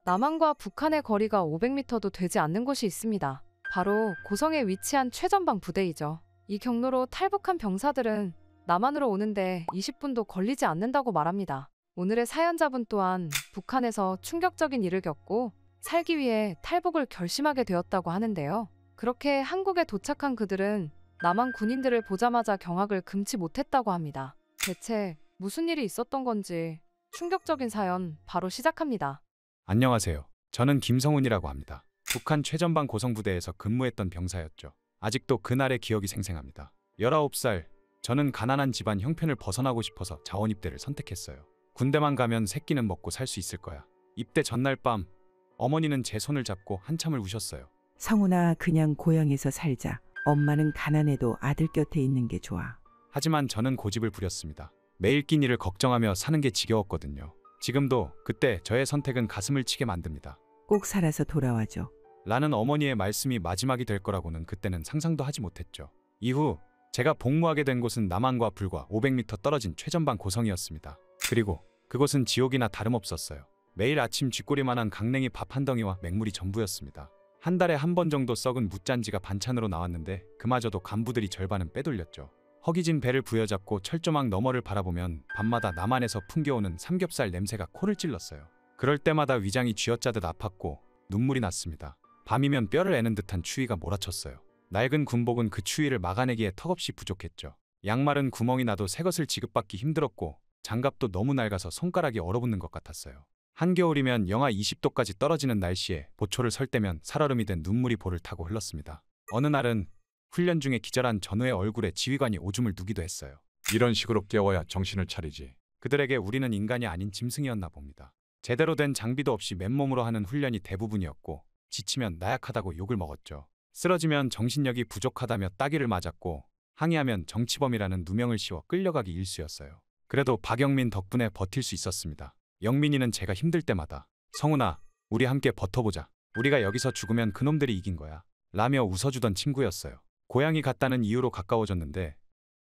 남한과 북한의 거리가 500m도 되지 않는 곳이 있습니다. 바로 고성에 위치한 최전방 부대이죠. 이 경로로 탈북한 병사들은 남한으로 오는데 20분도 걸리지 않는다고 말합니다. 오늘의 사연자분 또한 북한에서 충격적인 일을 겪고 살기 위해 탈북을 결심하게 되었다고 하는데요. 그렇게 한국에 도착한 그들은 남한 군인들을 보자마자 경악을 금치 못했다고 합니다. 대체 무슨 일이 있었던 건지 충격적인 사연 바로 시작합니다. 안녕하세요. 저는 김성훈이라고 합니다. 북한 최전방 고성부대에서 근무했던 병사였죠. 아직도 그날의 기억이 생생합니다. 19살, 저는 가난한 집안 형편을 벗어나고 싶어서 자원 입대를 선택했어요. 군대만 가면 새끼는 먹고 살 수 있을 거야. 입대 전날 밤, 어머니는 제 손을 잡고 한참을 우셨어요. 성훈아, 그냥 고향에서 살자. 엄마는 가난해도 아들 곁에 있는 게 좋아. 하지만 저는 고집을 부렸습니다. 매일 낀 일을 걱정하며 사는 게 지겨웠거든요. 지금도 그때 저의 선택은 가슴을 치게 만듭니다. 꼭 살아서 돌아와줘. 라는 어머니의 말씀이 마지막이 될 거라고는 그때는 상상도 하지 못했죠. 이후 제가 복무하게 된 곳은 남한과 불과 500m 떨어진 최전방 고성이었습니다. 그리고 그곳은 지옥이나 다름없었어요. 매일 아침 쥐꼬리만한 강냉이 밥 한 덩이와 맹물이 전부였습니다. 한 달에 한 번 정도 썩은 뭇잔지가 반찬으로 나왔는데 그마저도 간부들이 절반은 빼돌렸죠. 허기진 배를 부여잡고 철조망 너머를 바라보면 밤마다 남한에서 풍겨오는 삼겹살 냄새가 코를 찔렀어요. 그럴 때마다 위장이 쥐어짜듯 아팠고 눈물이 났습니다. 밤이면 뼈를 애는 듯한 추위가 몰아쳤어요. 낡은 군복은 그 추위를 막아내기에 턱없이 부족했죠. 양말은 구멍이 나도 새것을 지급받기 힘들었고 장갑도 너무 낡아서 손가락이 얼어붙는 것 같았어요. 한겨울이면 영하 20도까지 떨어지는 날씨에 보초를 설 때면 살얼음이 된 눈물이 볼을 타고 흘렀습니다. 어느 날은 훈련 중에 기절한 전우의 얼굴에 지휘관이 오줌을 누기도 했어요. 이런 식으로 깨워야 정신을 차리지. 그들에게 우리는 인간이 아닌 짐승이었나 봅니다. 제대로 된 장비도 없이 맨몸으로 하는 훈련이 대부분이었고 지치면 나약하다고 욕을 먹었죠. 쓰러지면 정신력이 부족하다며 따귀를 맞았고 항의하면 정치범이라는 누명을 씌워 끌려가기 일쑤였어요. 그래도 박영민 덕분에 버틸 수 있었습니다. 영민이는 제가 힘들 때마다 성훈아, 우리 함께 버텨보자. 우리가 여기서 죽으면 그놈들이 이긴 거야. 라며 웃어주던 친구였어요. 고향이 같다는 이유로 가까워졌는데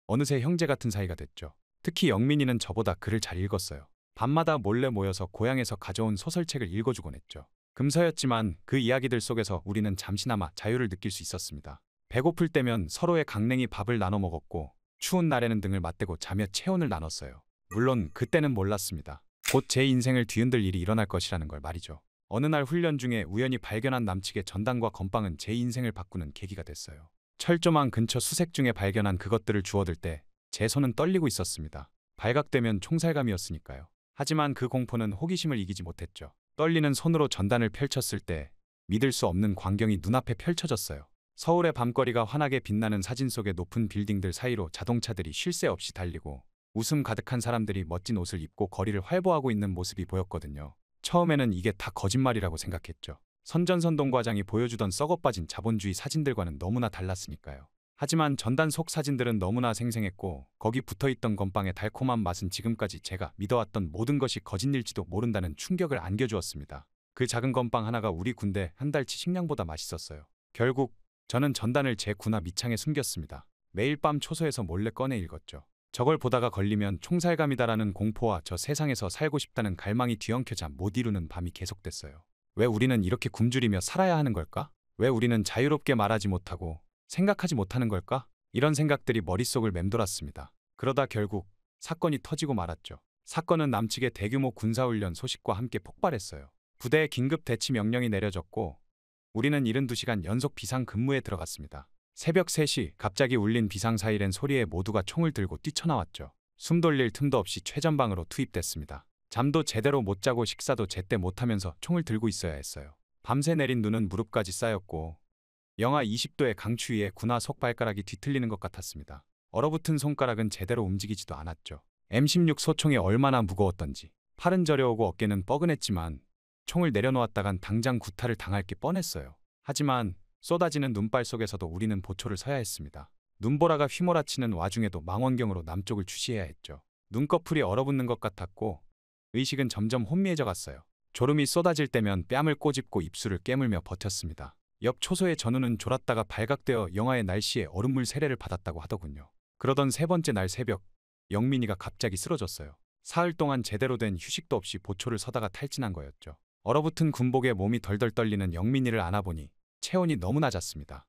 어느새 형제 같은 사이가 됐죠. 특히 영민이는 저보다 글을 잘 읽었어요. 밤마다 몰래 모여서 고향에서 가져온 소설책을 읽어주곤 했죠. 금서였지만 그 이야기들 속에서 우리는 잠시나마 자유를 느낄 수 있었습니다. 배고플 때면 서로의 강냉이 밥을 나눠 먹었고 추운 날에는 등을 맞대고 자며 체온을 나눴어요. 물론 그때는 몰랐습니다. 곧 제 인생을 뒤흔들 일이 일어날 것이라는 걸 말이죠. 어느 날 훈련 중에 우연히 발견한 남측의 전단과 건빵은 제 인생을 바꾸는 계기가 됐어요. 철조망 근처 수색 중에 발견한 그것들을 주워들 때 제 손은 떨리고 있었습니다. 발각되면 총살감이었으니까요. 하지만 그 공포는 호기심을 이기지 못했죠. 떨리는 손으로 전단을 펼쳤을 때 믿을 수 없는 광경이 눈앞에 펼쳐졌어요. 서울의 밤거리가 환하게 빛나는 사진 속의 높은 빌딩들 사이로 자동차들이 쉴 새 없이 달리고 웃음 가득한 사람들이 멋진 옷을 입고 거리를 활보하고 있는 모습이 보였거든요. 처음에는 이게 다 거짓말이라고 생각했죠. 선전선동 과장이 보여주던 썩어빠진 자본주의 사진들과는 너무나 달랐으니까요. 하지만 전단 속 사진들은 너무나 생생했고 거기 붙어있던 건빵의 달콤한 맛은 지금까지 제가 믿어왔던 모든 것이 거짓일지도 모른다는 충격을 안겨주었습니다. 그 작은 건빵 하나가 우리 군대 한 달치 식량보다 맛있었어요. 결국 저는 전단을 제 군화 밑창에 숨겼습니다. 매일 밤 초소에서 몰래 꺼내 읽었죠. 저걸 보다가 걸리면 총살감이다라는 공포와 저 세상에서 살고 싶다는 갈망이 뒤엉켜자 못 이루는 밤이 계속됐어요. 왜 우리는 이렇게 굶주리며 살아야 하는 걸까? 왜 우리는 자유롭게 말하지 못하고 생각하지 못하는 걸까? 이런 생각들이 머릿속을 맴돌았습니다. 그러다 결국 사건이 터지고 말았죠. 사건은 남측의 대규모 군사훈련 소식과 함께 폭발했어요. 부대에 긴급 대치 명령이 내려졌고 우리는 72시간 연속 비상근무에 들어갔습니다. 새벽 3시 갑자기 울린 비상사이렌 소리에 모두가 총을 들고 뛰쳐나왔죠. 숨 돌릴 틈도 없이 최전방으로 투입됐습니다. 잠도 제대로 못 자고 식사도 제때 못하면서 총을 들고 있어야 했어요. 밤새 내린 눈은 무릎까지 쌓였고 영하 20도의 강추위에 군화 속발가락이 뒤틀리는 것 같았습니다. 얼어붙은 손가락은 제대로 움직이지도 않았죠. M16 소총이 얼마나 무거웠던지 팔은 저려오고 어깨는 뻐근했지만 총을 내려놓았다간 당장 구타를 당할 게 뻔했어요. 하지만 쏟아지는 눈발 속에서도 우리는 보초를 서야 했습니다. 눈보라가 휘몰아치는 와중에도 망원경으로 남쪽을 주시해야 했죠. 눈꺼풀이 얼어붙는 것 같았고 의식은 점점 혼미해져 갔어요. 졸음이 쏟아질 때면 뺨을 꼬집고 입술을 깨물며 버텼습니다. 옆 초소의 전우는 졸았다가 발각되어 영하의 날씨에 얼음물 세례를 받았다고 하더군요. 그러던 세 번째 날 새벽 영민이가 갑자기 쓰러졌어요. 사흘 동안 제대로 된 휴식도 없이 보초를 서다가 탈진한 거였죠. 얼어붙은 군복에 몸이 덜덜 떨리는 영민이를 안아보니 체온이 너무 낮았습니다.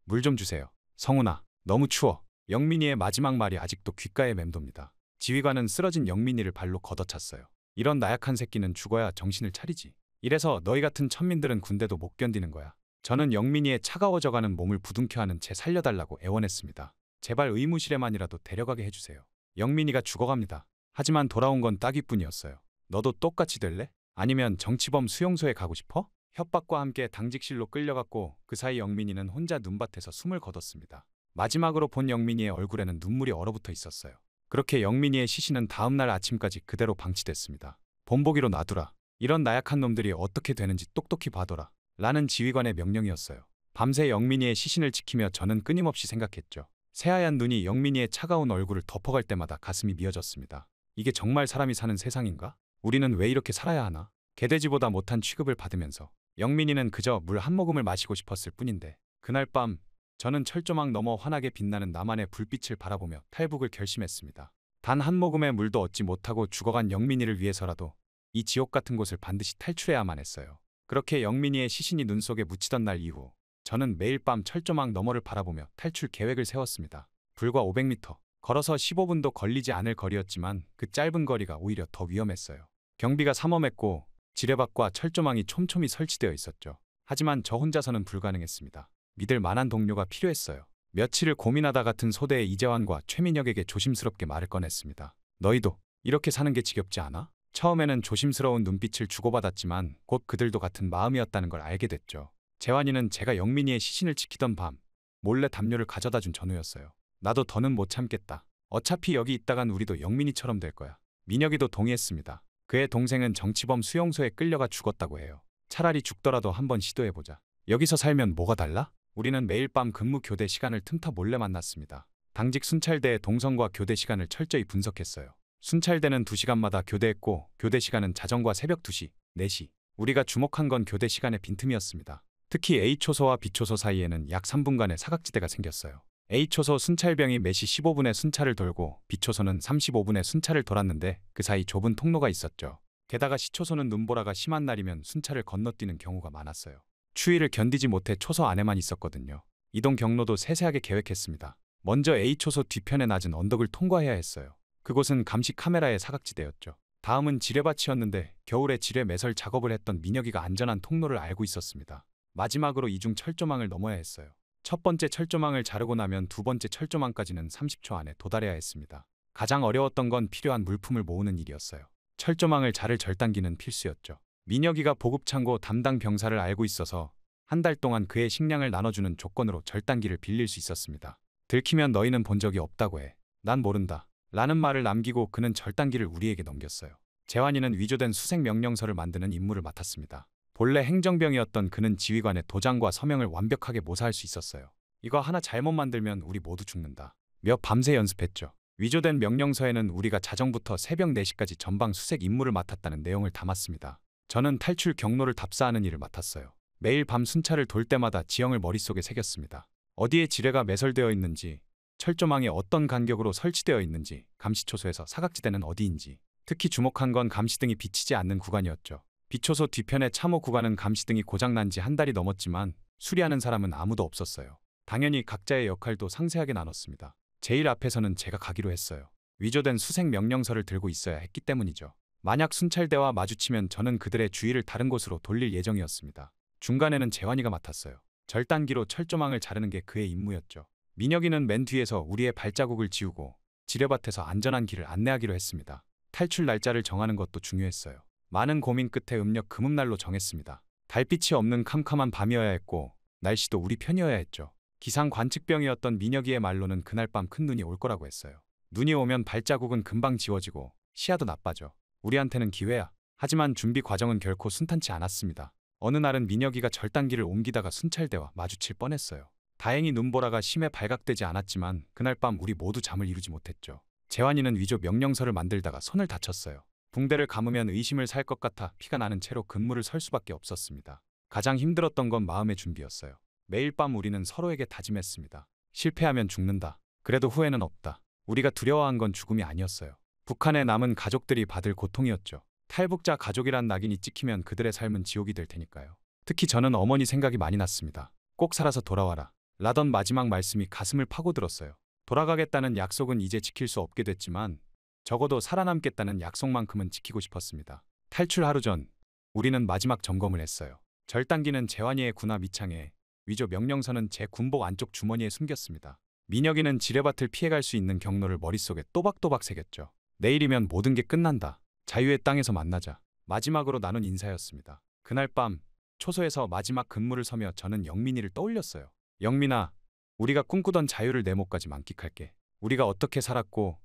물 좀 주세요. 성훈아, 너무 추워. 영민이의 마지막 말이 아직도 귓가에 맴돕니다. 지휘관은 쓰러진 영민이를 발로 걷어찼어요. 이런 나약한 새끼는 죽어야 정신을 차리지. 이래서 너희 같은 천민들은 군대도 못 견디는 거야. 저는 영민이의 차가워져가는 몸을 부둥켜 안은 채 살려달라고 애원했습니다. 제발 의무실에만이라도 데려가게 해주세요. 영민이가 죽어갑니다. 하지만 돌아온 건 따귀뿐이었어요. 너도 똑같이 될래? 아니면 정치범 수용소에 가고 싶어? 협박과 함께 당직실로 끌려갔고 그 사이 영민이는 혼자 눈밭에서 숨을 거뒀습니다. 마지막으로 본 영민이의 얼굴에는 눈물이 얼어붙어 있었어요. 그렇게 영민이의 시신은 다음날 아침까지 그대로 방치됐습니다. 본보기로 놔두라. 이런 나약한 놈들이 어떻게 되는지 똑똑히 봐둬라. 라는 지휘관의 명령이었어요. 밤새 영민이의 시신을 지키며 저는 끊임없이 생각했죠. 새하얀 눈이 영민이의 차가운 얼굴을 덮어갈 때마다 가슴이 미어졌습니다. 이게 정말 사람이 사는 세상인가? 우리는 왜 이렇게 살아야 하나? 개돼지보다 못한 취급을 받으면서 영민이는 그저 물 한 모금을 마시고 싶었을 뿐인데 그날 밤 저는 철조망 너머 환하게 빛나는 나만의 불빛을 바라보며 탈북을 결심했습니다. 단 한 모금의 물도 얻지 못하고 죽어간 영민이를 위해서라도 이 지옥 같은 곳을 반드시 탈출해야만 했어요. 그렇게 영민이의 시신이 눈 속에 묻히던 날 이후 저는 매일 밤 철조망 너머를 바라보며 탈출 계획을 세웠습니다. 불과 500m, 걸어서 15분도 걸리지 않을 거리였지만 그 짧은 거리가 오히려 더 위험했어요. 경비가 삼엄했고 지뢰밭과 철조망이 촘촘히 설치되어 있었죠. 하지만 저 혼자서는 불가능했습니다. 믿을 만한 동료가 필요했어요. 며칠을 고민하다 같은 소대의 이재환과 최민혁에게 조심스럽게 말을 꺼냈습니다. 너희도 이렇게 사는 게 지겹지 않아? 처음에는 조심스러운 눈빛을 주고받았지만 곧 그들도 같은 마음이었다는 걸 알게 됐죠. 재환이는 제가 영민이의 시신을 지키던 밤 몰래 담요를 가져다 준 전우였어요. 나도 더는 못 참겠다. 어차피 여기 있다간 우리도 영민이처럼 될 거야. 민혁이도 동의했습니다. 그의 동생은 정치범 수용소에 끌려가 죽었다고 해요. 차라리 죽더라도 한번 시도해보자. 여기서 살면 뭐가 달라? 우리는 매일 밤 근무 교대 시간을 틈타 몰래 만났습니다. 당직 순찰대의 동선과 교대 시간을 철저히 분석했어요. 순찰대는 2시간마다 교대했고 교대 시간은 자정과 새벽 2시, 4시. 우리가 주목한 건 교대 시간의 빈틈이었습니다. 특히 A초소와 B초소 사이에는 약 3분간의 사각지대가 생겼어요. A초소 순찰병이 매시 15분에 순찰을 돌고 B초소는 35분에 순찰을 돌았는데 그 사이 좁은 통로가 있었죠. 게다가 C초소는 눈보라가 심한 날이면 순찰을 건너뛰는 경우가 많았어요. 추위를 견디지 못해 초소 안에만 있었거든요. 이동 경로도 세세하게 계획했습니다. 먼저 A초소 뒤편의 낮은 언덕을 통과해야 했어요. 그곳은 감시 카메라의 사각지대였죠. 다음은 지뢰밭이었는데 겨울에 지뢰 매설 작업을 했던 민혁이가 안전한 통로를 알고 있었습니다. 마지막으로 이중 철조망을 넘어야 했어요. 첫 번째 철조망을 자르고 나면 두 번째 철조망까지는 30초 안에 도달해야 했습니다. 가장 어려웠던 건 필요한 물품을 모으는 일이었어요. 철조망을 자를 절단기는 필수였죠. 민혁이가 보급창고 담당 병사를 알고 있어서 한 달 동안 그의 식량을 나눠주는 조건으로 절단기를 빌릴 수 있었습니다. 들키면 너희는 본 적이 없다고 해. 난 모른다. 라는 말을 남기고 그는 절단기를 우리에게 넘겼어요. 재환이는 위조된 수색 명령서를 만드는 임무를 맡았습니다. 본래 행정병이었던 그는 지휘관의 도장과 서명을 완벽하게 모사할 수 있었어요. 이거 하나 잘못 만들면 우리 모두 죽는다. 몇 밤새 연습했죠. 위조된 명령서에는 우리가 자정부터 새벽 4시까지 전방 수색 임무를 맡았다는 내용을 담았습니다. 저는 탈출 경로를 답사하는 일을 맡았어요. 매일 밤 순찰을 돌 때마다 지형을 머릿속에 새겼습니다. 어디에 지뢰가 매설되어 있는지, 철조망이 어떤 간격으로 설치되어 있는지, 감시초소에서 사각지대는 어디인지. 특히 주목한 건 감시등이 비치지 않는 구간이었죠. B초소 뒤편의 참호 구간은 감시등이 고장난 지 한 달이 넘었지만 수리하는 사람은 아무도 없었어요. 당연히 각자의 역할도 상세하게 나눴습니다. 제일 앞에서는 제가 가기로 했어요. 위조된 수색 명령서를 들고 있어야 했기 때문이죠. 만약 순찰대와 마주치면 저는 그들의 주의를 다른 곳으로 돌릴 예정이었습니다. 중간에는 재환이가 맡았어요. 절단기로 철조망을 자르는 게 그의 임무였죠. 민혁이는 맨 뒤에서 우리의 발자국을 지우고 지뢰밭에서 안전한 길을 안내하기로 했습니다. 탈출 날짜를 정하는 것도 중요했어요. 많은 고민 끝에 음력 금음날로 정했습니다. 달빛이 없는 캄캄한 밤이어야 했고 날씨도 우리 편이어야 했죠. 기상 관측병이었던 민혁이의 말로는 그날 밤 큰 눈이 올 거라고 했어요. 눈이 오면 발자국은 금방 지워지고 시야도 나빠져. 우리한테는 기회야. 하지만 준비 과정은 결코 순탄치 않았습니다. 어느 날은 민혁이가 절단기를 옮기다가 순찰대와 마주칠 뻔했어요. 다행히 눈보라가 심해 발각되지 않았지만 그날 밤 우리 모두 잠을 이루지 못했죠. 재환이는 위조 명령서를 만들다가 손을 다쳤어요. 붕대를 감으면 의심을 살 것 같아 피가 나는 채로 근무를 설 수밖에 없었습니다. 가장 힘들었던 건 마음의 준비였어요. 매일 밤 우리는 서로에게 다짐했습니다. 실패하면 죽는다. 그래도 후회는 없다. 우리가 두려워한 건 죽음이 아니었어요. 북한에 남은 가족들이 받을 고통이었죠. 탈북자 가족이란 낙인이 찍히면 그들의 삶은 지옥이 될 테니까요. 특히 저는 어머니 생각이 많이 났습니다. 꼭 살아서 돌아와라 라던 마지막 말씀이 가슴을 파고들었어요. 돌아가겠다는 약속은 이제 지킬 수 없게 됐지만 적어도 살아남겠다는 약속만큼은 지키고 싶었습니다. 탈출 하루 전 우리는 마지막 점검을 했어요. 절단기는 재환이의 군화 밑창에, 위조 명령서는 제 군복 안쪽 주머니에 숨겼습니다. 민혁이는 지뢰밭을 피해갈 수 있는 경로를 머릿속에 또박또박 새겼죠. 내일이면 모든 게 끝난다. 자유의 땅에서 만나자. 마지막으로 나눈 인사였습니다. 그날 밤 초소에서 마지막 근무를 서며 저는 영민이를 떠올렸어요. 영민아, 우리가 꿈꾸던 자유를 내 목까지 만끽할게. 우리가 어떻게 살았고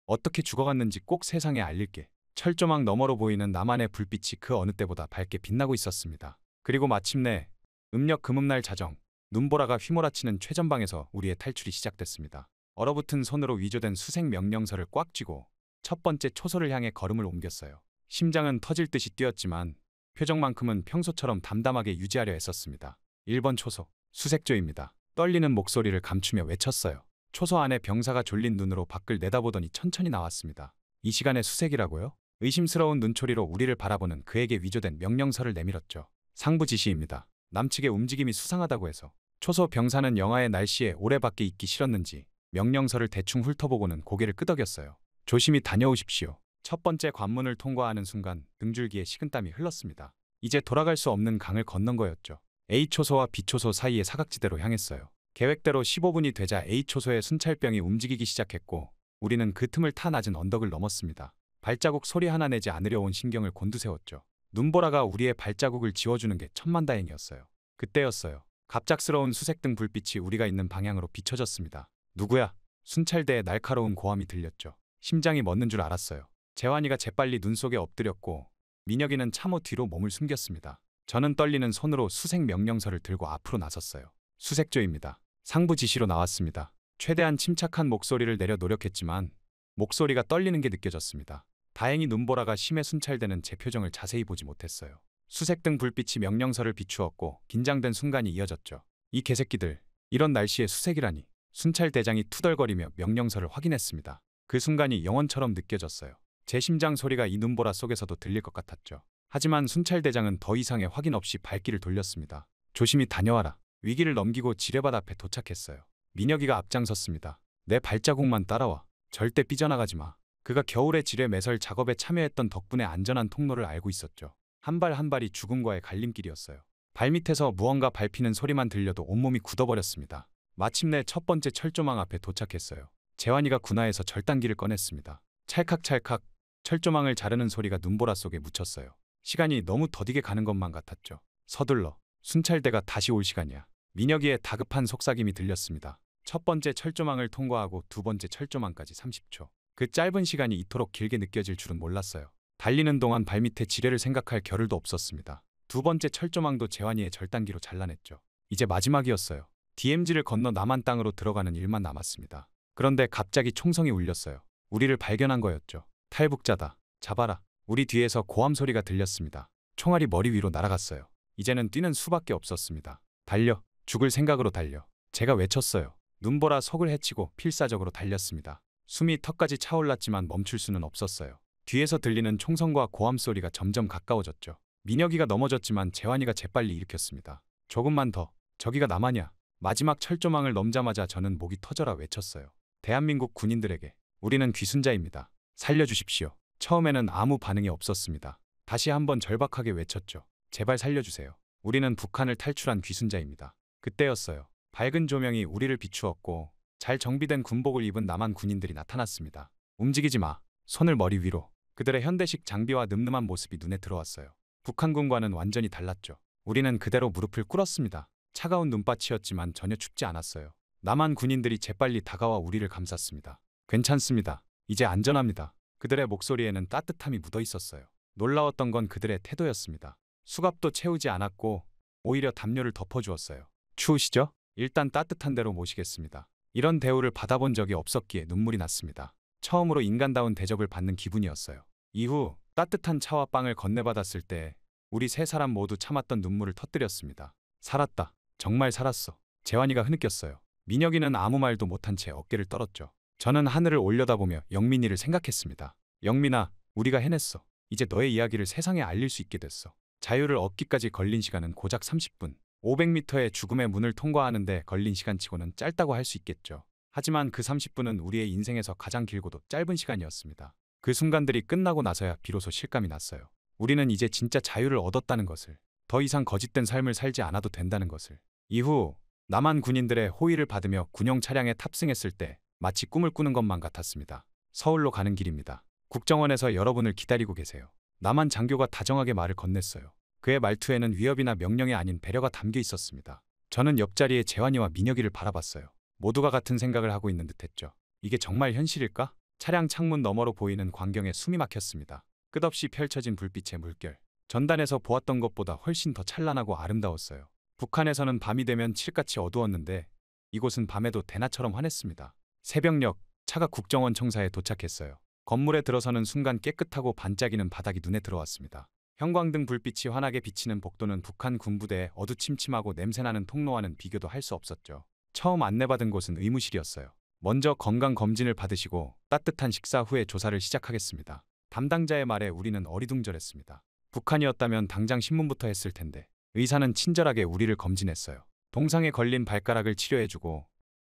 어떻게 죽어갔는지 꼭 세상에 알릴게. 철조망 너머로 보이는 나만의 불빛이 그 어느 때보다 밝게 빛나고 있었습니다. 그리고 마침내 음력 금음날 자정, 눈보라가 휘몰아치는 최전방에서 우리의 탈출이 시작됐습니다. 얼어붙은 손으로 위조된 수색 명령서를 꽉 쥐고 첫 번째 초소를 향해 걸음을 옮겼어요. 심장은 터질 듯이 뛰었지만 표정만큼은 평소처럼 담담하게 유지하려 애썼습니다. 1번 초소, 수색조입니다. 떨리는 목소리를 감추며 외쳤어요. 초소 안에 병사가 졸린 눈으로 밖을 내다보더니 천천히 나왔습니다. 이 시간에 수색이라고요? 의심스러운 눈초리로 우리를 바라보는 그에게 위조된 명령서를 내밀었죠. 상부 지시입니다. 남측의 움직임이 수상하다고 해서. 초소 병사는 영하의 날씨에 오래 밖에 있기 싫었는지 명령서를 대충 훑어보고는 고개를 끄덕였어요. 조심히 다녀오십시오. 첫 번째 관문을 통과하는 순간 등줄기에 식은땀이 흘렀습니다. 이제 돌아갈 수 없는 강을 건넌 거였죠. A초소와 B초소 사이의 사각지대로 향했어요. 계획대로 15분이 되자 A초소의 순찰병이 움직이기 시작했고 우리는 그 틈을 타 낮은 언덕을 넘었습니다. 발자국 소리 하나 내지 않으려 온 신경을 곤두세웠죠. 눈보라가 우리의 발자국을 지워주는 게 천만다행이었어요. 그때였어요. 갑작스러운 수색등 불빛이 우리가 있는 방향으로 비춰졌습니다. 누구야? 순찰대의 날카로운 고함이 들렸죠. 심장이 멎는 줄 알았어요. 재환이가 재빨리 눈 속에 엎드렸고 민혁이는 참호 뒤로 몸을 숨겼습니다. 저는 떨리는 손으로 수색 명령서를 들고 앞으로 나섰어요. 수색조입니다. 상부 지시로 나왔습니다. 최대한 침착한 목소리를 내려 노력했지만 목소리가 떨리는 게 느껴졌습니다. 다행히 눈보라가 심해 순찰되는 제 표정을 자세히 보지 못했어요. 수색등 불빛이 명령서를 비추었고 긴장된 순간이 이어졌죠. 이 개새끼들, 이런 날씨에 수색이라니. 순찰대장이 투덜거리며 명령서를 확인했습니다. 그 순간이 영원처럼 느껴졌어요. 제 심장 소리가 이 눈보라 속에서도 들릴 것 같았죠. 하지만 순찰대장은 더 이상의 확인 없이 발길을 돌렸습니다. 조심히 다녀와라. 위기를 넘기고 지뢰밭 앞에 도착했어요. 민혁이가 앞장섰습니다. 내 발자국만 따라와. 절대 삐져나가지 마. 그가 겨울에 지뢰 매설 작업에 참여했던 덕분에 안전한 통로를 알고 있었죠. 한 발 한 발이 죽음과의 갈림길이었어요. 발밑에서 무언가 밟히는 소리만 들려도 온몸이 굳어버렸습니다. 마침내 첫 번째 철조망 앞에 도착했어요. 재환이가 군화에서 절단기를 꺼냈습니다. 찰칵찰칵 철조망을 자르는 소리가 눈보라 속에 묻혔어요. 시간이 너무 더디게 가는 것만 같았죠. 서둘러. 순찰대가 다시 올 시간이야. 민혁이의 다급한 속삭임이 들렸습니다. 첫 번째 철조망을 통과하고 두 번째 철조망까지 30초. 그 짧은 시간이 이토록 길게 느껴질 줄은 몰랐어요. 달리는 동안 발밑에 지뢰를 생각할 겨를도 없었습니다. 두 번째 철조망도 재환이의 절단기로 잘라냈죠. 이제 마지막이었어요. DMZ를 건너 남한 땅으로 들어가는 일만 남았습니다. 그런데 갑자기 총성이 울렸어요. 우리를 발견한 거였죠. 탈북자다. 잡아라. 우리 뒤에서 고함 소리가 들렸습니다. 총알이 머리 위로 날아갔어요. 이제는 뛰는 수밖에 없었습니다. 달려. 죽을 생각으로 달려. 제가 외쳤어요. 눈보라 속을 헤치고 필사적으로 달렸습니다. 숨이 턱까지 차올랐지만 멈출 수는 없었어요. 뒤에서 들리는 총성과 고함 소리가 점점 가까워졌죠. 민혁이가 넘어졌지만 재환이가 재빨리 일으켰습니다. 조금만 더. 저기가 남하냐. 마지막 철조망을 넘자마자 저는 목이 터져라 외쳤어요. 대한민국 군인들에게 우리는 귀순자입니다. 살려주십시오. 처음에는 아무 반응이 없었습니다. 다시 한번 절박하게 외쳤죠. 제발 살려주세요. 우리는 북한을 탈출한 귀순자입니다. 그때였어요. 밝은 조명이 우리를 비추었고 잘 정비된 군복을 입은 남한 군인들이 나타났습니다. 움직이지 마. 손을 머리 위로. 그들의 현대식 장비와 늠름한 모습이 눈에 들어왔어요. 북한군과는 완전히 달랐죠. 우리는 그대로 무릎을 꿇었습니다. 차가운 눈밭이었지만 전혀 춥지 않았어요. 남한 군인들이 재빨리 다가와 우리를 감쌌습니다. 괜찮습니다. 이제 안전합니다. 그들의 목소리에는 따뜻함이 묻어 있었어요. 놀라웠던 건 그들의 태도였습니다. 수갑도 채우지 않았고 오히려 담요를 덮어주었어요. 추우시죠? 일단 따뜻한 데로 모시겠습니다. 이런 대우를 받아본 적이 없었기에 눈물이 났습니다. 처음으로 인간다운 대접을 받는 기분이었어요. 이후 따뜻한 차와 빵을 건네받았을 때 우리 세 사람 모두 참았던 눈물을 터뜨렸습니다. 살았다. 정말 살았어. 재환이가 흐느꼈어요. 민혁이는 아무 말도 못한 채 어깨를 떨었죠. 저는 하늘을 올려다보며 영민이를 생각했습니다. 영민아, 우리가 해냈어. 이제 너의 이야기를 세상에 알릴 수 있게 됐어. 자유를 얻기까지 걸린 시간은 고작 30분. 500m의 죽음의 문을 통과하는데 걸린 시간치고는 짧다고 할 수 있겠죠. 하지만 그 30분은 우리의 인생에서 가장 길고도 짧은 시간이었습니다. 그 순간들이 끝나고 나서야 비로소 실감이 났어요. 우리는 이제 진짜 자유를 얻었다는 것을, 더 이상 거짓된 삶을 살지 않아도 된다는 것을. 이후 남한 군인들의 호의를 받으며 군용 차량에 탑승했을 때 마치 꿈을 꾸는 것만 같았습니다. 서울로 가는 길입니다. 국정원에서 여러분을 기다리고 계세요. 남한 장교가 다정하게 말을 건넸어요. 그의 말투에는 위협이나 명령이 아닌 배려가 담겨 있었습니다. 저는 옆자리에 재환이와 민혁이를 바라봤어요. 모두가 같은 생각을 하고 있는 듯했죠. 이게 정말 현실일까? 차량 창문 너머로 보이는 광경에 숨이 막혔습니다. 끝없이 펼쳐진 불빛의 물결. 전단에서 보았던 것보다 훨씬 더 찬란하고 아름다웠어요. 북한에서는 밤이 되면 칠같이 어두웠는데 이곳은 밤에도 대낮처럼 환했습니다. 새벽녘 차가 국정원 청사에 도착했어요. 건물에 들어서는 순간 깨끗하고 반짝이는 바닥이 눈에 들어왔습니다. 형광등 불빛이 환하게 비치는 복도는 북한 군부대의 어두침침하고 냄새나는 통로와는 비교도 할 수 없었죠. 처음 안내받은 곳은 의무실이었어요. 먼저 건강검진을 받으시고 따뜻한 식사 후에 조사를 시작하겠습니다. 담당자의 말에 우리는 어리둥절했습니다. 북한이었다면 당장 신문부터 했을 텐데. 의사는 친절하게 우리를 검진했어요. 동상에 걸린 발가락을 치료해주고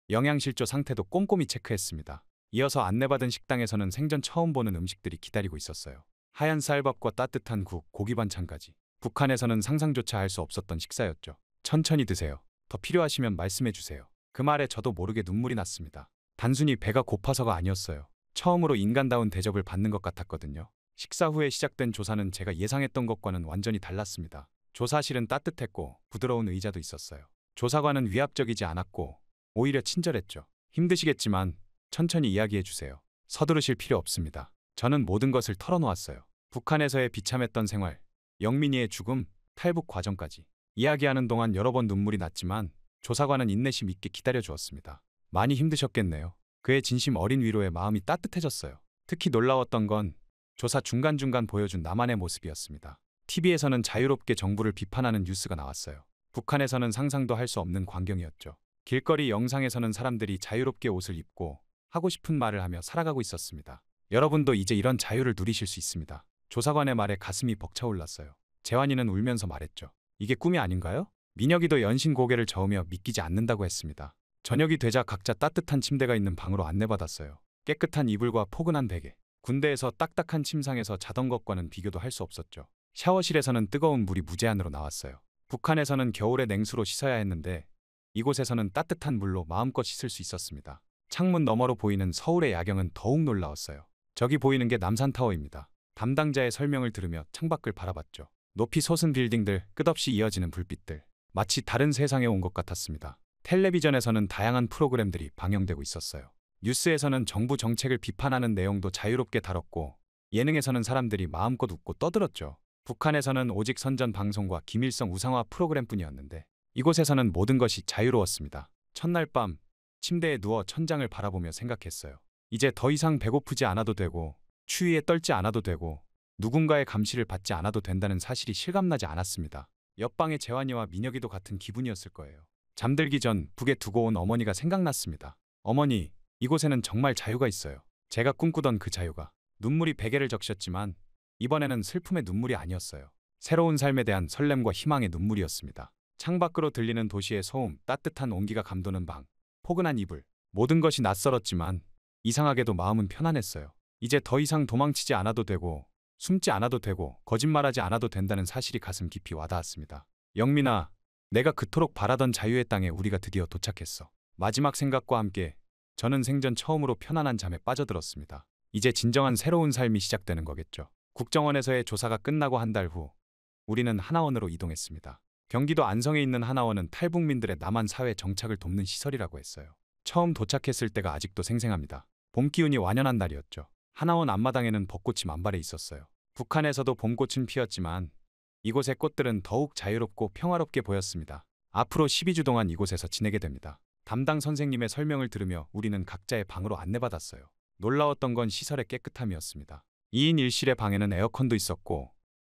영양실조 상태도 꼼꼼히 체크했습니다. 이어서 안내받은 식당에서는 생전 처음 보는 음식들이 기다리고 있었어요. 하얀 쌀밥과 따뜻한 국, 고기 반찬까지. 북한에서는 상상조차 할 수 없었던 식사였죠. 천천히 드세요. 더 필요하시면 말씀해 주세요. 그 말에 저도 모르게 눈물이 났습니다. 단순히 배가 고파서가 아니었어요. 처음으로 인간다운 대접을 받는 것 같았거든요. 식사 후에 시작된 조사는 제가 예상했던 것과는 완전히 달랐습니다. 조사실은 따뜻했고 부드러운 의자도 있었어요. 조사관은 위압적이지 않았고 오히려 친절했죠. 힘드시겠지만 천천히 이야기해 주세요. 서두르실 필요 없습니다. 저는 모든 것을 털어놓았어요. 북한에서의 비참했던 생활, 영민이의 죽음, 탈북 과정까지. 이야기하는 동안 여러 번 눈물이 났지만 조사관은 인내심 있게 기다려주었습니다. 많이 힘드셨겠네요. 그의 진심 어린 위로에 마음이 따뜻해졌어요. 특히 놀라웠던 건 조사 중간중간 보여준 나만의 모습이었습니다. TV에서는 자유롭게 정부를 비판하는 뉴스가 나왔어요. 북한에서는 상상도 할 수 없는 광경이었죠. 길거리 영상에서는 사람들이 자유롭게 옷을 입고 하고 싶은 말을 하며 살아가고 있었습니다. 여러분도 이제 이런 자유를 누리실 수 있습니다. 조사관의 말에 가슴이 벅차올랐어요. 재환이는 울면서 말했죠. 이게 꿈이 아닌가요? 민혁이도 연신 고개를 저으며 믿기지 않는다고 했습니다. 저녁이 되자 각자 따뜻한 침대가 있는 방으로 안내받았어요. 깨끗한 이불과 포근한 베개. 군대에서 딱딱한 침상에서 자던 것과는 비교도 할 수 없었죠. 샤워실에서는 뜨거운 물이 무제한으로 나왔어요. 북한에서는 겨울에 냉수로 씻어야 했는데 이곳에서는 따뜻한 물로 마음껏 씻을 수 있었습니다. 창문 너머로 보이는 서울의 야경은 더욱 놀라웠어요. 저기 보이는 게 남산타워입니다. 담당자의 설명을 들으며 창밖을 바라봤죠. 높이 솟은 빌딩들, 끝없이 이어지는 불빛들. 마치 다른 세상에 온 것 같았습니다. 텔레비전에서는 다양한 프로그램들이 방영되고 있었어요. 뉴스에서는 정부 정책을 비판하는 내용도 자유롭게 다뤘고 예능에서는 사람들이 마음껏 웃고 떠들었죠. 북한에서는 오직 선전 방송과 김일성 우상화 프로그램뿐이었는데 이곳에서는 모든 것이 자유로웠습니다. 첫날 밤 침대에 누워 천장을 바라보며 생각했어요. 이제 더 이상 배고프지 않아도 되고 추위에 떨지 않아도 되고 누군가의 감시를 받지 않아도 된다는 사실이 실감나지 않았습니다. 옆방의 재환이와 민혁이도 같은 기분이었을 거예요. 잠들기 전 북에 두고 온 어머니가 생각났습니다. 어머니, 이곳에는 정말 자유가 있어요. 제가 꿈꾸던 그 자유가. 눈물이 베개를 적셨지만 이번에는 슬픔의 눈물이 아니었어요. 새로운 삶에 대한 설렘과 희망의 눈물이었습니다. 창밖으로 들리는 도시의 소음, 따뜻한 온기가 감도는 방, 포근한 이불. 모든 것이 낯설었지만 이상하게도 마음은 편안했어요. 이제 더 이상 도망치지 않아도 되고 숨지 않아도 되고 거짓말하지 않아도 된다는 사실이 가슴 깊이 와닿았습니다. 영민아, 내가 그토록 바라던 자유의 땅에 우리가 드디어 도착했어. 마지막 생각과 함께 저는 생전 처음으로 편안한 잠에 빠져들었습니다. 이제 진정한 새로운 삶이 시작되는 거겠죠. 국정원에서의 조사가 끝나고 한 달 후 우리는 하나원으로 이동했습니다. 경기도 안성에 있는 하나원은 탈북민들의 남한 사회 정착을 돕는 시설이라고 했어요. 처음 도착했을 때가 아직도 생생합니다. 봄 기운이 완연한 날이었죠. 하나원 앞마당에는 벚꽃이 만발해 있었어요. 북한에서도 봄꽃은 피었지만 이곳의 꽃들은 더욱 자유롭고 평화롭게 보였습니다. 앞으로 12주 동안 이곳에서 지내게 됩니다. 담당 선생님의 설명을 들으며 우리는 각자의 방으로 안내받았어요. 놀라웠던 건 시설의 깨끗함이었습니다. 2인 1실의 방에는 에어컨도 있었고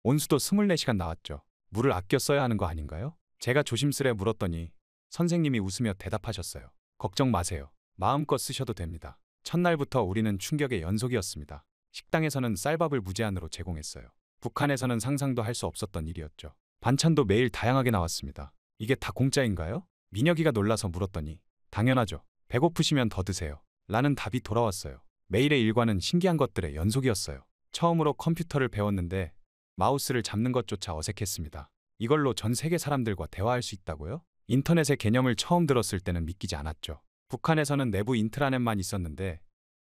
온수도 24시간 나왔죠. 물을 아껴 써야 하는 거 아닌가요? 제가 조심스레 물었더니 선생님이 웃으며 대답하셨어요. 걱정 마세요. 마음껏 쓰셔도 됩니다. 첫날부터 우리는 충격의 연속이었습니다. 식당에서는 쌀밥을 무제한으로 제공했어요. 북한에서는 상상도 할 수 없었던 일이었죠. 반찬도 매일 다양하게 나왔습니다. 이게 다 공짜인가요? 민혁이가 놀라서 물었더니 당연하죠. 배고프시면 더 드세요. 라는 답이 돌아왔어요. 매일의 일과는 신기한 것들의 연속이었어요. 처음으로 컴퓨터를 배웠는데 마우스를 잡는 것조차 어색했습니다. 이걸로 전 세계 사람들과 대화할 수 있다고요? 인터넷의 개념을 처음 들었을 때는 믿기지 않았죠. 북한에서는 내부 인트라넷만 있었는데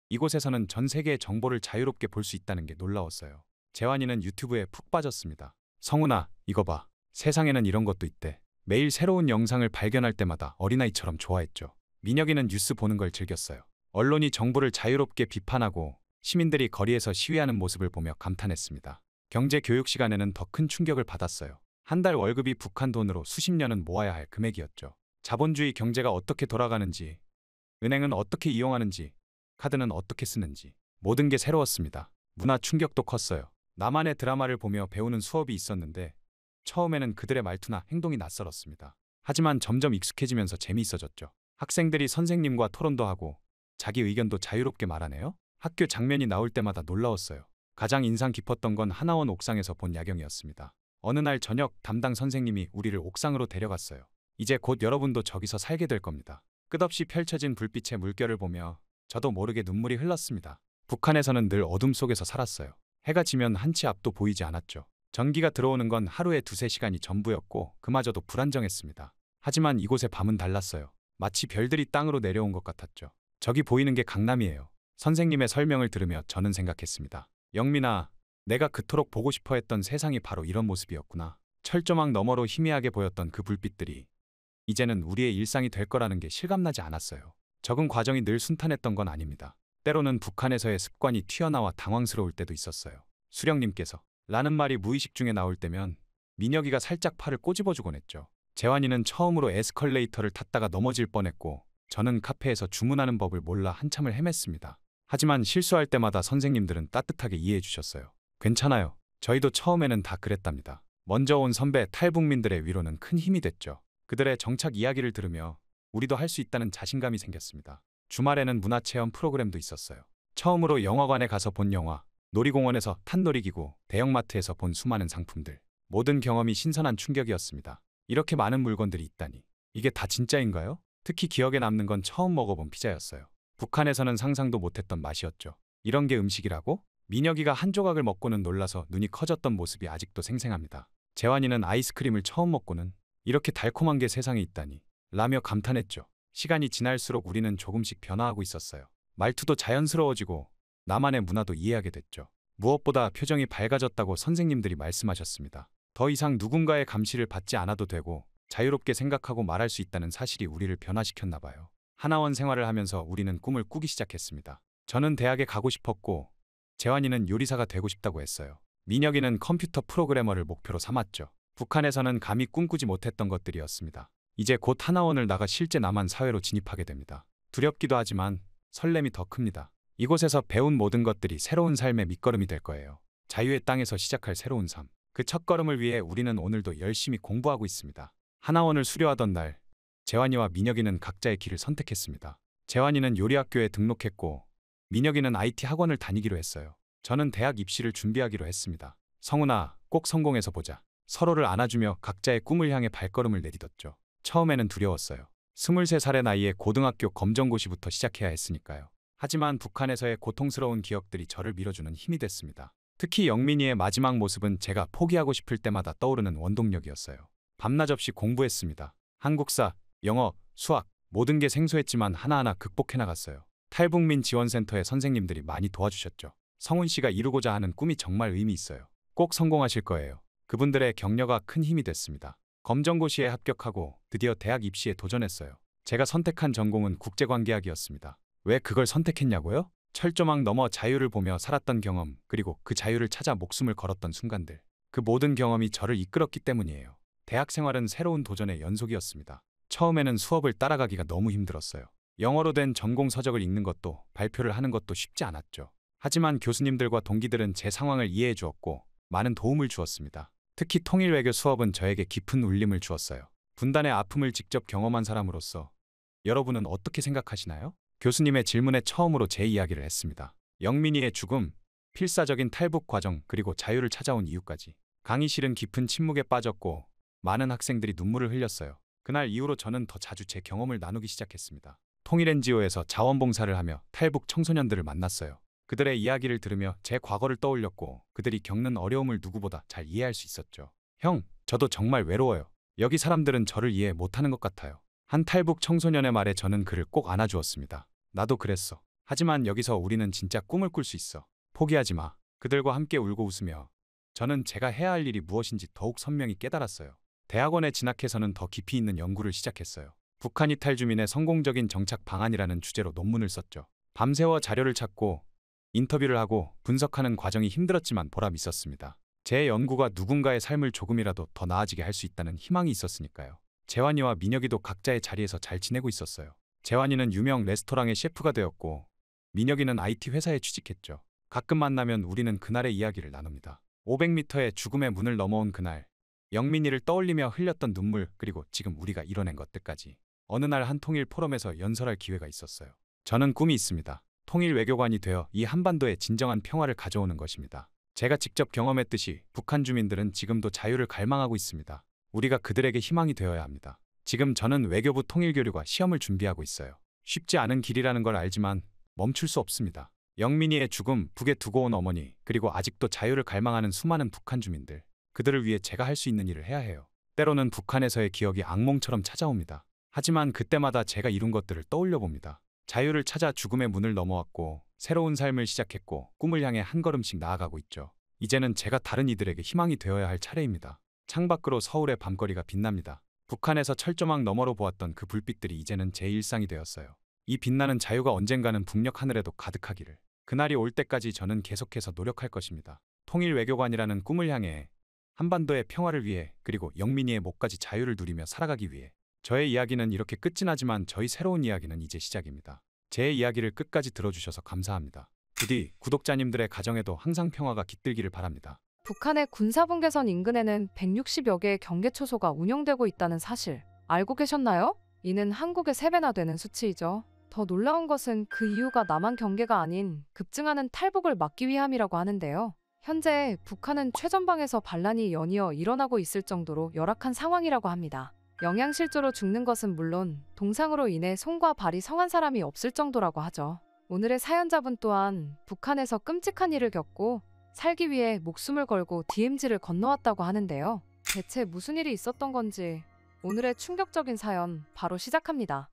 이곳에서는 전 세계의 정보를 자유롭게 볼 수 있다는 게 놀라웠어요. 재환이는 유튜브에 푹 빠졌습니다. 성훈아, 이거 봐. 세상에는 이런 것도 있대. 매일 새로운 영상을 발견할 때마다 어린아이처럼 좋아했죠. 민혁이는 뉴스 보는 걸 즐겼어요. 언론이 정부를 자유롭게 비판하고 시민들이 거리에서 시위하는 모습을 보며 감탄했습니다. 경제 교육 시간에는 더 큰 충격을 받았어요. 한 달 월급이 북한 돈으로 수십 년은 모아야 할 금액이었죠. 자본주의 경제가 어떻게 돌아가는지, 은행은 어떻게 이용하는지, 카드는 어떻게 쓰는지 모든 게 새로웠습니다. 문화 충격도 컸어요. 나만의 드라마를 보며 배우는 수업이 있었는데 처음에는 그들의 말투나 행동이 낯설었습니다. 하지만 점점 익숙해지면서 재미있어졌죠. 학생들이 선생님과 토론도 하고 자기 의견도 자유롭게 말하네요. 학교 장면이 나올 때마다 놀라웠어요. 가장 인상 깊었던 건 하나원 옥상에서 본 야경이었습니다. 어느 날 저녁 담당 선생님이 우리를 옥상으로 데려갔어요. 이제 곧 여러분도 저기서 살게 될 겁니다. 끝없이 펼쳐진 불빛의 물결을 보며 저도 모르게 눈물이 흘렀습니다. 북한에서는 늘 어둠 속에서 살았어요. 해가 지면 한치 앞도 보이지 않았죠. 전기가 들어오는 건 하루에 2~3시간이 전부였고 그마저도 불안정했습니다. 하지만 이곳의 밤은 달랐어요. 마치 별들이 땅으로 내려온 것 같았죠. 저기 보이는 게 강남이에요. 선생님의 설명을 들으며 저는 생각했습니다. 영민아, 내가 그토록 보고 싶어 했던 세상이 바로 이런 모습이었구나. 철조망 너머로 희미하게 보였던 그 불빛들이 이제는 우리의 일상이 될 거라는 게 실감나지 않았어요. 적응 과정이 늘 순탄했던 건 아닙니다. 때로는 북한에서의 습관이 튀어나와 당황스러울 때도 있었어요. 수령님께서 라는 말이 무의식 중에 나올 때면 민혁이가 살짝 팔을 꼬집어주곤 했죠. 재환이는 처음으로 에스컬레이터를 탔다가 넘어질 뻔했고 저는 카페에서 주문하는 법을 몰라 한참을 헤맸습니다. 하지만 실수할 때마다 선생님들은 따뜻하게 이해해 주셨어요. 괜찮아요. 저희도 처음에는 다 그랬답니다. 먼저 온 선배 탈북민들의 위로는 큰 힘이 됐죠. 그들의 정착 이야기를 들으며 우리도 할 수 있다는 자신감이 생겼습니다. 주말에는 문화체험 프로그램도 있었어요. 처음으로 영화관에 가서 본 영화, 놀이공원에서 탄 놀이기구, 대형마트에서 본 수많은 상품들. 모든 경험이 신선한 충격이었습니다. 이렇게 많은 물건들이 있다니. 이게 다 진짜인가요? 특히 기억에 남는 건 처음 먹어본 피자였어요. 북한에서는 상상도 못했던 맛이었죠. 이런 게 음식이라고? 민혁이가 한 조각을 먹고는 놀라서 눈이 커졌던 모습이 아직도 생생합니다. 재환이는 아이스크림을 처음 먹고는 이렇게 달콤한 게 세상에 있다니 라며 감탄했죠. 시간이 지날수록 우리는 조금씩 변화하고 있었어요. 말투도 자연스러워지고 나만의 문화도 이해하게 됐죠. 무엇보다 표정이 밝아졌다고 선생님들이 말씀하셨습니다. 더 이상 누군가의 감시를 받지 않아도 되고 자유롭게 생각하고 말할 수 있다는 사실이 우리를 변화시켰나 봐요. 하나원 생활을 하면서 우리는 꿈을 꾸기 시작했습니다. 저는 대학에 가고 싶었고 재환이는 요리사가 되고 싶다고 했어요. 민혁이는 컴퓨터 프로그래머를 목표로 삼았죠. 북한에서는 감히 꿈꾸지 못했던 것들이었습니다. 이제 곧 하나원을 나가 실제 남한 사회로 진입하게 됩니다. 두렵기도 하지만 설렘이 더 큽니다. 이곳에서 배운 모든 것들이 새로운 삶의 밑거름이 될 거예요. 자유의 땅에서 시작할 새로운 삶. 그 첫걸음을 위해 우리는 오늘도 열심히 공부하고 있습니다. 하나원을 수료하던 날, 재환이와 민혁이는 각자의 길을 선택했습니다. 재환이는 요리학교에 등록했고 민혁이는 IT 학원을 다니기로 했어요. 저는 대학 입시를 준비하기로 했습니다. 성훈아, 꼭 성공해서 보자. 서로를 안아주며 각자의 꿈을 향해 발걸음을 내딛었죠. 처음에는 두려웠어요. 23살의 나이에 고등학교 검정고시부터 시작해야 했으니까요. 하지만 북한에서의 고통스러운 기억들이 저를 밀어주는 힘이 됐습니다. 특히 영민이의 마지막 모습은 제가 포기하고 싶을 때마다 떠오르는 원동력이었어요. 밤낮 없이 공부했습니다. 한국사, 영어, 수학, 모든 게 생소했지만 하나하나 극복해 나갔어요. 탈북민 지원센터의 선생님들이 많이 도와주셨죠. 성훈 씨가 이루고자 하는 꿈이 정말 의미 있어요. 꼭 성공하실 거예요. 그분들의 격려가 큰 힘이 됐습니다. 검정고시에 합격하고 드디어 대학 입시에 도전했어요. 제가 선택한 전공은 국제관계학이었습니다. 왜 그걸 선택했냐고요? 철조망 너머 자유를 보며 살았던 경험, 그리고 그 자유를 찾아 목숨을 걸었던 순간들. 그 모든 경험이 저를 이끌었기 때문이에요. 대학 생활은 새로운 도전의 연속이었습니다. 처음에는 수업을 따라가기가 너무 힘들었어요. 영어로 된 전공 서적을 읽는 것도 발표를 하는 것도 쉽지 않았죠. 하지만 교수님들과 동기들은 제 상황을 이해해 주었고 많은 도움을 주었습니다. 특히 통일외교 수업은 저에게 깊은 울림을 주었어요. 분단의 아픔을 직접 경험한 사람으로서 여러분은 어떻게 생각하시나요? 교수님의 질문에 처음으로 제 이야기를 했습니다. 영민이의 죽음, 필사적인 탈북 과정 그리고 자유를 찾아온 이유까지. 강의실은 깊은 침묵에 빠졌고 많은 학생들이 눈물을 흘렸어요. 그날 이후로 저는 더 자주 제 경험을 나누기 시작했습니다. 통일 NGO에서 자원봉사를 하며 탈북 청소년들을 만났어요. 그들의 이야기를 들으며 제 과거를 떠올렸고 그들이 겪는 어려움을 누구보다 잘 이해할 수 있었죠. 형, 저도 정말 외로워요. 여기 사람들은 저를 이해 못하는 것 같아요. 한 탈북 청소년의 말에 저는 그를 꼭 안아주었습니다. 나도 그랬어. 하지만 여기서 우리는 진짜 꿈을 꿀 수 있어. 포기하지 마. 그들과 함께 울고 웃으며 저는 제가 해야 할 일이 무엇인지 더욱 선명히 깨달았어요. 대학원에 진학해서는 더 깊이 있는 연구를 시작했어요. 북한 이탈 주민의 성공적인 정착 방안이라는 주제로 논문을 썼죠. 밤새워 자료를 찾고 인터뷰를 하고 분석하는 과정이 힘들었지만 보람 있었습니다. 제 연구가 누군가의 삶을 조금이라도 더 나아지게 할 수 있다는 희망이 있었으니까요. 재환이와 민혁이도 각자의 자리에서 잘 지내고 있었어요. 재환이는 유명 레스토랑의 셰프가 되었고 민혁이는 IT 회사에 취직했죠. 가끔 만나면 우리는 그날의 이야기를 나눕니다. 500m의 죽음의 문을 넘어온 그날, 영민이를 떠올리며 흘렸던 눈물, 그리고 지금 우리가 이뤄낸 것들까지. 어느 날 한 통일 포럼에서 연설할 기회가 있었어요. 저는 꿈이 있습니다. 통일 외교관이 되어 이 한반도에 진정한 평화를 가져오는 것입니다. 제가 직접 경험했듯이 북한 주민들은 지금도 자유를 갈망하고 있습니다. 우리가 그들에게 희망이 되어야 합니다. 지금 저는 외교부 통일교류과 시험을 준비하고 있어요. 쉽지 않은 길이라는 걸 알지만 멈출 수 없습니다. 영민이의 죽음, 북에 두고 온 어머니, 그리고 아직도 자유를 갈망하는 수많은 북한 주민들. 그들을 위해 제가 할 수 있는 일을 해야 해요. 때로는 북한에서의 기억이 악몽처럼 찾아옵니다. 하지만 그때마다 제가 이룬 것들을 떠올려 봅니다. 자유를 찾아 죽음의 문을 넘어왔고 새로운 삶을 시작했고 꿈을 향해 한 걸음씩 나아가고 있죠. 이제는 제가 다른 이들에게 희망이 되어야 할 차례입니다. 창밖으로 서울의 밤거리가 빛납니다. 북한에서 철조망 너머로 보았던 그 불빛들이 이제는 제 일상이 되었어요. 이 빛나는 자유가 언젠가는 북녘 하늘에도 가득하기를. 그날이 올 때까지 저는 계속해서 노력할 것입니다. 통일 외교관이라는 꿈을 향해, 한반도의 평화를 위해, 그리고 영민이의 목까지 자유를 누리며 살아가기 위해. 저의 이야기는 이렇게 끝이 나지만 저희 새로운 이야기는 이제 시작입니다. 제 이야기를 끝까지 들어주셔서 감사합니다. 부디 구독자님들의 가정에도 항상 평화가 깃들기를 바랍니다. 북한의 군사분계선 인근에는 160여 개의 경계초소가 운영되고 있다는 사실 알고 계셨나요? 이는 한국의 3배나 되는 수치이죠. 더 놀라운 것은 그 이유가 남한 경계가 아닌 급증하는 탈북을 막기 위함이라고 하는데요. 현재 북한은 최전방에서 반란이 연이어 일어나고 있을 정도로 열악한 상황이라고 합니다. 영양실조로 죽는 것은 물론 동상으로 인해 손과 발이 성한 사람이 없을 정도라고 하죠. 오늘의 사연자분 또한 북한에서 끔찍한 일을 겪고 살기 위해 목숨을 걸고 DMZ를 건너왔다고 하는데요. 대체 무슨 일이 있었던 건지 오늘의 충격적인 사연 바로 시작합니다.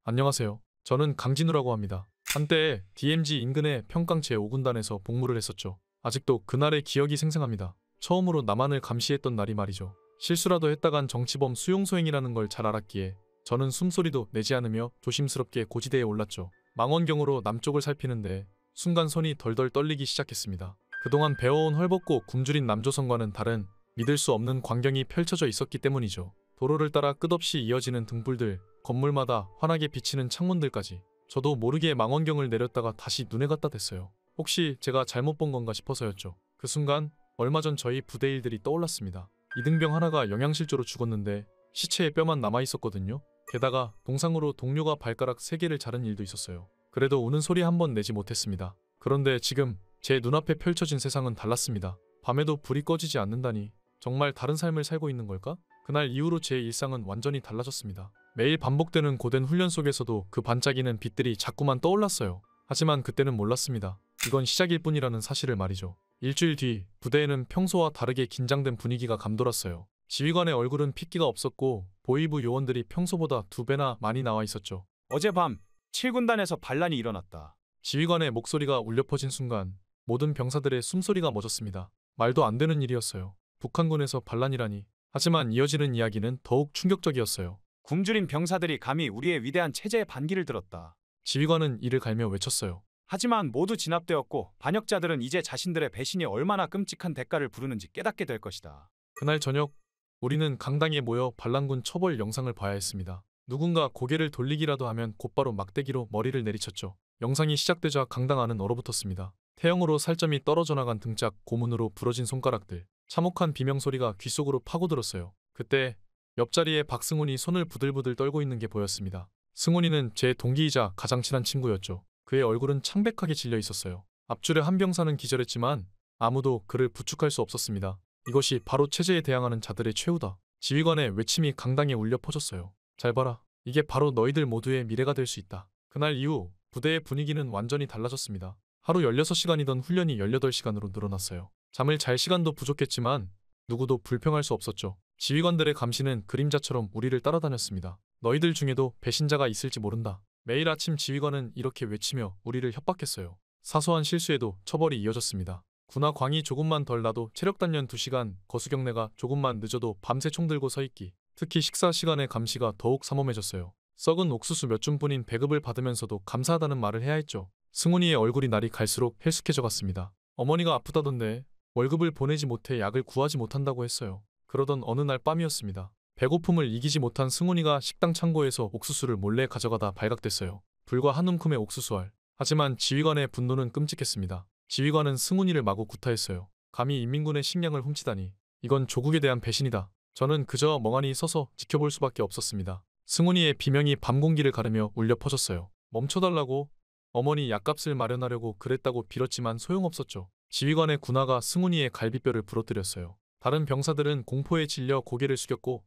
안녕하세요. 저는 강진우라고 합니다. 한때 DMZ 인근의 평강 제5군단에서 복무를 했었죠. 아직도 그날의 기억이 생생합니다. 처음으로 남한을 감시했던 날이 말이죠. 실수라도 했다간 정치범 수용소행이라는 걸 잘 알았기에 저는 숨소리도 내지 않으며 조심스럽게 고지대에 올랐죠. 망원경으로 남쪽을 살피는데 순간 손이 덜덜 떨리기 시작했습니다. 그동안 배워온 헐벗고 굶주린 남조선과는 다른 믿을 수 없는 광경이 펼쳐져 있었기 때문이죠. 도로를 따라 끝없이 이어지는 등불들, 건물마다 환하게 비치는 창문들까지. 저도 모르게 망원경을 내렸다가 다시 눈에 갖다 댔어요. 혹시 제가 잘못 본 건가 싶어서였죠. 그 순간 얼마 전 저희 부대 일들이 떠올랐습니다. 이등병 하나가 영양실조로 죽었는데 시체에 뼈만 남아있었거든요. 게다가 동상으로 동료가 발가락 3개를 자른 일도 있었어요. 그래도 우는 소리 한 번 내지 못했습니다. 그런데 지금 제 눈앞에 펼쳐진 세상은 달랐습니다. 밤에도 불이 꺼지지 않는다니 정말 다른 삶을 살고 있는 걸까? 그날 이후로 제 일상은 완전히 달라졌습니다. 매일 반복되는 고된 훈련 속에서도 그 반짝이는 빛들이 자꾸만 떠올랐어요. 하지만 그때는 몰랐습니다. 이건 시작일 뿐이라는 사실을 말이죠. 일주일 뒤 부대에는 평소와 다르게 긴장된 분위기가 감돌았어요. 지휘관의 얼굴은 핏기가 없었고 보위부 요원들이 평소보다 2배나 많이 나와 있었죠. 어젯밤 7군단에서 반란이 일어났다. 지휘관의 목소리가 울려 퍼진 순간 모든 병사들의 숨소리가 멎었습니다. 말도 안 되는 일이었어요. 북한군에서 반란이라니. 하지만 이어지는 이야기는 더욱 충격적이었어요. 굶주린 병사들이 감히 우리의 위대한 체제에 반기를 들었다. 지휘관은 이를 갈며 외쳤어요. 하지만 모두 진압되었고 반역자들은 이제 자신들의 배신이 얼마나 끔찍한 대가를 부르는지 깨닫게 될 것이다. 그날 저녁 우리는 강당에 모여 반란군 처벌 영상을 봐야 했습니다. 누군가 고개를 돌리기라도 하면 곧바로 막대기로 머리를 내리쳤죠. 영상이 시작되자 강당 안은 얼어붙었습니다. 태형으로 살점이 떨어져 나간 등짝, 고문으로 부러진 손가락들, 참혹한 비명소리가 귓속으로 파고들었어요. 그때 옆자리에 박승훈이 손을 부들부들 떨고 있는 게 보였습니다. 승훈이는 제 동기이자 가장 친한 친구였죠. 그의 얼굴은 창백하게 질려 있었어요. 앞줄에 한 병사는 기절했지만 아무도 그를 부축할 수 없었습니다. 이것이 바로 체제에 대항하는 자들의 최후다. 지휘관의 외침이 강당에 울려 퍼졌어요. 잘 봐라. 이게 바로 너희들 모두의 미래가 될 수 있다. 그날 이후 부대의 분위기는 완전히 달라졌습니다. 하루 16시간이던 훈련이 18시간으로 늘어났어요. 잠을 잘 시간도 부족했지만 누구도 불평할 수 없었죠. 지휘관들의 감시는 그림자처럼 우리를 따라다녔습니다. 너희들 중에도 배신자가 있을지 모른다. 매일 아침 지휘관은 이렇게 외치며 우리를 협박했어요. 사소한 실수에도 처벌이 이어졌습니다. 군화 광이 조금만 덜 나도 체력 단련 2시간, 거수경례가 조금만 늦어도 밤새 총 들고 서 있기. 특히 식사 시간의 감시가 더욱 삼엄해졌어요. 썩은 옥수수 몇 줌뿐인 배급을 받으면서도 감사하다는 말을 해야 했죠. 승훈이의 얼굴이 날이 갈수록 헬쑥해져 갔습니다. 어머니가 아프다던데 월급을 보내지 못해 약을 구하지 못한다고 했어요. 그러던 어느 날 밤이었습니다. 배고픔을 이기지 못한 승훈이가 식당 창고에서 옥수수를 몰래 가져가다 발각됐어요. 불과 한 움큼의 옥수수알. 하지만 지휘관의 분노는 끔찍했습니다. 지휘관은 승훈이를 마구 구타했어요. 감히 인민군의 식량을 훔치다니. 이건 조국에 대한 배신이다. 저는 그저 멍하니 서서 지켜볼 수밖에 없었습니다. 승훈이의 비명이 밤 공기를 가르며 울려 퍼졌어요. 멈춰달라고. 어머니 약값을 마련하려고 그랬다고 빌었지만 소용없었죠. 지휘관의 군화가 승훈이의 갈비뼈를 부러뜨렸어요. 다른 병사들은 공포에 질려 고개를 숙였고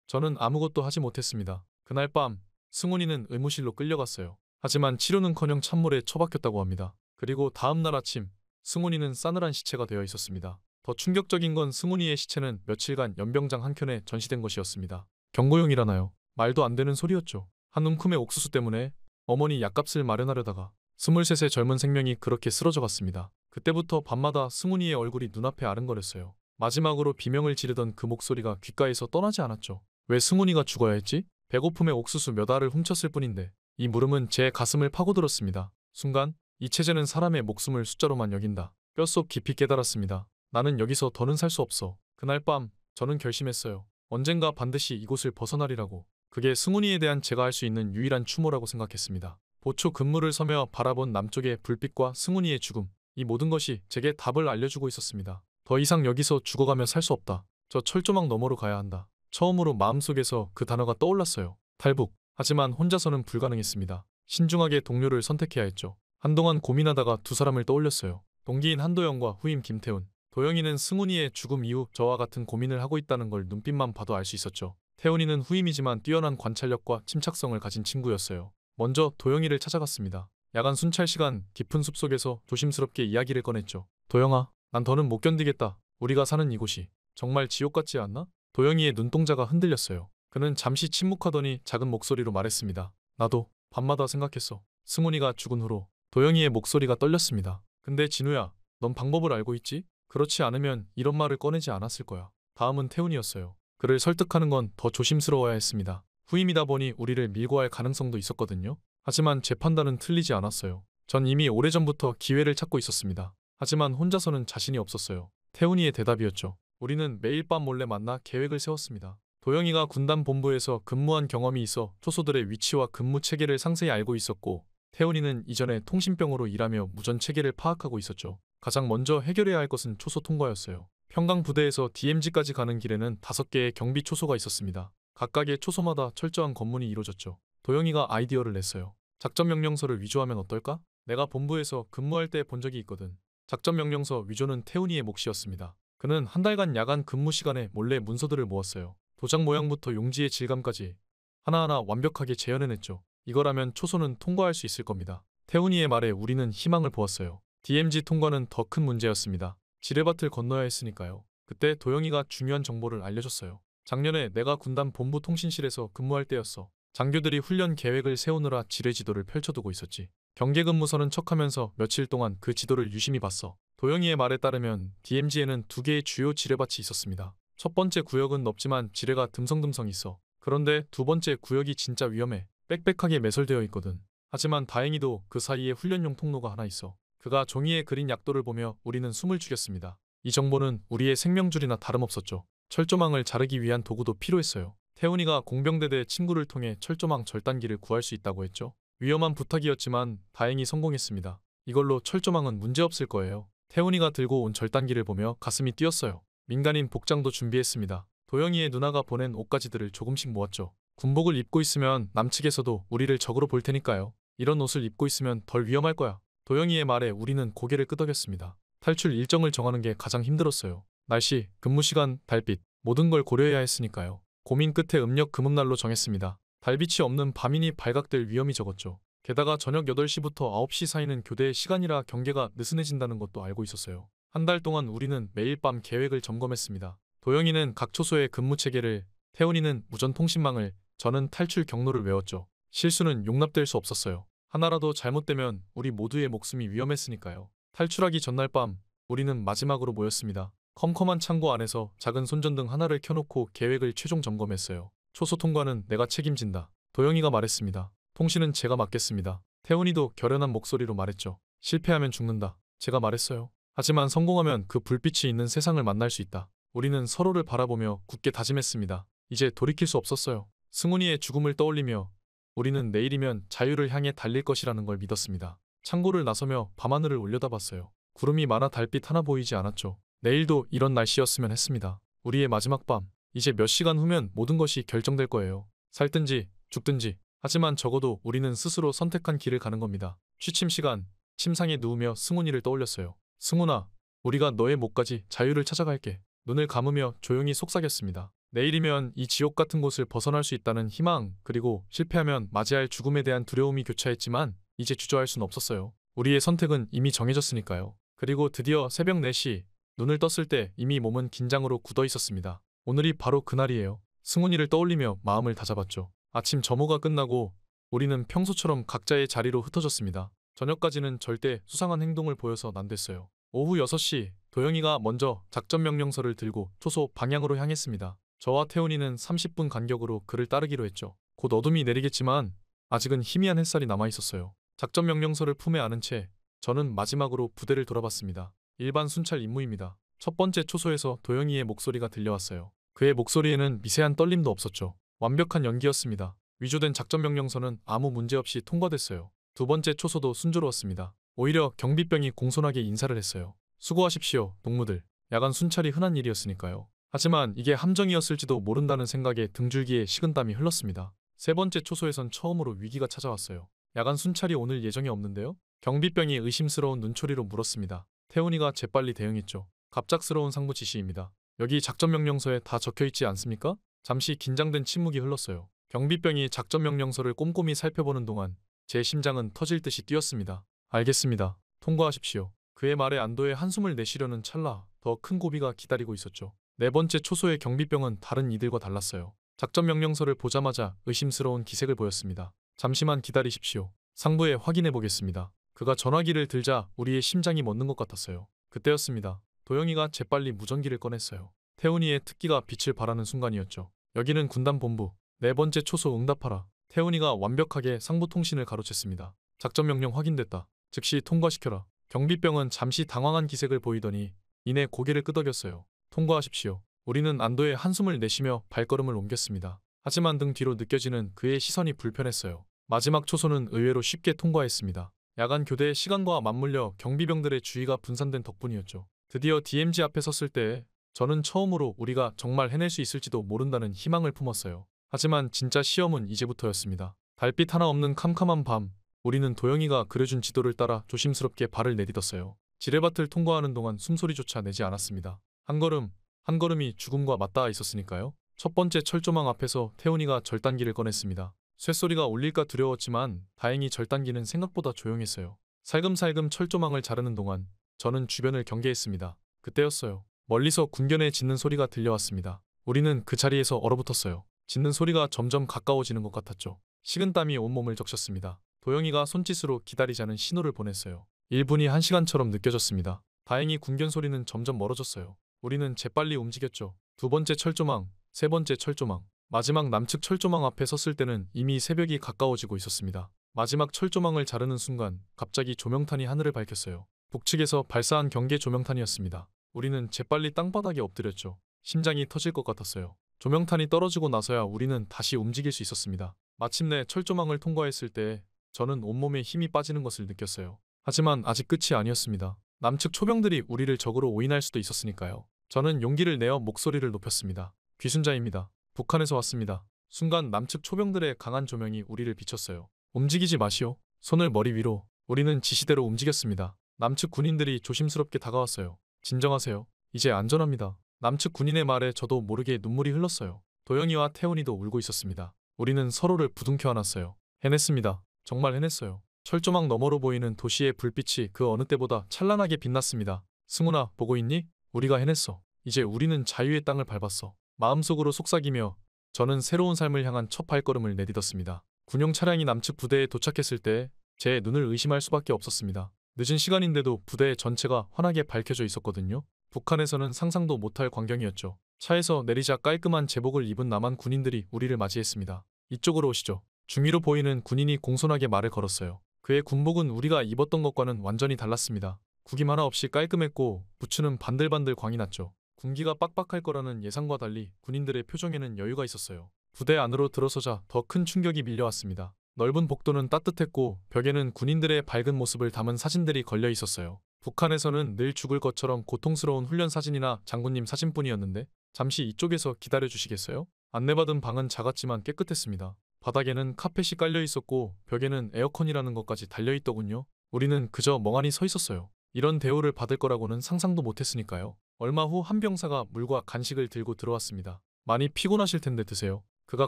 저는 아무것도 하지 못했습니다. 그날 밤 승훈이는 의무실로 끌려갔어요. 하지만 치료는커녕 찬물에 처박혔다고 합니다. 그리고 다음 날 아침 승훈이는 싸늘한 시체가 되어 있었습니다. 더 충격적인 건 승훈이의 시체는 며칠간 연병장 한켠에 전시된 것이었습니다. 경고용이라나요? 말도 안 되는 소리였죠. 한 움큼의 옥수수 때문에 어머니 약값을 마련하려다가 23의 젊은 생명이 그렇게 쓰러져 갔습니다. 그때부터 밤마다 승훈이의 얼굴이 눈앞에 아른거렸어요. 마지막으로 비명을 지르던 그 목소리가 귓가에서 떠나지 않았죠. 왜 승훈이가 죽어야 했지? 배고픔에 옥수수 몇 알을 훔쳤을 뿐인데. 이 물음은 제 가슴을 파고들었습니다. 순간 이 체제는 사람의 목숨을 숫자로만 여긴다. 뼛속 깊이 깨달았습니다. 나는 여기서 더는 살 수 없어. 그날 밤 저는 결심했어요. 언젠가 반드시 이곳을 벗어나리라고. 그게 승훈이에 대한 제가 할 수 있는 유일한 추모라고 생각했습니다. 보초 근무를 서며 바라본 남쪽의 불빛과 승훈이의 죽음. 이 모든 것이 제게 답을 알려주고 있었습니다. 더 이상 여기서 죽어가며 살 수 없다. 저 철조망 너머로 가야 한다. 처음으로 마음속에서 그 단어가 떠올랐어요. 탈북. 하지만 혼자서는 불가능했습니다. 신중하게 동료를 선택해야 했죠. 한동안 고민하다가 두 사람을 떠올렸어요. 동기인 한도영과 후임 김태훈. 도영이는 승훈이의 죽음 이후 저와 같은 고민을 하고 있다는 걸 눈빛만 봐도 알 수 있었죠. 태훈이는 후임이지만 뛰어난 관찰력과 침착성을 가진 친구였어요. 먼저 도영이를 찾아갔습니다. 야간 순찰 시간 깊은 숲속에서 조심스럽게 이야기를 꺼냈죠. 도영아, 난 더는 못 견디겠다. 우리가 사는 이곳이 정말 지옥 같지 않나? 도영이의 눈동자가 흔들렸어요. 그는 잠시 침묵하더니 작은 목소리로 말했습니다. 나도 밤마다 생각했어. 승훈이가 죽은 후로. 도영이의 목소리가 떨렸습니다. 근데 진우야, 넌 방법을 알고 있지? 그렇지 않으면 이런 말을 꺼내지 않았을 거야. 다음은 태훈이었어요. 그를 설득하는 건 더 조심스러워야 했습니다. 후임이다 보니 우리를 밀고 할 가능성도 있었거든요. 하지만 제 판단은 틀리지 않았어요. 전 이미 오래전부터 기회를 찾고 있었습니다. 하지만 혼자서는 자신이 없었어요. 태훈이의 대답이었죠. 우리는 매일 밤 몰래 만나 계획을 세웠습니다. 도영이가 군단 본부에서 근무한 경험이 있어 초소들의 위치와 근무 체계를 상세히 알고 있었고, 태훈이는 이전에 통신병으로 일하며 무전 체계를 파악하고 있었죠. 가장 먼저 해결해야 할 것은 초소 통과였어요. 평강 부대에서 DMZ까지 가는 길에는 5개의 경비 초소가 있었습니다. 각각의 초소마다 철저한 검문이 이루어졌죠. 도영이가 아이디어를 냈어요. 작전 명령서를 위조하면 어떨까? 내가 본부에서 근무할 때 본 적이 있거든. 작전 명령서 위조는 태훈이의 몫이었습니다. 그는 한 달간 야간 근무 시간에 몰래 문서들을 모았어요. 도장 모양부터 용지의 질감까지 하나하나 완벽하게 재현해냈죠. 이거라면 초소는 통과할 수 있을 겁니다. 태훈이의 말에 우리는 희망을 보았어요. DMZ 통과는 더 큰 문제였습니다. 지뢰밭을 건너야 했으니까요. 그때 도영이가 중요한 정보를 알려줬어요. 작년에 내가 군단 본부 통신실에서 근무할 때였어. 장교들이 훈련 계획을 세우느라 지뢰 지도를 펼쳐두고 있었지. 경계 근무서는 척하면서 며칠 동안 그 지도를 유심히 봤어. 도영이의 말에 따르면 DMZ에는 2개의 주요 지뢰밭이 있었습니다. 첫 번째 구역은 넓지만 지뢰가 듬성듬성 있어. 그런데 두 번째 구역이 진짜 위험해. 빽빽하게 매설되어 있거든. 하지만 다행히도 그 사이에 훈련용 통로가 하나 있어. 그가 종이에 그린 약도를 보며 우리는 숨을 죽였습니다. 이 정보는 우리의 생명줄이나 다름없었죠. 철조망을 자르기 위한 도구도 필요했어요. 태훈이가 공병대대 친구를 통해 철조망 절단기를 구할 수 있다고 했죠. 위험한 부탁이었지만 다행히 성공했습니다. 이걸로 철조망은 문제없을 거예요. 태훈이가 들고 온 절단기를 보며 가슴이 뛰었어요. 민간인 복장도 준비했습니다. 도영이의 누나가 보낸 옷가지들을 조금씩 모았죠. 군복을 입고 있으면 남측에서도 우리를 적으로 볼 테니까요. 이런 옷을 입고 있으면 덜 위험할 거야. 도영이의 말에 우리는 고개를 끄덕였습니다. 탈출 일정을 정하는 게 가장 힘들었어요. 날씨, 근무 시간, 달빛 모든 걸 고려해야 했으니까요. 고민 끝에 음력 금음날로 정했습니다. 달빛이 없는 밤이니 발각될 위험이 적었죠. 게다가 저녁 8시부터 9시 사이는 교대의 시간이라 경계가 느슨해진다는 것도 알고 있었어요. 한 달 동안 우리는 매일 밤 계획을 점검했습니다. 도영이는 각 초소의 근무 체계를, 태훈이는 무전 통신망을, 저는 탈출 경로를 외웠죠. 실수는 용납될 수 없었어요. 하나라도 잘못되면 우리 모두의 목숨이 위험했으니까요. 탈출하기 전날 밤 우리는 마지막으로 모였습니다. 컴컴한 창고 안에서 작은 손전등 하나를 켜놓고 계획을 최종 점검했어요. 초소 통과는 내가 책임진다. 도영이가 말했습니다. 통신은 제가 맡겠습니다. 태훈이도 결연한 목소리로 말했죠. 실패하면 죽는다. 제가 말했어요. 하지만 성공하면 그 불빛이 있는 세상을 만날 수 있다. 우리는 서로를 바라보며 굳게 다짐했습니다. 이제 돌이킬 수 없었어요. 승훈이의 죽음을 떠올리며 우리는 내일이면 자유를 향해 달릴 것이라는 걸 믿었습니다. 창고를 나서며 밤하늘을 올려다봤어요. 구름이 많아 달빛 하나 보이지 않았죠. 내일도 이런 날씨였으면 했습니다. 우리의 마지막 밤, 이제 몇 시간 후면 모든 것이 결정될 거예요. 살든지 죽든지. 하지만 적어도 우리는 스스로 선택한 길을 가는 겁니다. 취침 시간, 침상에 누우며 승훈이를 떠올렸어요. 승훈아, 우리가 너의 목까지 자유를 찾아갈게. 눈을 감으며 조용히 속삭였습니다. 내일이면 이 지옥 같은 곳을 벗어날 수 있다는 희망, 그리고 실패하면 맞이할 죽음에 대한 두려움이 교차했지만 이제 주저할 순 없었어요. 우리의 선택은 이미 정해졌으니까요. 그리고 드디어 새벽 4시, 눈을 떴을 때 이미 몸은 긴장으로 굳어 있었습니다. 오늘이 바로 그날이에요. 승훈이를 떠올리며 마음을 다잡았죠. 아침 점호가 끝나고 우리는 평소처럼 각자의 자리로 흩어졌습니다. 저녁까지는 절대 수상한 행동을 보여서 안 됐어요. 오후 6시, 도영이가 먼저 작전 명령서를 들고 초소 방향으로 향했습니다. 저와 태훈이는 30분 간격으로 그를 따르기로 했죠. 곧 어둠이 내리겠지만 아직은 희미한 햇살이 남아 있었어요. 작전 명령서를 품에 안은 채 저는 마지막으로 부대를 돌아봤습니다. 일반 순찰 임무입니다. 첫 번째 초소에서 도영이의 목소리가 들려왔어요. 그의 목소리에는 미세한 떨림도 없었죠. 완벽한 연기였습니다. 위조된 작전 명령서는 아무 문제 없이 통과됐어요. 두 번째 초소도 순조로웠습니다. 오히려 경비병이 공손하게 인사를 했어요. 수고하십시오, 동무들. 야간 순찰이 흔한 일이었으니까요. 하지만 이게 함정이었을지도 모른다는 생각에 등줄기에 식은땀이 흘렀습니다. 세 번째 초소에선 처음으로 위기가 찾아왔어요. 야간 순찰이 오늘 예정이 없는데요? 경비병이 의심스러운 눈초리로 물었습니다. 태훈이가 재빨리 대응했죠. 갑작스러운 상부 지시입니다. 여기 작전 명령서에 다 적혀있지 않습니까? 잠시 긴장된 침묵이 흘렀어요. 경비병이 작전 명령서를 꼼꼼히 살펴보는 동안 제 심장은 터질 듯이 뛰었습니다. 알겠습니다. 통과하십시오. 그의 말에 안도의 한숨을 내쉬려는 찰나 더 큰 고비가 기다리고 있었죠. 네 번째 초소의 경비병은 다른 이들과 달랐어요. 작전 명령서를 보자마자 의심스러운 기색을 보였습니다. 잠시만 기다리십시오. 상부에 확인해 보겠습니다. 그가 전화기를 들자 우리의 심장이 멎는 것 같았어요. 그때였습니다. 도영이가 재빨리 무전기를 꺼냈어요. 태훈이의 특기가 빛을 발하는 순간이었죠. 여기는 군단본부. 네 번째 초소 응답하라. 태훈이가 완벽하게 상부 통신을 가로챘습니다. 작전 명령 확인됐다. 즉시 통과시켜라. 경비병은 잠시 당황한 기색을 보이더니 이내 고개를 끄덕였어요. 통과하십시오. 우리는 안도의 한숨을 내쉬며 발걸음을 옮겼습니다. 하지만 등 뒤로 느껴지는 그의 시선이 불편했어요. 마지막 초소는 의외로 쉽게 통과했습니다. 야간 교대의 시간과 맞물려 경비병들의 주의가 분산된 덕분이었죠. 드디어 DMZ 앞에 섰을 때 저는 처음으로 우리가 정말 해낼 수 있을지도 모른다는 희망을 품었어요. 하지만 진짜 시험은 이제부터였습니다. 달빛 하나 없는 캄캄한 밤, 우리는 도영이가 그려준 지도를 따라 조심스럽게 발을 내딛었어요. 지뢰밭을 통과하는 동안 숨소리조차 내지 않았습니다. 한 걸음, 한 걸음이 죽음과 맞닿아 있었으니까요. 첫 번째 철조망 앞에서 태훈이가 절단기를 꺼냈습니다. 쇳소리가 울릴까 두려웠지만 다행히 절단기는 생각보다 조용했어요. 살금살금 철조망을 자르는 동안 저는 주변을 경계했습니다. 그때였어요. 멀리서 군견의 짖는 소리가 들려왔습니다. 우리는 그 자리에서 얼어붙었어요. 짖는 소리가 점점 가까워지는 것 같았죠. 식은땀이 온몸을 적셨습니다. 도영이가 손짓으로 기다리자는 신호를 보냈어요. 1분이 1시간처럼 느껴졌습니다. 다행히 군견 소리는 점점 멀어졌어요. 우리는 재빨리 움직였죠. 두 번째 철조망, 세 번째 철조망, 마지막 남측 철조망 앞에 섰을 때는 이미 새벽이 가까워지고 있었습니다. 마지막 철조망을 자르는 순간 갑자기 조명탄이 하늘을 밝혔어요. 북측에서 발사한 경계 조명탄이었습니다. 우리는 재빨리 땅바닥에 엎드렸죠. 심장이 터질 것 같았어요. 조명탄이 떨어지고 나서야 우리는 다시 움직일 수 있었습니다. 마침내 철조망을 통과했을 때 저는 온몸에 힘이 빠지는 것을 느꼈어요. 하지만 아직 끝이 아니었습니다. 남측 초병들이 우리를 적으로 오인할 수도 있었으니까요. 저는 용기를 내어 목소리를 높였습니다. 귀순자입니다. 북한에서 왔습니다. 순간 남측 초병들의 강한 조명이 우리를 비췄어요. 움직이지 마시오. 손을 머리 위로. 우리는 지시대로 움직였습니다. 남측 군인들이 조심스럽게 다가왔어요. 진정하세요. 이제 안전합니다. 남측 군인의 말에 저도 모르게 눈물이 흘렀어요. 도영이와 태훈이도 울고 있었습니다. 우리는 서로를 부둥켜 안았어요. 해냈습니다. 정말 해냈어요. 철조망 너머로 보이는 도시의 불빛이 그 어느 때보다 찬란하게 빛났습니다. 승훈아, 보고 있니? 우리가 해냈어. 이제 우리는 자유의 땅을 밟았어. 마음속으로 속삭이며 저는 새로운 삶을 향한 첫 발걸음을 내딛었습니다. 군용 차량이 남측 부대에 도착했을 때 제 눈을 의심할 수밖에 없었습니다. 늦은 시간인데도 부대 전체가 환하게 밝혀져 있었거든요. 북한에서는 상상도 못할 광경이었죠. 차에서 내리자 깔끔한 제복을 입은 남한 군인들이 우리를 맞이했습니다. 이쪽으로 오시죠. 중위로 보이는 군인이 공손하게 말을 걸었어요. 그의 군복은 우리가 입었던 것과는 완전히 달랐습니다. 구김 하나 없이 깔끔했고 부츠는 반들반들 광이 났죠. 군기가 빡빡할 거라는 예상과 달리 군인들의 표정에는 여유가 있었어요. 부대 안으로 들어서자 더 큰 충격이 밀려왔습니다. 넓은 복도는 따뜻했고 벽에는 군인들의 밝은 모습을 담은 사진들이 걸려 있었어요. 북한에서는 늘 죽을 것처럼 고통스러운 훈련 사진이나 장군님 사진뿐이었는데 잠시 이쪽에서 기다려 주시겠어요? 안내받은 방은 작았지만 깨끗했습니다. 바닥에는 카펫이 깔려 있었고 벽에는 에어컨이라는 것까지 달려 있더군요. 우리는 그저 멍하니 서 있었어요. 이런 대우를 받을 거라고는 상상도 못했으니까요. 얼마 후 한 병사가 물과 간식을 들고 들어왔습니다. 많이 피곤하실 텐데 드세요. 그가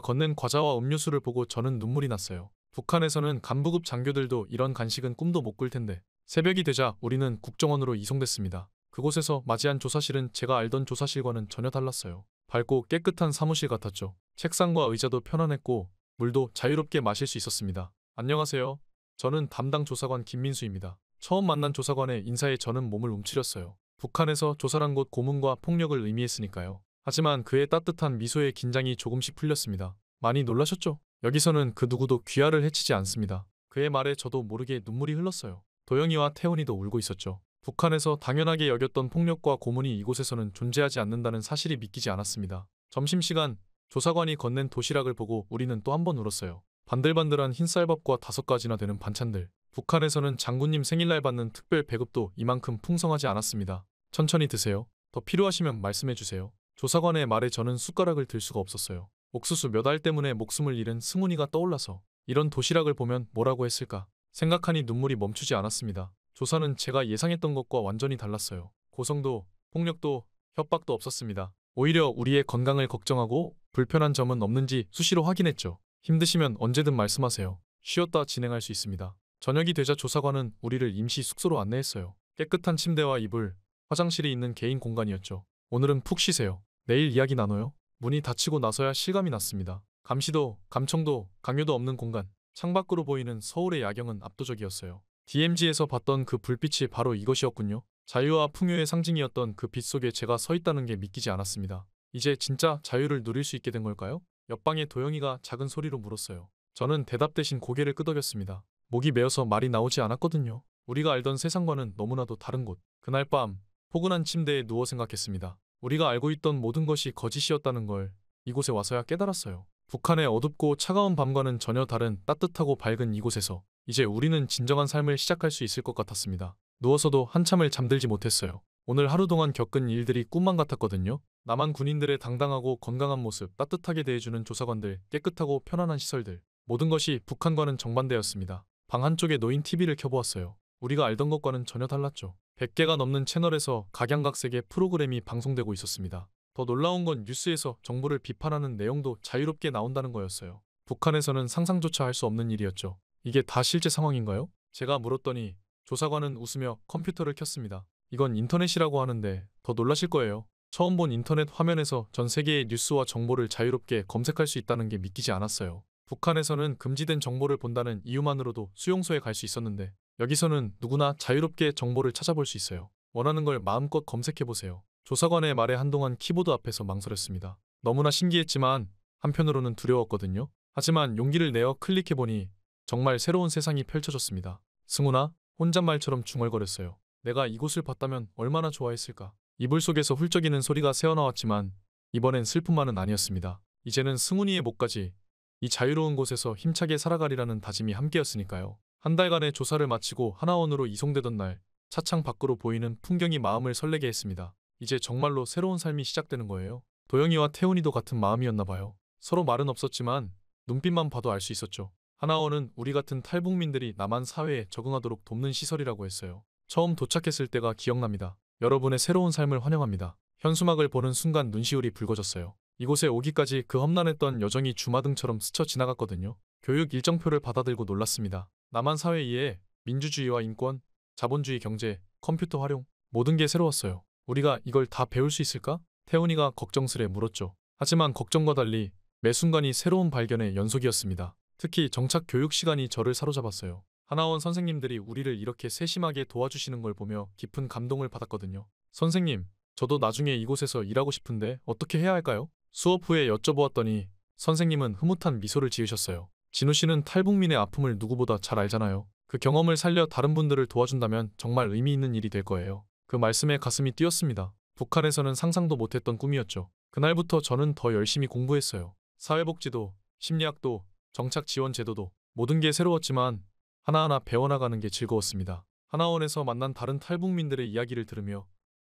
건넨 과자와 음료수를 보고 저는 눈물이 났어요. 북한에서는 간부급 장교들도 이런 간식은 꿈도 못 꿀 텐데. 새벽이 되자 우리는 국정원으로 이송됐습니다. 그곳에서 맞이한 조사실은 제가 알던 조사실과는 전혀 달랐어요. 밝고 깨끗한 사무실 같았죠. 책상과 의자도 편안했고 물도 자유롭게 마실 수 있었습니다. 안녕하세요. 저는 담당 조사관 김민수입니다. 처음 만난 조사관의 인사에 저는 몸을 움츠렸어요. 북한에서 조사란 곳 고문과 폭력을 의미했으니까요. 하지만 그의 따뜻한 미소에 긴장이 조금씩 풀렸습니다. 많이 놀라셨죠? 여기서는 그 누구도 귀하를 해치지 않습니다. 그의 말에 저도 모르게 눈물이 흘렀어요. 도영이와 태훈이도 울고 있었죠. 북한에서 당연하게 여겼던 폭력과 고문이 이곳에서는 존재하지 않는다는 사실이 믿기지 않았습니다. 점심시간 조사관이 건넨 도시락을 보고 우리는 또 한 번 울었어요. 반들반들한 흰쌀밥과 5가지나 되는 반찬들. 북한에서는 장군님 생일날 받는 특별 배급도 이만큼 풍성하지 않았습니다. 천천히 드세요. 더 필요하시면 말씀해 주세요. 조사관의 말에 저는 숟가락을 들 수가 없었어요. 옥수수 몇 알 때문에 목숨을 잃은 승훈이가 떠올라서 이런 도시락을 보면 뭐라고 했을까 생각하니 눈물이 멈추지 않았습니다. 조사는 제가 예상했던 것과 완전히 달랐어요. 고성도, 폭력도, 협박도 없었습니다. 오히려 우리의 건강을 걱정하고 불편한 점은 없는지 수시로 확인했죠. 힘드시면 언제든 말씀하세요. 쉬었다 진행할 수 있습니다. 저녁이 되자 조사관은 우리를 임시 숙소로 안내했어요. 깨끗한 침대와 이불, 화장실이 있는 개인 공간이었죠. 오늘은 푹 쉬세요. 내일 이야기 나눠요. 문이 닫히고 나서야 실감이 났습니다. 감시도, 감청도, 강요도 없는 공간. 창밖으로 보이는 서울의 야경은 압도적이었어요. DMZ에서 봤던 그 불빛이 바로 이것이었군요. 자유와 풍요의 상징이었던 그 빛 속에 제가 서 있다는 게 믿기지 않았습니다. 이제 진짜 자유를 누릴 수 있게 된 걸까요? 옆방의 도영이가 작은 소리로 물었어요. 저는 대답 대신 고개를 끄덕였습니다. 목이 메어서 말이 나오지 않았거든요. 우리가 알던 세상과는 너무나도 다른 곳. 그날 밤 포근한 침대에 누워 생각했습니다. 우리가 알고 있던 모든 것이 거짓이었다는 걸 이곳에 와서야 깨달았어요. 북한의 어둡고 차가운 밤과는 전혀 다른 따뜻하고 밝은 이곳에서 이제 우리는 진정한 삶을 시작할 수 있을 것 같았습니다. 누워서도 한참을 잠들지 못했어요. 오늘 하루 동안 겪은 일들이 꿈만 같았거든요. 남한 군인들의 당당하고 건강한 모습, 따뜻하게 대해주는 조사관들, 깨끗하고 편안한 시설들. 모든 것이 북한과는 정반대였습니다. 방 한쪽에 놓인 TV를 켜보았어요. 우리가 알던 것과는 전혀 달랐죠. 100개가 넘는 채널에서 각양각색의 프로그램이 방송되고 있었습니다. 더 놀라운 건 뉴스에서 정부를 비판하는 내용도 자유롭게 나온다는 거였어요. 북한에서는 상상조차 할 수 없는 일이었죠. 이게 다 실제 상황인가요? 제가 물었더니 조사관은 웃으며 컴퓨터를 켰습니다. 이건 인터넷이라고 하는데 더 놀라실 거예요. 처음 본 인터넷 화면에서 전 세계의 뉴스와 정보를 자유롭게 검색할 수 있다는 게 믿기지 않았어요. 북한에서는 금지된 정보를 본다는 이유만으로도 수용소에 갈 수 있었는데 여기서는 누구나 자유롭게 정보를 찾아볼 수 있어요. 원하는 걸 마음껏 검색해보세요. 조사관의 말에 한동안 키보드 앞에서 망설였습니다. 너무나 신기했지만 한편으로는 두려웠거든요. 하지만 용기를 내어 클릭해보니 정말 새로운 세상이 펼쳐졌습니다. 승훈아, 혼잣말처럼 중얼거렸어요. 내가 이곳을 봤다면 얼마나 좋아했을까. 이불 속에서 훌쩍이는 소리가 새어나왔지만 이번엔 슬픔만은 아니었습니다. 이제는 승훈이의 목까지 이 자유로운 곳에서 힘차게 살아가리라는 다짐이 함께였으니까요. 한 달간의 조사를 마치고 하나원으로 이송되던 날 차창 밖으로 보이는 풍경이 마음을 설레게 했습니다. 이제 정말로 새로운 삶이 시작되는 거예요. 도영이와 태훈이도 같은 마음이었나 봐요. 서로 말은 없었지만 눈빛만 봐도 알 수 있었죠. 하나원은 우리 같은 탈북민들이 남한 사회에 적응하도록 돕는 시설이라고 했어요. 처음 도착했을 때가 기억납니다. 여러분의 새로운 삶을 환영합니다. 현수막을 보는 순간 눈시울이 붉어졌어요. 이곳에 오기까지 그 험난했던 여정이 주마등처럼 스쳐 지나갔거든요. 교육 일정표를 받아들고 놀랐습니다. 남한 사회 이해, 민주주의와 인권, 자본주의 경제, 컴퓨터 활용, 모든 게 새로웠어요. 우리가 이걸 다 배울 수 있을까? 태훈이가 걱정스레 물었죠. 하지만 걱정과 달리 매 순간이 새로운 발견의 연속이었습니다. 특히 정착 교육 시간이 저를 사로잡았어요. 하나원 선생님들이 우리를 이렇게 세심하게 도와주시는 걸 보며 깊은 감동을 받았거든요. 선생님, 저도 나중에 이곳에서 일하고 싶은데 어떻게 해야 할까요? 수업 후에 여쭤보았더니 선생님은 흐뭇한 미소를 지으셨어요. 진우 씨는 탈북민의 아픔을 누구보다 잘 알잖아요. 그 경험을 살려 다른 분들을 도와준다면 정말 의미 있는 일이 될 거예요. 그 말씀에 가슴이 뛰었습니다. 북한에서는 상상도 못했던 꿈이었죠. 그날부터 저는 더 열심히 공부했어요. 사회복지도, 심리학도, 정착 지원 제도도 모든 게 새로웠지만 하나하나 배워나가는 게 즐거웠습니다. 하나원에서 만난 다른 탈북민들의 이야기를 들으며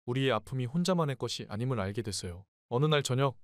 우리의 아픔이 혼자만의 것이 아님을 알게 됐어요. 어느 날 저녁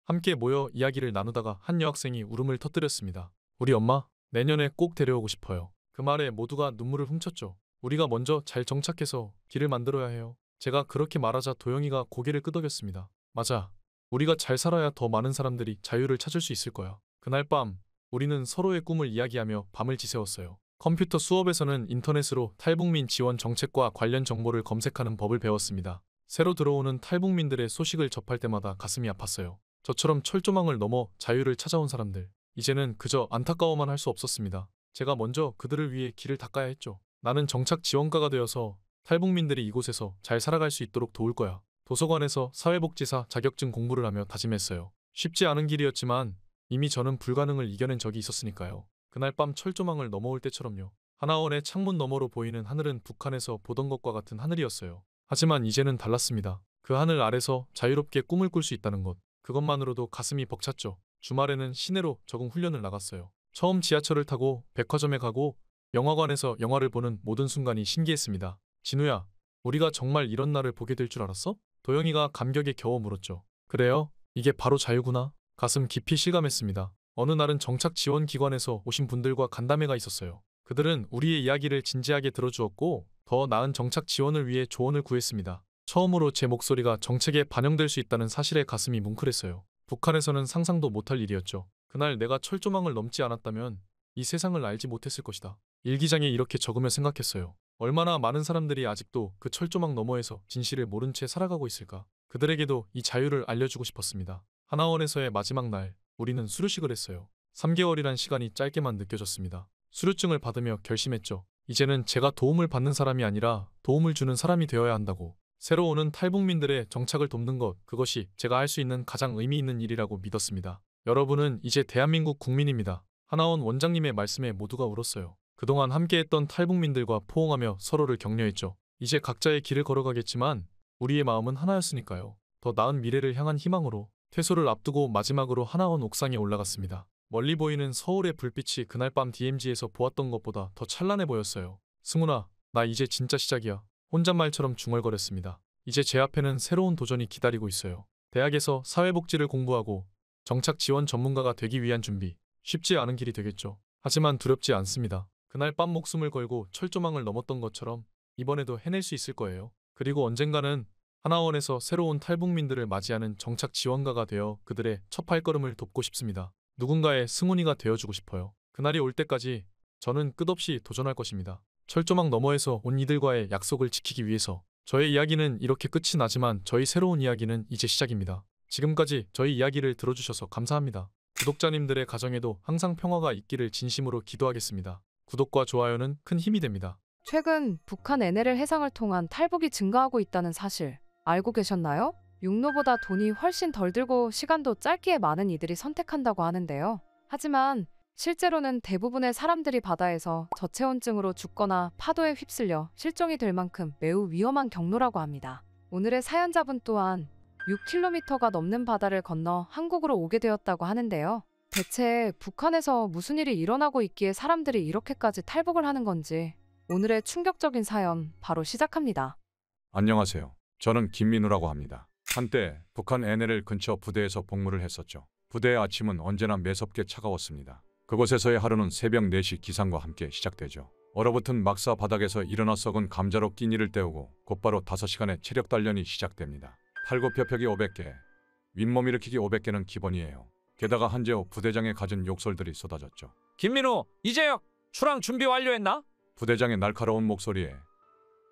함께 모여 이야기를 나누다가 한 여학생이 울음을 터뜨렸습니다. 우리 엄마 내년에 꼭 데려오고 싶어요. 그 말에 모두가 눈물을 훔쳤죠. 우리가 먼저 잘 정착해서 길을 만들어야 해요. 제가 그렇게 말하자 도영이가 고개를 끄덕였습니다. 맞아. 우리가 잘 살아야 더 많은 사람들이 자유를 찾을 수 있을 거야. 그날 밤 우리는 서로의 꿈을 이야기하며 밤을 지새웠어요. 컴퓨터 수업에서는 인터넷으로 탈북민 지원 정책과 관련 정보를 검색하는 법을 배웠습니다. 새로 들어오는 탈북민들의 소식을 접할 때마다 가슴이 아팠어요. 저처럼 철조망을 넘어 자유를 찾아온 사람들. 이제는 그저 안타까워만 할 수 없었습니다. 제가 먼저 그들을 위해 길을 닦아야 했죠. 나는 정착 지원가가 되어서 탈북민들이 이곳에서 잘 살아갈 수 있도록 도울 거야. 도서관에서 사회복지사 자격증 공부를 하며 다짐했어요. 쉽지 않은 길이었지만 이미 저는 불가능을 이겨낸 적이 있었으니까요. 그날 밤 철조망을 넘어올 때처럼요. 하나원의 창문 너머로 보이는 하늘은 북한에서 보던 것과 같은 하늘이었어요. 하지만 이제는 달랐습니다. 그 하늘 아래서 자유롭게 꿈을 꿀 수 있다는 것. 그것만으로도 가슴이 벅찼죠. 주말에는 시내로 적응 훈련을 나갔어요. 처음 지하철을 타고 백화점에 가고 영화관에서 영화를 보는 모든 순간이 신기했습니다. 진우야, 우리가 정말 이런 날을 보게 될 줄 알았어? 도영이가 감격에 겨워 물었죠. 그래요? 이게 바로 자유구나. 가슴 깊이 실감했습니다. 어느 날은 정착 지원 기관에서 오신 분들과 간담회가 있었어요. 그들은 우리의 이야기를 진지하게 들어주었고 더 나은 정착 지원을 위해 조언을 구했습니다. 처음으로 제 목소리가 정책에 반영될 수 있다는 사실에 가슴이 뭉클했어요. 북한에서는 상상도 못할 일이었죠. 그날 내가 철조망을 넘지 않았다면 이 세상을 알지 못했을 것이다. 일기장에 이렇게 적으며 생각했어요. 얼마나 많은 사람들이 아직도 그 철조망 너머에서 진실을 모른 채 살아가고 있을까. 그들에게도 이 자유를 알려주고 싶었습니다. 하나원에서의 마지막 날, 우리는 수료식을 했어요. 3개월이란 시간이 짧게만 느껴졌습니다. 수료증을 받으며 결심했죠. 이제는 제가 도움을 받는 사람이 아니라 도움을 주는 사람이 되어야 한다고. 새로 오는 탈북민들의 정착을 돕는 것, 그것이 제가 할 수 있는 가장 의미 있는 일이라고 믿었습니다. 여러분은 이제 대한민국 국민입니다. 하나원 원장님의 말씀에 모두가 울었어요. 그동안 함께했던 탈북민들과 포옹하며 서로를 격려했죠. 이제 각자의 길을 걸어가겠지만 우리의 마음은 하나였으니까요. 더 나은 미래를 향한 희망으로. 퇴소를 앞두고 마지막으로 하나원 옥상에 올라갔습니다. 멀리 보이는 서울의 불빛이 그날 밤 DMZ에서 보았던 것보다 더 찬란해 보였어요. 승훈아, 나 이제 진짜 시작이야. 혼잣말처럼 중얼거렸습니다. 이제 제 앞에는 새로운 도전이 기다리고 있어요. 대학에서 사회복지를 공부하고 정착 지원 전문가가 되기 위한 준비. 쉽지 않은 길이 되겠죠. 하지만 두렵지 않습니다. 그날 밤 목숨을 걸고 철조망을 넘었던 것처럼 이번에도 해낼 수 있을 거예요. 그리고 언젠가는 하나원에서 새로운 탈북민들을 맞이하는 정착 지원가가 되어 그들의 첫 발걸음을 돕고 싶습니다. 누군가의 승훈이가 되어주고 싶어요. 그날이 올 때까지 저는 끝없이 도전할 것입니다. 철조망 너머에서 온 이들과의 약속을 지키기 위해서. 저의 이야기는 이렇게 끝이 나지만 저희 새로운 이야기는 이제 시작입니다. 지금까지 저희 이야기를 들어주셔서 감사합니다. 구독자님들의 가정에도 항상 평화가 있기를 진심으로 기도하겠습니다. 구독과 좋아요는 큰 힘이 됩니다. 최근 북한 NLL 해상을 통한 탈북이 증가하고 있다는 사실 알고 계셨나요? 육로보다 돈이 훨씬 덜 들고 시간도 짧기에 많은 이들이 선택한다고 하는데요. 하지만 실제로는 대부분의 사람들이 바다에서 저체온증으로 죽거나 파도에 휩쓸려 실종이 될 만큼 매우 위험한 경로라고 합니다. 오늘의 사연자분 또한 6km가 넘는 바다를 건너 한국으로 오게 되었다고 하는데요. 대체 북한에서 무슨 일이 일어나고 있기에 사람들이 이렇게까지 탈북을 하는 건지 오늘의 충격적인 사연 바로 시작합니다. 안녕하세요. 저는 김민우라고 합니다. 한때 북한 NLL 근처 부대에서 복무를 했었죠. 부대의 아침은 언제나 매섭게 차가웠습니다. 그곳에서의 하루는 새벽 4시 기상과 함께 시작되죠. 얼어붙은 막사 바닥에서 일어나 썩은 감자로 끼니를 때우고 곧바로 5시간의 체력 단련이 시작됩니다. 팔굽혀펴기 500개, 윗몸 일으키기 500개는 기본이에요. 게다가 한재호 부대장의 갖은 욕설들이 쏟아졌죠. 김민우, 이재혁, 출항 준비 완료했나? 부대장의 날카로운 목소리에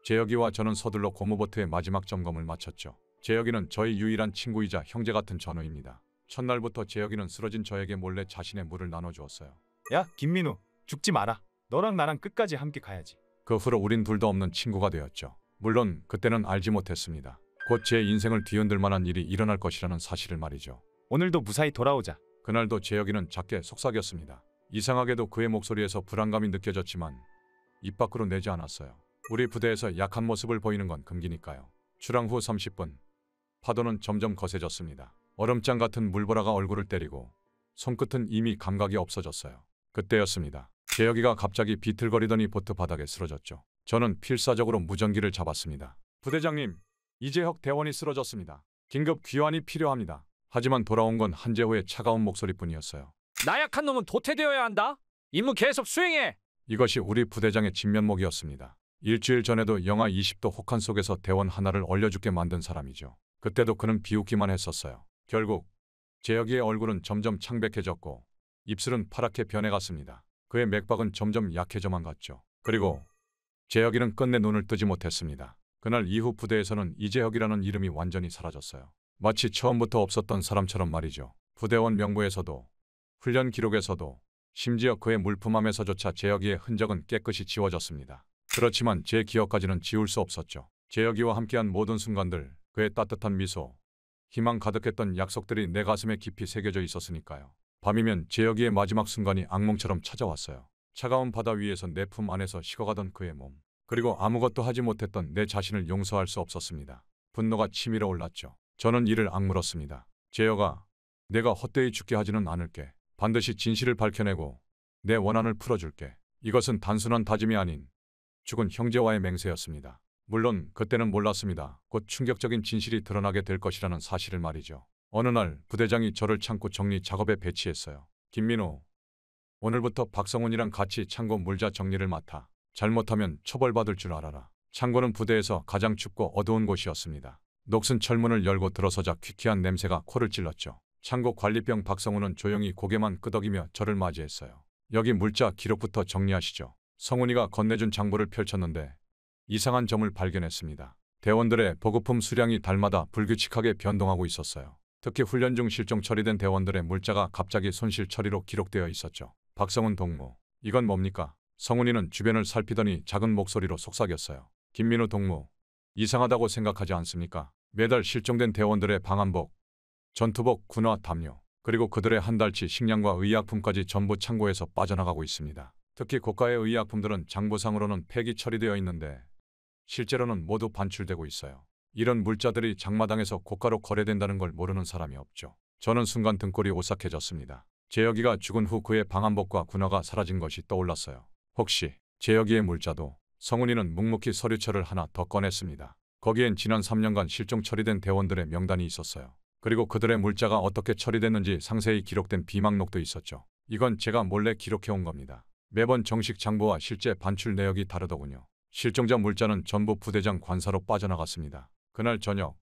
재혁이와 저는 서둘러 고무보트의 마지막 점검을 마쳤죠. 재혁이는 저의 유일한 친구이자 형제 같은 전우입니다. 첫날부터 재혁이는 쓰러진 저에게 몰래 자신의 물을 나눠주었어요. 야, 김민우, 죽지 마라. 너랑 나랑 끝까지 함께 가야지. 그 후로 우린 둘도 없는 친구가 되었죠. 물론 그때는 알지 못했습니다. 곧 제 인생을 뒤흔들 만한 일이 일어날 것이라는 사실을 말이죠. 오늘도 무사히 돌아오자. 그날도 재혁이는 작게 속삭였습니다. 이상하게도 그의 목소리에서 불안감이 느껴졌지만 입 밖으로 내지 않았어요. 우리 부대에서 약한 모습을 보이는 건 금기니까요. 출항 후 30분, 파도는 점점 거세졌습니다. 얼음장 같은 물보라가 얼굴을 때리고 손끝은 이미 감각이 없어졌어요. 그때였습니다. 재혁이가 갑자기 비틀거리더니 보트 바닥에 쓰러졌죠. 저는 필사적으로 무전기를 잡았습니다. 부대장님, 이재혁 대원이 쓰러졌습니다. 긴급 귀환이 필요합니다. 하지만 돌아온 건 한재호의 차가운 목소리뿐이었어요. 나약한 놈은 도태되어야 한다. 임무 계속 수행해. 이것이 우리 부대장의 진면목이었습니다. 일주일 전에도 영하 20도 혹한 속에서 대원 하나를 얼려죽게 만든 사람이죠. 그때도 그는 비웃기만 했었어요. 결국 재혁이의 얼굴은 점점 창백해졌고 입술은 파랗게 변해갔습니다. 그의 맥박은 점점 약해져만 갔죠. 그리고 재혁이는 끝내 눈을 뜨지 못했습니다. 그날 이후 부대에서는 이재혁이라는 이름이 완전히 사라졌어요. 마치 처음부터 없었던 사람처럼 말이죠. 부대원 명부에서도 훈련 기록에서도 심지어 그의 물품함에서조차 재혁이의 흔적은 깨끗이 지워졌습니다. 그렇지만 제 기억까지는 지울 수 없었죠. 재혁이와 함께한 모든 순간들, 그의 따뜻한 미소, 희망 가득했던 약속들이 내 가슴에 깊이 새겨져 있었으니까요. 밤이면 재혁이의 마지막 순간이 악몽처럼 찾아왔어요. 차가운 바다 위에서 내 품 안에서 식어가던 그의 몸, 그리고 아무것도 하지 못했던 내 자신을 용서할 수 없었습니다. 분노가 치밀어 올랐죠. 저는 이를 악물었습니다. 재혁아, 내가 헛되이 죽게 하지는 않을게. 반드시 진실을 밝혀내고 내 원한을 풀어줄게. 이것은 단순한 다짐이 아닌 죽은 형제와의 맹세였습니다. 물론 그때는 몰랐습니다. 곧 충격적인 진실이 드러나게 될 것이라는 사실을 말이죠. 어느 날 부대장이 저를 창고 정리 작업에 배치했어요. 김민우, 오늘부터 박성훈이랑 같이 창고 물자 정리를 맡아. 잘못하면 처벌받을 줄 알아라. 창고는 부대에서 가장 춥고 어두운 곳이었습니다. 녹슨 철문을 열고 들어서자 퀴퀴한 냄새가 코를 찔렀죠. 창고 관리병 박성훈은 조용히 고개만 끄덕이며 저를 맞이했어요. 여기 물자 기록부터 정리하시죠. 성훈이가 건네준 장부를 펼쳤는데 이상한 점을 발견했습니다. 대원들의 보급품 수량이 달마다 불규칙하게 변동하고 있었어요. 특히 훈련 중 실종 처리된 대원들의 물자가 갑자기 손실 처리로 기록되어 있었죠. 박성훈 동무, 이건 뭡니까? 성훈이는 주변을 살피더니 작은 목소리로 속삭였어요. 김민우 동무, 이상하다고 생각하지 않습니까? 매달 실종된 대원들의 방한복, 전투복, 군화, 담요, 그리고 그들의 한 달치 식량과 의약품까지 전부 창고에서 빠져나가고 있습니다. 특히 고가의 의약품들은 장부상으로는 폐기 처리되어 있는데 실제로는 모두 반출되고 있어요. 이런 물자들이 장마당에서 고가로 거래된다는 걸 모르는 사람이 없죠. 저는 순간 등골이 오싹해졌습니다. 재혁이가 죽은 후 그의 방한복과 군화가 사라진 것이 떠올랐어요. 혹시 재혁이의 물자도? 성훈이는 묵묵히 서류철을 하나 더 꺼냈습니다. 거기엔 지난 3년간 실종 처리된 대원들의 명단이 있었어요. 그리고 그들의 물자가 어떻게 처리됐는지 상세히 기록된 비망록도 있었죠. 이건 제가 몰래 기록해온 겁니다. 매번 정식 장부와 실제 반출 내역이 다르더군요. 실종자 물자는 전부 부대장 관사로 빠져나갔습니다. 그날 저녁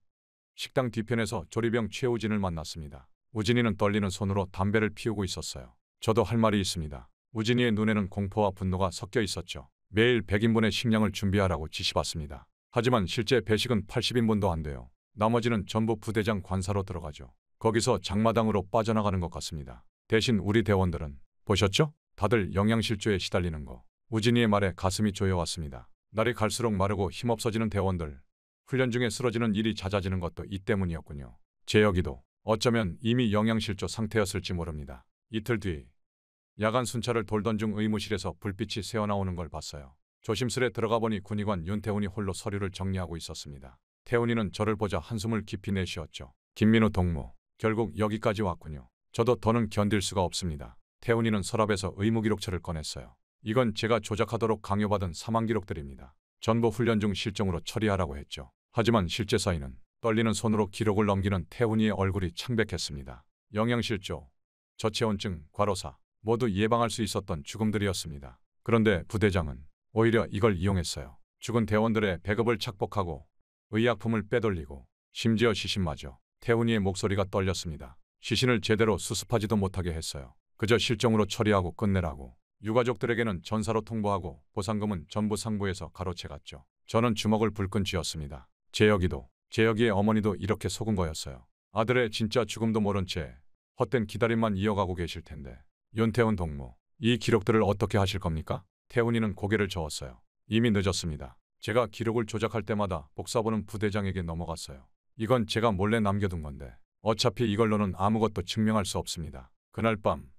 식당 뒤편에서 조리병 최우진을 만났습니다. 우진이는 떨리는 손으로 담배를 피우고 있었어요. 저도 할 말이 있습니다. 우진이의 눈에는 공포와 분노가 섞여 있었죠. 매일 100인분의 식량을 준비하라고 지시받습니다. 하지만 실제 배식은 80인분도 안 돼요. 나머지는 전부 부대장 관사로 들어가죠. 거기서 장마당으로 빠져나가는 것 같습니다. 대신 우리 대원들은 보셨죠? 다들 영양실조에 시달리는 거. 우진이의 말에 가슴이 조여왔습니다. 날이 갈수록 마르고 힘없어지는 대원들. 훈련 중에 쓰러지는 일이 잦아지는 것도 이 때문이었군요. 재혁이도 어쩌면 이미 영양실조 상태였을지 모릅니다. 이틀 뒤 야간 순찰을 돌던 중 의무실에서 불빛이 새어나오는 걸 봤어요. 조심스레 들어가 보니 군의관 윤태훈이 홀로 서류를 정리하고 있었습니다. 태훈이는 저를 보자 한숨을 깊이 내쉬었죠. 김민우 동무, 결국 여기까지 왔군요. 저도 더는 견딜 수가 없습니다. 태훈이는 서랍에서 의무기록처를 꺼냈어요. 이건 제가 조작하도록 강요받은 사망기록들입니다. 전부 훈련 중 실종으로 처리하라고 했죠. 하지만 실제 사인은 떨리는 손으로 기록을 넘기는 태훈이의 얼굴이 창백했습니다. 영양실조, 저체온증, 과로사, 모두 예방할 수 있었던 죽음들이었습니다. 그런데 부대장은 오히려 이걸 이용했어요. 죽은 대원들의 배급을 착복하고 의약품을 빼돌리고 심지어 시신마저. 태훈이의 목소리가 떨렸습니다. 시신을 제대로 수습하지도 못하게 했어요. 그저 실종으로 처리하고 끝내라고. 유가족들에게는 전사로 통보하고 보상금은 전부 상부에서 가로채갔죠. 저는 주먹을 불끈 쥐었습니다. 재혁이의 어머니도 이렇게 속은 거였어요. 아들의 진짜 죽음도 모른 채 헛된 기다림만 이어가고 계실 텐데. 윤태훈 동무, 이 기록들을 어떻게 하실 겁니까? 태훈이는 고개를 저었어요. 이미 늦었습니다. 제가 기록을 조작할 때마다 복사본은 부대장에게 넘어갔어요. 이건 제가 몰래 남겨둔 건데 어차피 이걸로는 아무것도 증명할 수 없습니다. 그날 밤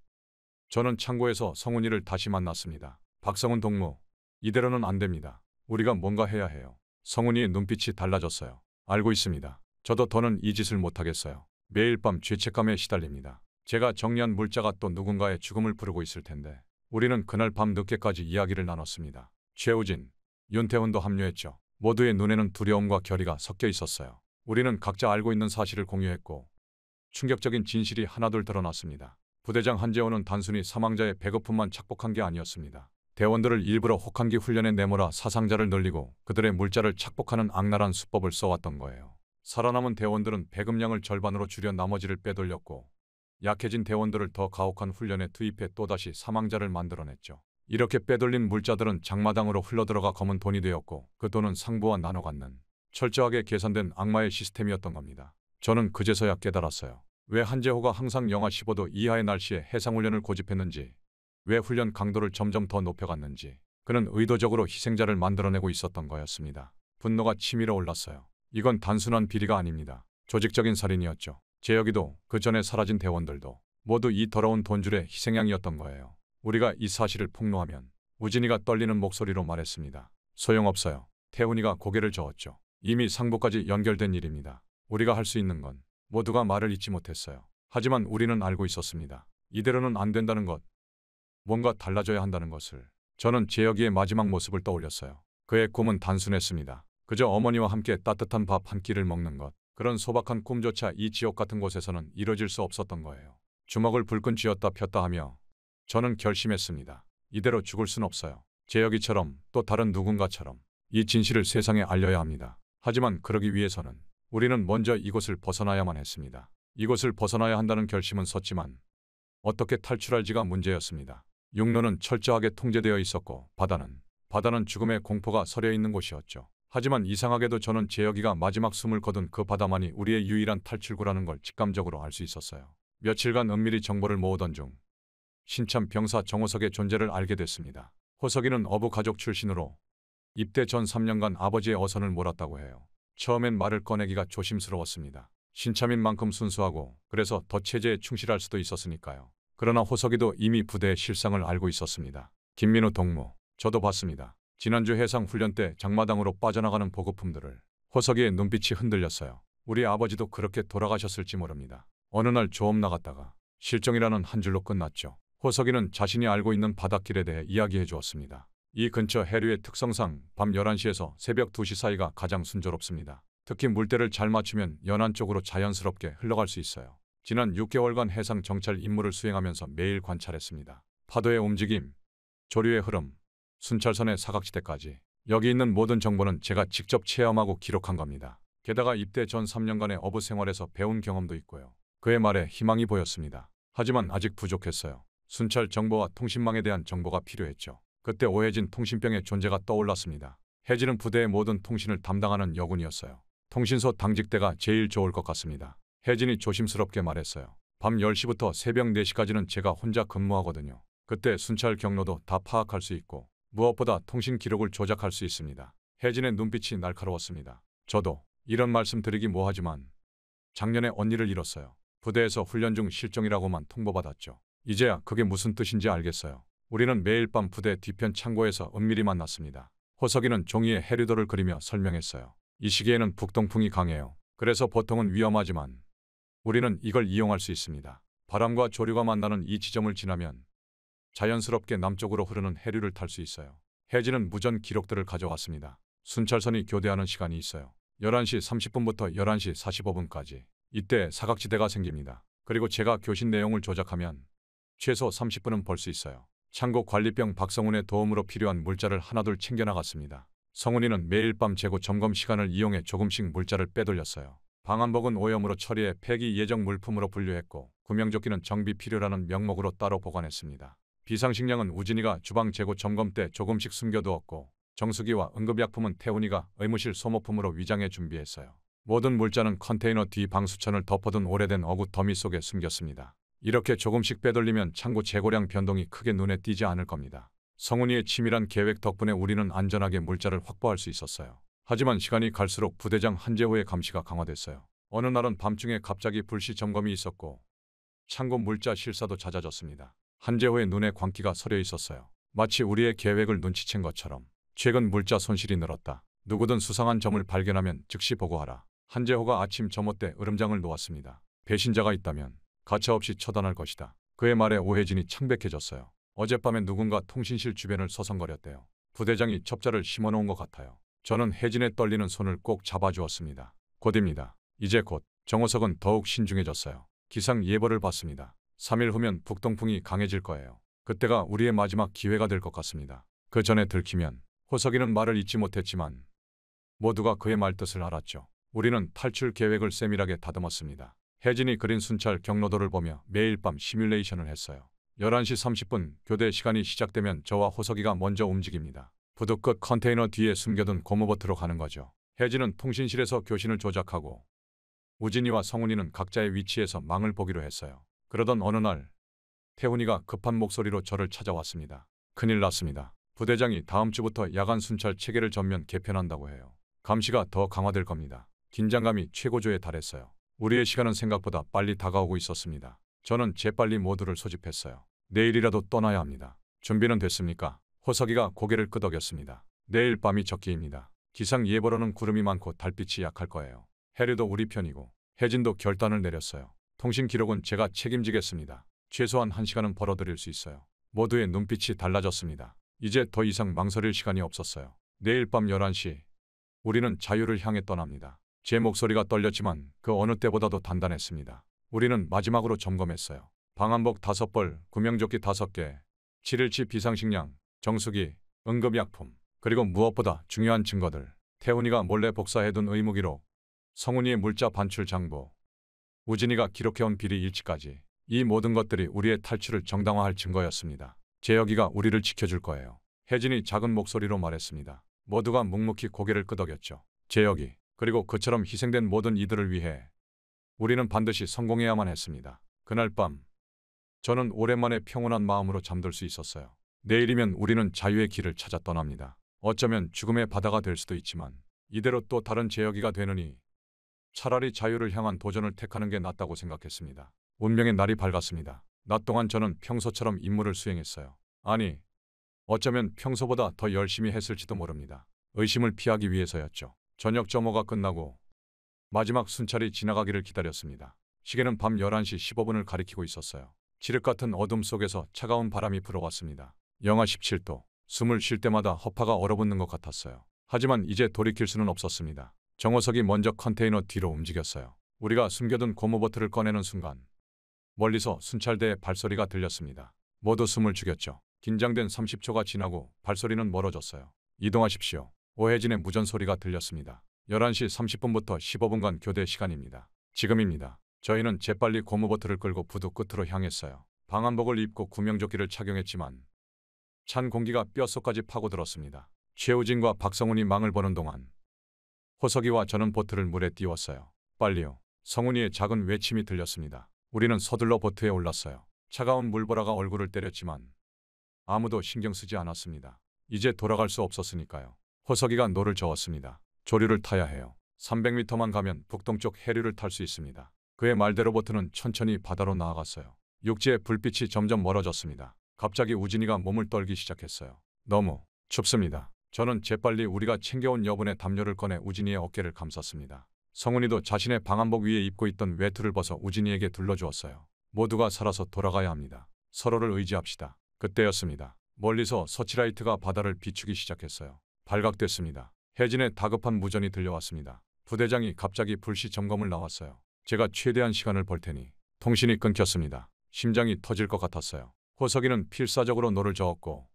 저는 창고에서 성훈이를 다시 만났습니다. 박성훈 동무, 이대로는 안 됩니다. 우리가 뭔가 해야 해요. 성훈이의 눈빛이 달라졌어요. 알고 있습니다. 저도 더는 이 짓을 못하겠어요. 매일 밤 죄책감에 시달립니다. 제가 정리한 물자가 또 누군가의 죽음을 부르고 있을 텐데. 우리는 그날 밤 늦게까지 이야기를 나눴습니다. 최우진, 윤태훈도 합류했죠. 모두의 눈에는 두려움과 결의가 섞여 있었어요. 우리는 각자 알고 있는 사실을 공유했고 충격적인 진실이 하나둘 드러났습니다. 부대장 한재호는 단순히 사망자의 배급품만 착복한 게 아니었습니다. 대원들을 일부러 혹한기 훈련에 내몰아 사상자를 늘리고 그들의 물자를 착복하는 악랄한 수법을 써왔던 거예요. 살아남은 대원들은 배급량을 절반으로 줄여 나머지를 빼돌렸고 약해진 대원들을 더 가혹한 훈련에 투입해 또다시 사망자를 만들어냈죠. 이렇게 빼돌린 물자들은 장마당으로 흘러들어가 검은 돈이 되었고 그 돈은 상부와 나눠 갖는 철저하게 계산된 악마의 시스템이었던 겁니다. 저는 그제서야 깨달았어요. 왜 한재호가 항상 영하 15도 이하의 날씨에 해상훈련을 고집했는지, 왜 훈련 강도를 점점 더 높여갔는지. 그는 의도적으로 희생자를 만들어내고 있었던 거였습니다. 분노가 치밀어 올랐어요. 이건 단순한 비리가 아닙니다. 조직적인 살인이었죠. 재혁이도 그 전에 사라진 대원들도 모두 이 더러운 돈줄의 희생양이었던 거예요. 우리가 이 사실을 폭로하면 우진이가 떨리는 목소리로 말했습니다. 소용없어요. 태훈이가 고개를 저었죠. 이미 상부까지 연결된 일입니다. 우리가 할 수 있는 건 모두가 말을 잇지 못했어요. 하지만 우리는 알고 있었습니다. 이대로는 안 된다는 것, 뭔가 달라져야 한다는 것을. 저는 재혁이의 마지막 모습을 떠올렸어요. 그의 꿈은 단순했습니다. 그저 어머니와 함께 따뜻한 밥 한 끼를 먹는 것. 그런 소박한 꿈조차 이 지옥 같은 곳에서는 이뤄질 수 없었던 거예요. 주먹을 불끈 쥐었다 폈다 하며 저는 결심했습니다. 이대로 죽을 순 없어요. 재혁이처럼 또 다른 누군가처럼 이 진실을 세상에 알려야 합니다. 하지만 그러기 위해서는 우리는 먼저 이곳을 벗어나야만 했습니다. 이곳을 벗어나야 한다는 결심은 섰지만 어떻게 탈출할지가 문제였습니다. 육로는 철저하게 통제되어 있었고 바다는 죽음의 공포가 서려 있는 곳이었죠. 하지만 이상하게도 저는 재혁이가 마지막 숨을 거둔 그 바다만이 우리의 유일한 탈출구라는 걸 직감적으로 알 수 있었어요. 며칠간 은밀히 정보를 모으던 중 신참 병사 정호석의 존재를 알게 됐습니다. 호석이는 어부 가족 출신으로 입대 전 3년간 아버지의 어선을 몰았다고 해요. 처음엔 말을 꺼내기가 조심스러웠습니다. 신참인 만큼 순수하고 그래서 더 체제에 충실할 수도 있었으니까요. 그러나 호석이도 이미 부대의 실상을 알고 있었습니다. 김민우 동무, 저도 봤습니다. 지난주 해상 훈련 때 장마당으로 빠져나가는 보급품들을. 호석이의 눈빛이 흔들렸어요. 우리 아버지도 그렇게 돌아가셨을지 모릅니다. 어느 날 조업 나갔다가 실종이라는 한 줄로 끝났죠. 호석이는 자신이 알고 있는 바닷길에 대해 이야기해 주었습니다. 이 근처 해류의 특성상 밤 11시에서 새벽 2시 사이가 가장 순조롭습니다. 특히 물때를 잘 맞추면 연안 쪽으로 자연스럽게 흘러갈 수 있어요. 지난 6개월간 해상 정찰 임무를 수행하면서 매일 관찰했습니다. 파도의 움직임, 조류의 흐름, 순찰선의 사각지대까지. 여기 있는 모든 정보는 제가 직접 체험하고 기록한 겁니다. 게다가 입대 전 3년간의 어부 생활에서 배운 경험도 있고요. 그의 말에 희망이 보였습니다. 하지만 아직 부족했어요. 순찰 정보와 통신망에 대한 정보가 필요했죠. 그때 오해진 통신병의 존재가 떠올랐습니다. 혜진은 부대의 모든 통신을 담당하는 여군이었어요. 통신소 당직대가 제일 좋을 것 같습니다. 혜진이 조심스럽게 말했어요. 밤 10시부터 새벽 4시까지는 제가 혼자 근무하거든요. 그때 순찰 경로도 다 파악할 수 있고 무엇보다 통신 기록을 조작할 수 있습니다. 혜진의 눈빛이 날카로웠습니다. 저도 이런 말씀 드리기 뭐하지만 작년에 언니를 잃었어요. 부대에서 훈련 중 실종이라고만 통보받았죠. 이제야 그게 무슨 뜻인지 알겠어요. 우리는 매일 밤 부대 뒤편 창고에서 은밀히 만났습니다. 호석이는 종이에 해류도를 그리며 설명했어요. 이 시기에는 북동풍이 강해요. 그래서 보통은 위험하지만 우리는 이걸 이용할 수 있습니다. 바람과 조류가 만나는 이 지점을 지나면 자연스럽게 남쪽으로 흐르는 해류를 탈 수 있어요. 혜진은 무전 기록들을 가져왔습니다. 순찰선이 교대하는 시간이 있어요. 11시 30분부터 11시 45분까지. 이때 사각지대가 생깁니다. 그리고 제가 교신 내용을 조작하면 최소 30분은 벌 수 있어요. 창고 관리병 박성훈의 도움으로 필요한 물자를 하나둘 챙겨나갔습니다. 성훈이는 매일 밤 재고 점검 시간을 이용해 조금씩 물자를 빼돌렸어요. 방한복은 오염으로 처리해 폐기 예정 물품으로 분류했고 구명조끼는 정비 필요라는 명목으로 따로 보관했습니다. 비상식량은 우진이가 주방 재고 점검 때 조금씩 숨겨두었고 정수기와 응급약품은 태훈이가 의무실 소모품으로 위장해 준비했어요. 모든 물자는 컨테이너 뒤 방수천을 덮어둔 오래된 어구 더미 속에 숨겼습니다. 이렇게 조금씩 빼돌리면 창고 재고량 변동이 크게 눈에 띄지 않을 겁니다. 성훈이의 치밀한 계획 덕분에 우리는 안전하게 물자를 확보할 수 있었어요. 하지만 시간이 갈수록 부대장 한재호의 감시가 강화됐어요. 어느 날은 밤중에 갑자기 불시 점검이 있었고 창고 물자 실사도 잦아졌습니다. 한재호의 눈에 광기가 서려 있었어요. 마치 우리의 계획을 눈치챈 것처럼. 최근 물자 손실이 늘었다. 누구든 수상한 점을 발견하면 즉시 보고하라. 한재호가 아침 점호 때 으름장을 놓았습니다. 배신자가 있다면 가차없이 처단할 것이다. 그의 말에 오혜진이 창백해졌어요. 어젯밤에 누군가 통신실 주변을 서성거렸대요. 부대장이 첩자를 심어놓은 것 같아요. 저는 혜진의 떨리는 손을 꼭 잡아주었습니다. 곧입니다. 이제 곧. 정호석은 더욱 신중해졌어요. 기상 예보를 봤습니다. 3일 후면 북동풍이 강해질 거예요. 그때가 우리의 마지막 기회가 될 것 같습니다. 그 전에 들키면. 호석이는 말을 잊지 못했지만 모두가 그의 말뜻을 알았죠. 우리는 탈출 계획을 세밀하게 다듬었습니다. 혜진이 그린 순찰 경로도를 보며 매일 밤 시뮬레이션을 했어요. 11시 30분 교대 시간이 시작되면 저와 호석이가 먼저 움직입니다. 부두 끝 컨테이너 뒤에 숨겨둔 고무버트로 가는 거죠. 혜진은 통신실에서 교신을 조작하고 우진이와 성훈이는 각자의 위치에서 망을 보기로 했어요. 그러던 어느 날 태훈이가 급한 목소리로 저를 찾아왔습니다. 큰일 났습니다. 부대장이 다음 주부터 야간 순찰 체계를 전면 개편한다고 해요. 감시가 더 강화될 겁니다. 긴장감이 최고조에 달했어요. 우리의 시간은 생각보다 빨리 다가오고 있었습니다. 저는 재빨리 모두를 소집했어요. 내일이라도 떠나야 합니다. 준비는 됐습니까? 호석이가 고개를 끄덕였습니다. 내일 밤이 적기입니다. 기상 예보로는 구름이 많고 달빛이 약할 거예요. 해류도 우리 편이고 혜진도 결단을 내렸어요. 통신 기록은 제가 책임지겠습니다. 최소한 1시간은 벌어들일 수 있어요. 모두의 눈빛이 달라졌습니다. 이제 더 이상 망설일 시간이 없었어요. 내일 밤 11시 우리는 자유를 향해 떠납니다. 제 목소리가 떨렸지만 그 어느 때보다도 단단했습니다. 우리는 마지막으로 점검했어요. 방한복 5벌, 구명조끼 5개, 7일치 비상식량, 정수기, 응급약품, 그리고 무엇보다 중요한 증거들. 태훈이가 몰래 복사해둔 의무기록, 성훈이의 물자 반출 장부, 우진이가 기록해온 비리 일치까지. 이 모든 것들이 우리의 탈출을 정당화할 증거였습니다. 재혁이가 우리를 지켜줄 거예요. 혜진이 작은 목소리로 말했습니다. 모두가 묵묵히 고개를 끄덕였죠. 재혁이, 그리고 그처럼 희생된 모든 이들을 위해 우리는 반드시 성공해야만 했습니다. 그날 밤 저는 오랜만에 평온한 마음으로 잠들 수 있었어요. 내일이면 우리는 자유의 길을 찾아 떠납니다. 어쩌면 죽음의 바다가 될 수도 있지만 이대로 또 다른 재혁이가 되느니 차라리 자유를 향한 도전을 택하는 게 낫다고 생각했습니다. 운명의 날이 밝았습니다. 낮 동안 저는 평소처럼 임무를 수행했어요. 아니, 어쩌면 평소보다 더 열심히 했을지도 모릅니다. 의심을 피하기 위해서였죠. 저녁 점호가 끝나고 마지막 순찰이 지나가기를 기다렸습니다. 시계는 밤 11시 15분을 가리키고 있었어요. 칠흑 같은 어둠 속에서 차가운 바람이 불어왔습니다. 영하 17도. 숨을 쉴 때마다 허파가 얼어붙는 것 같았어요. 하지만 이제 돌이킬 수는 없었습니다. 정호석이 먼저 컨테이너 뒤로 움직였어요. 우리가 숨겨둔 고무버트를 꺼내는 순간 멀리서 순찰대의 발소리가 들렸습니다. 모두 숨을 죽였죠. 긴장된 30초가 지나고 발소리는 멀어졌어요. 이동하십시오. 오혜진의 무전소리가 들렸습니다. 11시 30분부터 15분간 교대 시간입니다. 지금입니다. 저희는 재빨리 고무버트를 끌고 부두 끝으로 향했어요. 방한복을 입고 구명조끼를 착용했지만 찬 공기가 뼛속까지 파고들었습니다. 최우진과 박성훈이 망을 보는 동안 호석이와 저는 보트를 물에 띄웠어요. 빨리요. 성훈이의 작은 외침이 들렸습니다. 우리는 서둘러 보트에 올랐어요. 차가운 물보라가 얼굴을 때렸지만 아무도 신경 쓰지 않았습니다. 이제 돌아갈 수 없었으니까요. 호석이가 노를 저었습니다. 조류를 타야 해요. 300m만 가면 북동쪽 해류를 탈 수 있습니다. 그의 말대로 보트는 천천히 바다로 나아갔어요. 육지의 불빛이 점점 멀어졌습니다. 갑자기 우진이가 몸을 떨기 시작했어요. 너무 춥습니다. 저는 재빨리 우리가 챙겨온 여분의 담요를 꺼내 우진이의 어깨를 감쌌습니다. 성훈이도 자신의 방한복 위에 입고 있던 외투를 벗어 우진이에게 둘러주었어요. 모두가 살아서 돌아가야 합니다. 서로를 의지합시다. 그때였습니다. 멀리서 서치라이트가 바다를 비추기 시작했어요. 발각됐습니다. 혜진의 다급한 무전이 들려왔습니다. 부대장이 갑자기 불시 점검을 나왔어요. 제가 최대한 시간을 벌 테니 통신이 끊겼습니다. 심장이 터질 것 같았어요. 호석이는 필사적으로 노를 저었고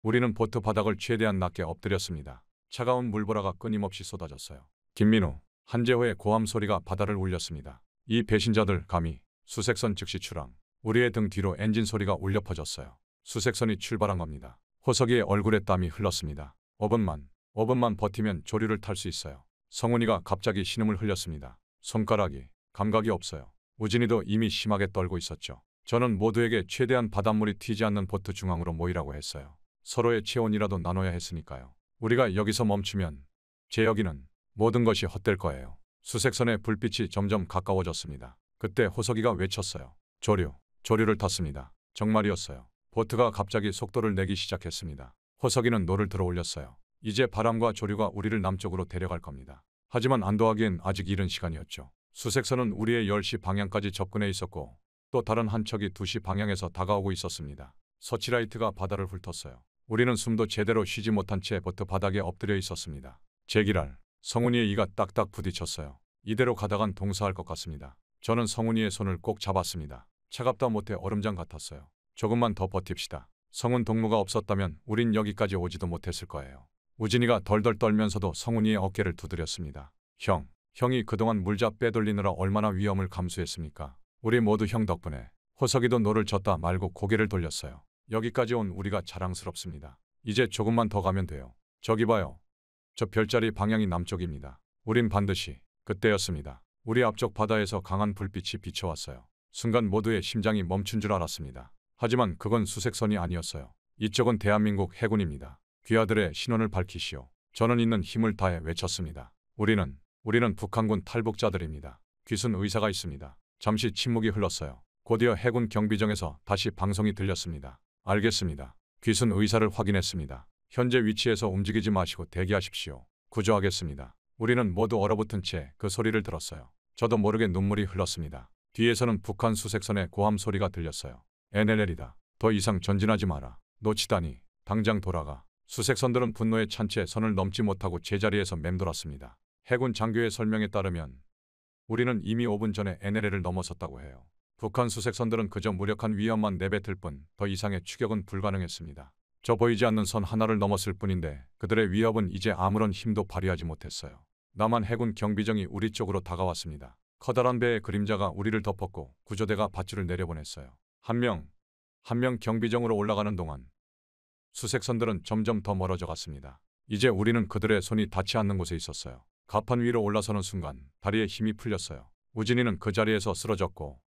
우리는 보트 바닥을 최대한 낮게 엎드렸습니다. 차가운 물보라가 끊임없이 쏟아졌어요. 김민우, 한재호의 고함 소리가 바다를 울렸습니다. 이 배신자들 감히. 수색선 즉시 출항. 우리의 등 뒤로 엔진 소리가 울려 퍼졌어요. 수색선이 출발한 겁니다. 호석이의 얼굴에 땀이 흘렀습니다. 5분만 버티면 조류를 탈 수 있어요. 성훈이가 갑자기 신음을 흘렸습니다. 손가락이, 감각이 없어요. 우진이도 이미 심하게 떨고 있었죠. 저는 모두에게 최대한 바닷물이 튀지 않는 보트 중앙으로 모이라고 했어요. 서로의 체온이라도 나눠야 했으니까요. 우리가 여기서 멈추면 제 여기는 모든 것이 헛될 거예요. 수색선의 불빛이 점점 가까워졌습니다. 그때 호석이가 외쳤어요. 조류를 탔습니다. 정말이었어요. 보트가 갑자기 속도를 내기 시작했습니다. 호석이는 노를 들어 올렸어요. 이제 바람과 조류가 우리를 남쪽으로 데려갈 겁니다. 하지만 안도하기엔 아직 이른 시간이었죠. 수색선은 우리의 10시 방향까지 접근해 있었고 또 다른 한 척이 2시 방향에서 다가오고 있었습니다. 서치라이트가 바다를 훑었어요. 우리는 숨도 제대로 쉬지 못한 채 보트 바닥에 엎드려 있었습니다. 제기랄, 성훈이의 이가 딱딱 부딪혔어요. 이대로 가다간 동사할 것 같습니다. 저는 성훈이의 손을 꼭 잡았습니다. 차갑다 못해 얼음장 같았어요. 조금만 더 버팁시다. 성훈 동무가 없었다면 우린 여기까지 오지도 못했을 거예요. 우진이가 덜덜 떨면서도 성훈이의 어깨를 두드렸습니다. 형이 그동안 물잡 빼돌리느라 얼마나 위험을 감수했습니까? 우리 모두 형 덕분에. 호석이도 노를 젓다 말고 고개를 돌렸어요. 여기까지 온 우리가 자랑스럽습니다. 이제 조금만 더 가면 돼요. 저기 봐요. 저 별자리 방향이 남쪽입니다. 우린 반드시. 그때였습니다. 우리 앞쪽 바다에서 강한 불빛이 비춰왔어요. 순간 모두의 심장이 멈춘 줄 알았습니다. 하지만 그건 수색선이 아니었어요. 이쪽은 대한민국 해군입니다. 귀하들의 신원을 밝히시오. 저는 있는 힘을 다해 외쳤습니다. 우리는 북한군 탈북자들입니다. 귀순 의사가 있습니다. 잠시 침묵이 흘렀어요. 곧이어 해군 경비정에서 다시 방송이 들렸습니다. 알겠습니다. 귀순 의사를 확인했습니다. 현재 위치에서 움직이지 마시고 대기하십시오. 구조하겠습니다. 우리는 모두 얼어붙은 채 그 소리를 들었어요. 저도 모르게 눈물이 흘렀습니다. 뒤에서는 북한 수색선의 고함 소리가 들렸어요. NLL이다. 더 이상 전진하지 마라. 놓치다니. 당장 돌아가. 수색선들은 분노에 찬 채 선을 넘지 못하고 제자리에서 맴돌았습니다. 해군 장교의 설명에 따르면 우리는 이미 5분 전에 NLL을 넘어섰다고 해요. 북한 수색선들은 그저 무력한 위협만 내뱉을 뿐 더 이상의 추격은 불가능했습니다. 저 보이지 않는 선 하나를 넘었을 뿐인데 그들의 위협은 이제 아무런 힘도 발휘하지 못했어요. 남한 해군 경비정이 우리 쪽으로 다가왔습니다. 커다란 배의 그림자가 우리를 덮었고 구조대가 밧줄을 내려보냈어요. 한 명 경비정으로 올라가는 동안 수색선들은 점점 더 멀어져 갔습니다. 이제 우리는 그들의 손이 닿지 않는 곳에 있었어요. 가판 위로 올라서는 순간 다리에 힘이 풀렸어요. 우진이는 그 자리에서 쓰러졌고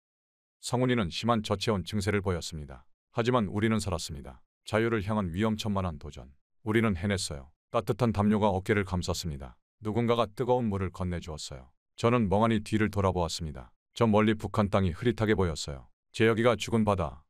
성훈이는 심한 저체온 증세를 보였습니다. 하지만 우리는 살았습니다. 자유를 향한 위험천만한 도전. 우리는 해냈어요. 따뜻한 담요가 어깨를 감쌌습니다. 누군가가 뜨거운 물을 건네주었어요. 저는 멍하니 뒤를 돌아보았습니다. 저 멀리 북한 땅이 흐릿하게 보였어요. 제 여기가 죽은 바다.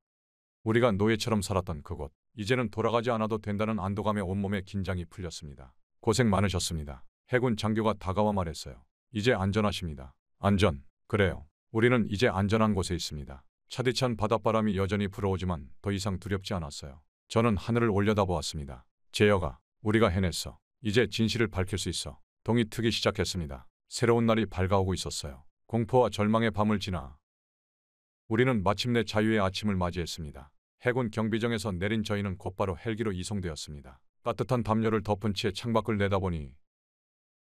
우리가 노예처럼 살았던 그곳. 이제는 돌아가지 않아도 된다는 안도감에 온몸에 긴장이 풀렸습니다. 고생 많으셨습니다. 해군 장교가 다가와 말했어요. 이제 안전하십니다. 안전. 그래요. 우리는 이제 안전한 곳에 있습니다. 차디찬 바닷바람이 여전히 불어오지만 더 이상 두렵지 않았어요. 저는 하늘을 올려다보았습니다. 제여가, 우리가 해냈어. 이제 진실을 밝힐 수 있어. 동이 트기 시작했습니다. 새로운 날이 밝아오고 있었어요. 공포와 절망의 밤을 지나 우리는 마침내 자유의 아침을 맞이했습니다. 해군 경비정에서 내린 저희는 곧바로 헬기로 이송되었습니다. 따뜻한 담요를 덮은 채 창밖을 내다보니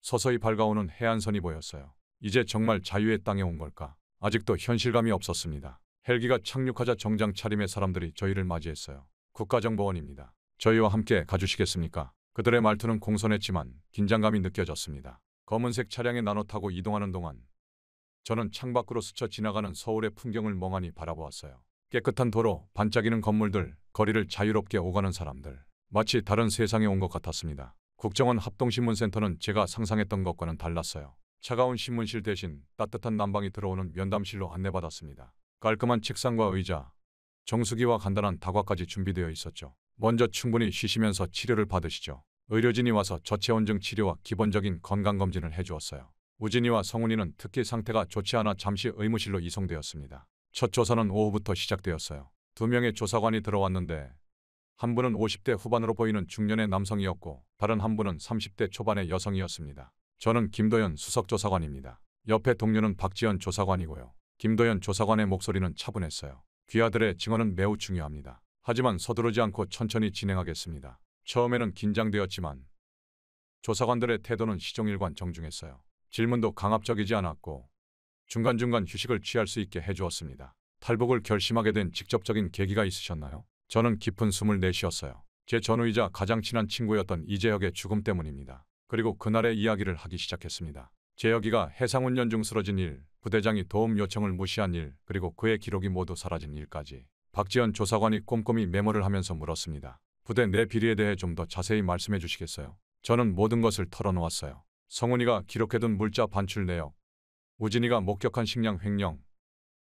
서서히 밝아오는 해안선이 보였어요. 이제 정말 자유의 땅에 온 걸까? 아직도 현실감이 없었습니다. 헬기가 착륙하자 정장 차림의 사람들이 저희를 맞이했어요. 국가정보원입니다. 저희와 함께 가주시겠습니까? 그들의 말투는 공손했지만 긴장감이 느껴졌습니다. 검은색 차량에 나눠 타고 이동하는 동안 저는 창밖으로 스쳐 지나가는 서울의 풍경을 멍하니 바라보았어요. 깨끗한 도로, 반짝이는 건물들, 거리를 자유롭게 오가는 사람들. 마치 다른 세상에 온 것 같았습니다. 국정원 합동신문센터는 제가 상상했던 것과는 달랐어요. 차가운 신문실 대신 따뜻한 난방이 들어오는 면담실로 안내받았습니다. 깔끔한 책상과 의자, 정수기와 간단한 다과까지 준비되어 있었죠. 먼저 충분히 쉬시면서 치료를 받으시죠. 의료진이 와서 저체온증 치료와 기본적인 건강검진을 해주었어요. 우진이와 성훈이는 특히 상태가 좋지 않아 잠시 의무실로 이송되었습니다. 첫 조사는 오후부터 시작되었어요. 2명의 조사관이 들어왔는데 한 분은 50대 후반으로 보이는 중년의 남성이었고 다른 한 분은 30대 초반의 여성이었습니다. 저는 김도연 수석조사관입니다. 옆에 동료는 박지연 조사관이고요. 김도연 조사관의 목소리는 차분했어요. 귀하들의 증언은 매우 중요합니다. 하지만 서두르지 않고 천천히 진행하겠습니다. 처음에는 긴장되었지만 조사관들의 태도는 시종일관 정중했어요. 질문도 강압적이지 않았고 중간중간 휴식을 취할 수 있게 해주었습니다. 탈북을 결심하게 된 직접적인 계기가 있으셨나요? 저는 깊은 숨을 내쉬었어요. 제 전우이자 가장 친한 친구였던 이재혁의 죽음 때문입니다. 그리고 그날의 이야기를 하기 시작했습니다. 재혁이가 해상훈련 중 쓰러진 일, 부대장이 도움 요청을 무시한 일, 그리고 그의 기록이 모두 사라진 일까지. 박지현 조사관이 꼼꼼히 메모를 하면서 물었습니다. 부대 내 비리에 대해 좀 더 자세히 말씀해 주시겠어요? 저는 모든 것을 털어놓았어요. 성훈이가 기록해둔 물자 반출 내역, 우진이가 목격한 식량 횡령,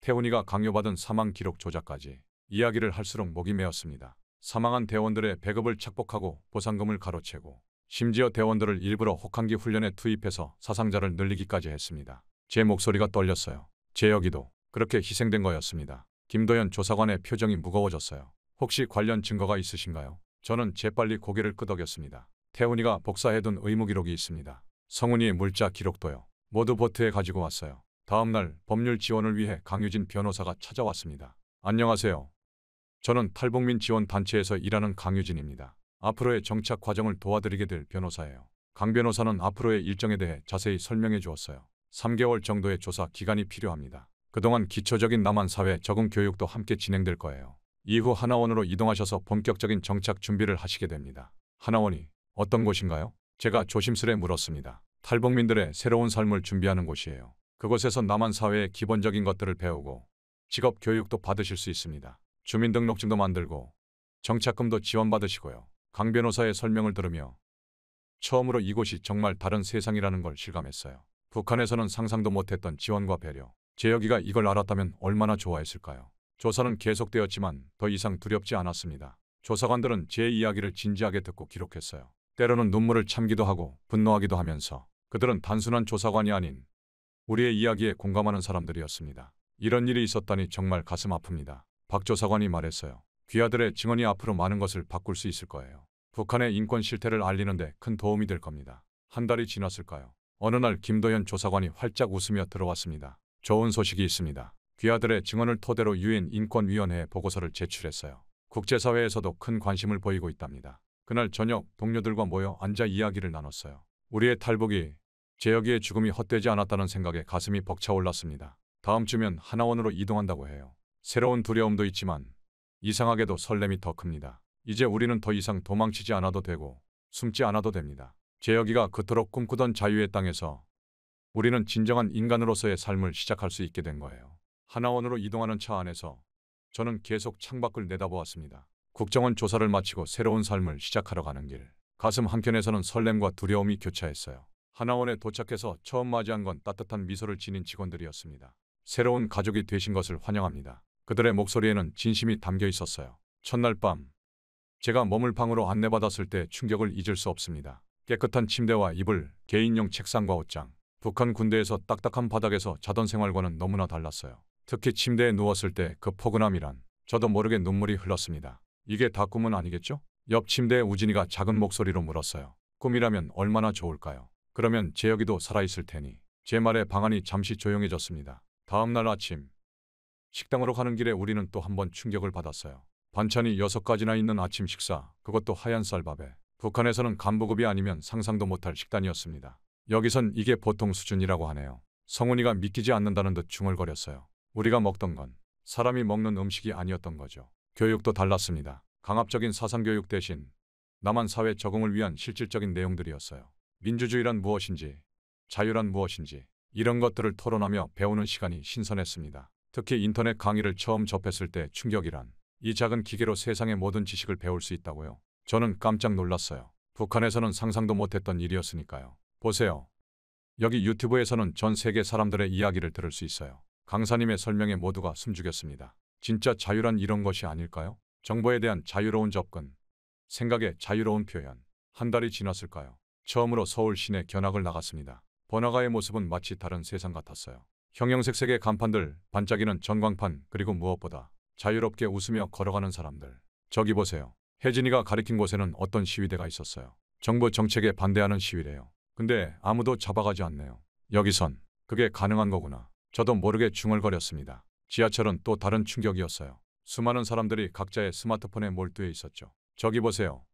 태훈이가 강요받은 사망 기록 조작까지. 이야기를 할수록 목이 메었습니다. 사망한 대원들의 배급을 착복하고 보상금을 가로채고 심지어 대원들을 일부러 혹한기 훈련에 투입해서 사상자를 늘리기까지 했습니다. 제 목소리가 떨렸어요. 재혁이도 그렇게 희생된 거였습니다. 김도현 조사관의 표정이 무거워졌어요. 혹시 관련 증거가 있으신가요? 저는 재빨리 고개를 끄덕였습니다. 태훈이가 복사해둔 의무 기록이 있습니다. 성훈이의 물자 기록도요. 모두 보트에 가지고 왔어요. 다음 날 법률 지원을 위해 강유진 변호사가 찾아왔습니다. 안녕하세요. 저는 탈북민 지원 단체에서 일하는 강유진입니다. 앞으로의 정착 과정을 도와드리게 될 변호사예요. 강 변호사는 앞으로의 일정에 대해 자세히 설명해 주었어요. 3개월 정도의 조사 기간이 필요합니다. 그동안 기초적인 남한 사회 적응 교육도 함께 진행될 거예요. 이후 하나원으로 이동하셔서 본격적인 정착 준비를 하시게 됩니다. 하나원이 어떤 곳인가요? 제가 조심스레 물었습니다. 탈북민들의 새로운 삶을 준비하는 곳이에요. 그곳에서 남한 사회의 기본적인 것들을 배우고 직업 교육도 받으실 수 있습니다. 주민등록증도 만들고 정착금도 지원받으시고요. 강 변호사의 설명을 들으며 처음으로 이곳이 정말 다른 세상이라는 걸 실감했어요. 북한에서는 상상도 못했던 지원과 배려. 재혁이가 이걸 알았다면 얼마나 좋아했을까요? 조사는 계속되었지만 더 이상 두렵지 않았습니다. 조사관들은 제 이야기를 진지하게 듣고 기록했어요. 때로는 눈물을 참기도 하고 분노하기도 하면서 그들은 단순한 조사관이 아닌 우리의 이야기에 공감하는 사람들이었습니다. 이런 일이 있었다니 정말 가슴 아픕니다. 박 조사관이 말했어요. 귀하들의 증언이 앞으로 많은 것을 바꿀 수 있을 거예요. 북한의 인권 실태를 알리는데 큰 도움이 될 겁니다. 한 달이 지났을까요? 어느 날 김도현 조사관이 활짝 웃으며 들어왔습니다. 좋은 소식이 있습니다. 귀하들의 증언을 토대로 유엔 인권위원회에 보고서를 제출했어요. 국제사회에서도 큰 관심을 보이고 있답니다. 그날 저녁 동료들과 모여 앉아 이야기를 나눴어요. 우리의 탈북이 재혁이의 죽음이 헛되지 않았다는 생각에 가슴이 벅차올랐습니다. 다음 주면 하나원으로 이동한다고 해요. 새로운 두려움도 있지만 이상하게도 설렘이 더 큽니다. 이제 우리는 더 이상 도망치지 않아도 되고 숨지 않아도 됩니다. 재혁이가 그토록 꿈꾸던 자유의 땅에서 우리는 진정한 인간으로서의 삶을 시작할 수 있게 된 거예요. 하나원으로 이동하는 차 안에서 저는 계속 창밖을 내다보았습니다. 국정원 조사를 마치고 새로운 삶을 시작하러 가는 길. 가슴 한켠에서는 설렘과 두려움이 교차했어요. 하나원에 도착해서 처음 맞이한 건 따뜻한 미소를 지닌 직원들이었습니다. 새로운 가족이 되신 것을 환영합니다. 그들의 목소리에는 진심이 담겨 있었어요. 첫날 밤 제가 머물 방으로 안내받았을 때 충격을 잊을 수 없습니다. 깨끗한 침대와 이불, 개인용 책상과 옷장. 북한 군대에서 딱딱한 바닥에서 자던 생활과는 너무나 달랐어요. 특히 침대에 누웠을 때 그 포근함이란 저도 모르게 눈물이 흘렀습니다. 이게 다 꿈은 아니겠죠? 옆 침대에 우진이가 작은 목소리로 물었어요. 꿈이라면 얼마나 좋을까요? 그러면 재혁이도 살아있을 테니. 제 말에 방안이 잠시 조용해졌습니다. 다음 날 아침 식당으로 가는 길에 우리는 또 한 번 충격을 받았어요. 반찬이 6가지나 있는 아침 식사, 그것도 하얀 쌀밥에. 북한에서는 간부급이 아니면 상상도 못할 식단이었습니다. 여기선 이게 보통 수준이라고 하네요. 성훈이가 믿기지 않는다는 듯 중얼거렸어요. 우리가 먹던 건 사람이 먹는 음식이 아니었던 거죠. 교육도 달랐습니다. 강압적인 사상교육 대신 남한 사회 적응을 위한 실질적인 내용들이었어요. 민주주의란 무엇인지, 자유란 무엇인지 이런 것들을 토론하며 배우는 시간이 신선했습니다. 특히 인터넷 강의를 처음 접했을 때 충격이란 이 작은 기계로 세상의 모든 지식을 배울 수 있다고요. 저는 깜짝 놀랐어요. 북한에서는 상상도 못했던 일이었으니까요. 보세요. 여기 유튜브에서는 전 세계 사람들의 이야기를 들을 수 있어요. 강사님의 설명에 모두가 숨죽였습니다. 진짜 자유란 이런 것이 아닐까요? 정보에 대한 자유로운 접근, 생각의 자유로운 표현. 한 달이 지났을까요? 처음으로 서울 시내 견학을 나갔습니다. 번화가의 모습은 마치 다른 세상 같았어요. 형형색색의 간판들, 반짝이는 전광판, 그리고 무엇보다 자유롭게 웃으며 걸어가는 사람들. 저기 보세요. 혜진이가 가리킨 곳에는 어떤 시위대가 있었어요. 정부 정책에 반대하는 시위래요. 근데 아무도 잡아가지 않네요. 여기선 그게 가능한 거구나. 저도 모르게 중얼거렸습니다. 지하철은 또 다른 충격이었어요. 수많은 사람들이 각자의 스마트폰에 몰두해 있었죠. 저기 보세요.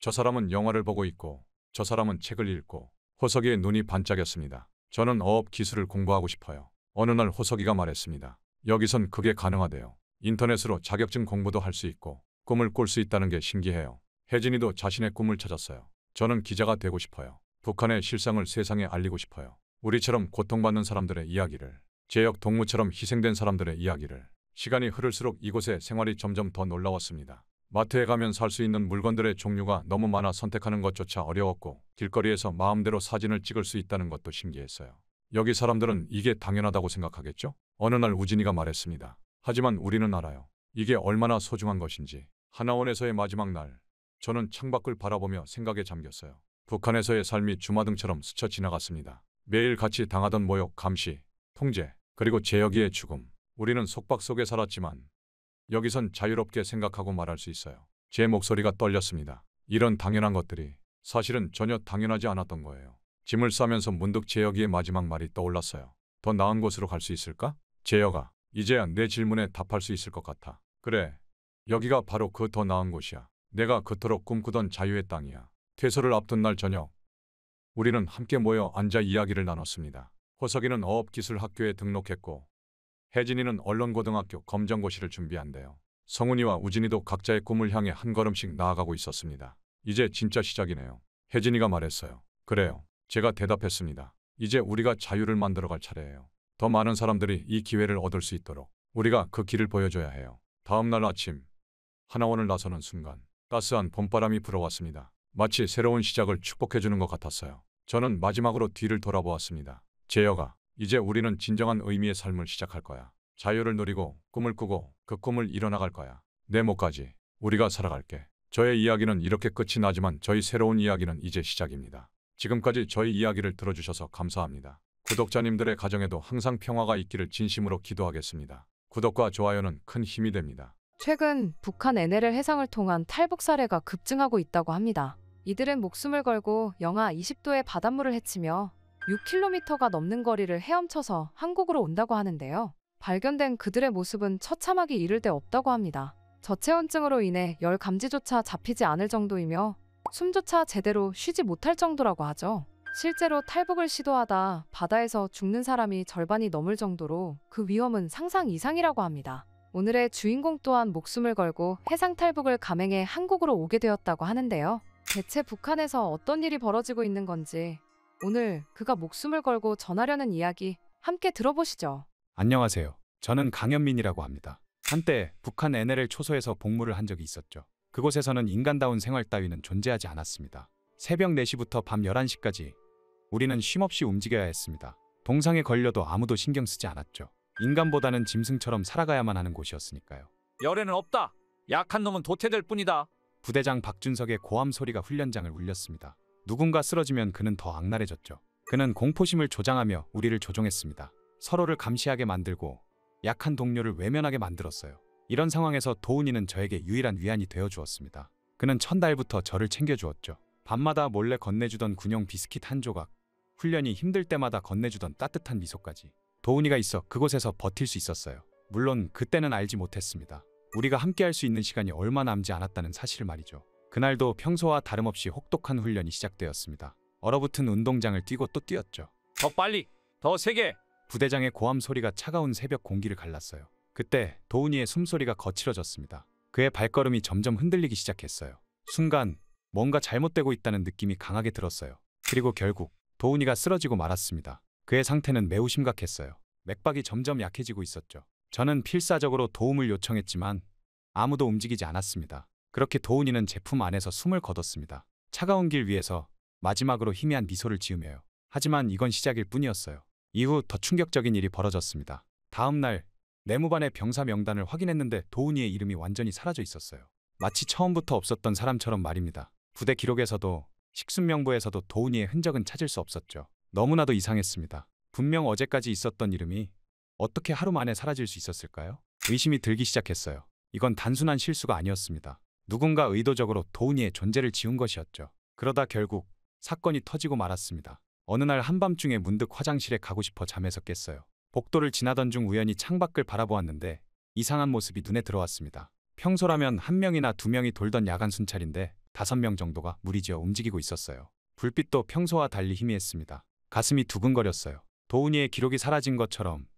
저 사람은 영화를 보고 있고 저 사람은 책을 읽고 호석이의 눈이 반짝였습니다. 저는 어업 기술을 공부하고 싶어요. 어느 날 호석이가 말했습니다. 여기선 그게 가능하대요. 인터넷으로 자격증 공부도 할 수 있고 꿈을 꿀 수 있다는 게 신기해요. 혜진이도 자신의 꿈을 찾았어요. 저는 기자가 되고 싶어요. 북한의 실상을 세상에 알리고 싶어요. 우리처럼 고통받는 사람들의 이야기를, 제역 동무처럼 희생된 사람들의 이야기를. 시간이 흐를수록 이곳의 생활이 점점 더 놀라웠습니다. 마트에 가면 살 수 있는 물건들의 종류가 너무 많아 선택하는 것조차 어려웠고 길거리에서 마음대로 사진을 찍을 수 있다는 것도 신기했어요. 여기 사람들은 이게 당연하다고 생각하겠죠? 어느 날 우진이가 말했습니다. 하지만 우리는 알아요. 이게 얼마나 소중한 것인지. 하나원에서의 마지막 날, 저는 창밖을 바라보며 생각에 잠겼어요. 북한에서의 삶이 주마등처럼 스쳐 지나갔습니다. 매일 같이 당하던 모욕, 감시, 통제, 그리고 재혁이의 죽음. 우리는 속박 속에 살았지만 여기선 자유롭게 생각하고 말할 수 있어요. 제 목소리가 떨렸습니다. 이런 당연한 것들이 사실은 전혀 당연하지 않았던 거예요. 짐을 싸면서 문득 재혁이의 마지막 말이 떠올랐어요. 더 나은 곳으로 갈 수 있을까? 재혁아, 이제야 내 질문에 답할 수 있을 것 같아. 그래, 여기가 바로 그 더 나은 곳이야. 내가 그토록 꿈꾸던 자유의 땅이야. 퇴소를 앞둔 날 저녁, 우리는 함께 모여 앉아 이야기를 나눴습니다. 호석이는 어업기술학교에 등록했고 혜진이는 언론고등학교 검정고시를 준비한대요. 성훈이와 우진이도 각자의 꿈을 향해 한 걸음씩 나아가고 있었습니다. 이제 진짜 시작이네요. 혜진이가 말했어요. 그래요. 제가 대답했습니다. 이제 우리가 자유를 만들어갈 차례예요. 더 많은 사람들이 이 기회를 얻을 수 있도록 우리가 그 길을 보여줘야 해요. 다음 날 아침, 하나원을 나서는 순간 따스한 봄바람이 불어왔습니다. 마치 새로운 시작을 축복해주는 것 같았어요. 저는 마지막으로 뒤를 돌아보았습니다. 재혁아, 이제 우리는 진정한 의미의 삶을 시작할 거야. 자유를 누리고 꿈을 꾸고 그 꿈을 이뤄나갈 거야. 내 목까지 우리가 살아갈게. 저의 이야기는 이렇게 끝이 나지만 저희 새로운 이야기는 이제 시작입니다. 지금까지 저희 이야기를 들어주셔서 감사합니다. 구독자님들의 가정에도 항상 평화가 있기를 진심으로 기도하겠습니다. 구독과 좋아요는 큰 힘이 됩니다. 최근 북한 NLL 해상을 통한 탈북 사례가 급증하고 있다고 합니다. 이들은 목숨을 걸고 영하 20도의 바닷물을 헤치며 6km가 넘는 거리를 헤엄쳐서 한국으로 온다고 하는데요. 발견된 그들의 모습은 처참하기 이를 데 없다고 합니다. 저체온증으로 인해 열 감지조차 잡히지 않을 정도이며 숨조차 제대로 쉬지 못할 정도라고 하죠. 실제로 탈북을 시도하다 바다에서 죽는 사람이 절반이 넘을 정도로 그 위험은 상상 이상이라고 합니다. 오늘의 주인공 또한 목숨을 걸고 해상 탈북을 감행해 한국으로 오게 되었다고 하는데요. 대체 북한에서 어떤 일이 벌어지고 있는 건지 오늘 그가 목숨을 걸고 전하려는 이야기 함께 들어보시죠. 안녕하세요. 저는 강현민이라고 합니다. 한때 북한 NLL 초소에서 복무를 한 적이 있었죠. 그곳에서는 인간다운 생활 따위는 존재하지 않았습니다. 새벽 4시부터 밤 11시까지 우리는 쉼없이 움직여야 했습니다. 동상에 걸려도 아무도 신경 쓰지 않았죠. 인간보다는 짐승처럼 살아가야만 하는 곳이었으니까요. 열애는 없다. 약한 놈은 도태될 뿐이다. 부대장 박준석의 고함 소리가 훈련장을 울렸습니다. 누군가 쓰러지면 그는 더 악랄해졌죠. 그는 공포심을 조장하며 우리를 조종했습니다. 서로를 감시하게 만들고 약한 동료를 외면하게 만들었어요. 이런 상황에서 도훈이는 저에게 유일한 위안이 되어 주었습니다. 그는 첫날부터 저를 챙겨주었죠. 밤마다 몰래 건네주던 군용 비스킷 한 조각, 훈련이 힘들 때마다 건네주던 따뜻한 미소까지. 도훈이가 있어 그곳에서 버틸 수 있었어요. 물론 그때는 알지 못했습니다. 우리가 함께 할 수 있는 시간이 얼마 남지 않았다는 사실을 말이죠. 그날도 평소와 다름없이 혹독한 훈련이 시작되었습니다. 얼어붙은 운동장을 뛰고 또 뛰었죠. 더 빨리, 더 세게. 부대장의 고함 소리가 차가운 새벽 공기를 갈랐어요. 그때 도훈이의 숨소리가 거칠어졌습니다. 그의 발걸음이 점점 흔들리기 시작했어요. 순간 뭔가 잘못되고 있다는 느낌이 강하게 들었어요. 그리고 결국 도훈이가 쓰러지고 말았습니다. 그의 상태는 매우 심각했어요. 맥박이 점점 약해지고 있었죠. 저는 필사적으로 도움을 요청했지만 아무도 움직이지 않았습니다. 그렇게 도훈이는 제품 안에서 숨을 거뒀습니다. 차가운 길 위에서 마지막으로 희미한 미소를 지으며요. 하지만 이건 시작일 뿐이었어요. 이후 더 충격적인 일이 벌어졌습니다. 다음 날 내무반의 병사 명단을 확인했는데 도훈이의 이름이 완전히 사라져 있었어요. 마치 처음부터 없었던 사람처럼 말입니다. 부대 기록에서도 식순명부에서도 도훈이의 흔적은 찾을 수 없었죠. 너무나도 이상했습니다. 분명 어제까지 있었던 이름이 어떻게 하루 만에 사라질 수 있었을까요? 의심이 들기 시작했어요. 이건 단순한 실수가 아니었습니다. 누군가 의도적으로 도훈이의 존재를 지운 것이었죠. 그러다 결국 사건이 터지고 말았습니다. 어느 날 한밤중에 문득 화장실에 가고 싶어 잠에서 깼어요. 복도를 지나던 중 우연히 창밖을 바라보았는데 이상한 모습이 눈에 들어왔습니다. 평소라면 한 명이나 두 명이 돌던 야간 순찰인데 5명 정도가 무리지어 움직이고 있었어요. 불빛도 평소와 달리 희미했습니다. 가슴이 두근거렸어요. 도훈이의 기록이 사라진 것처럼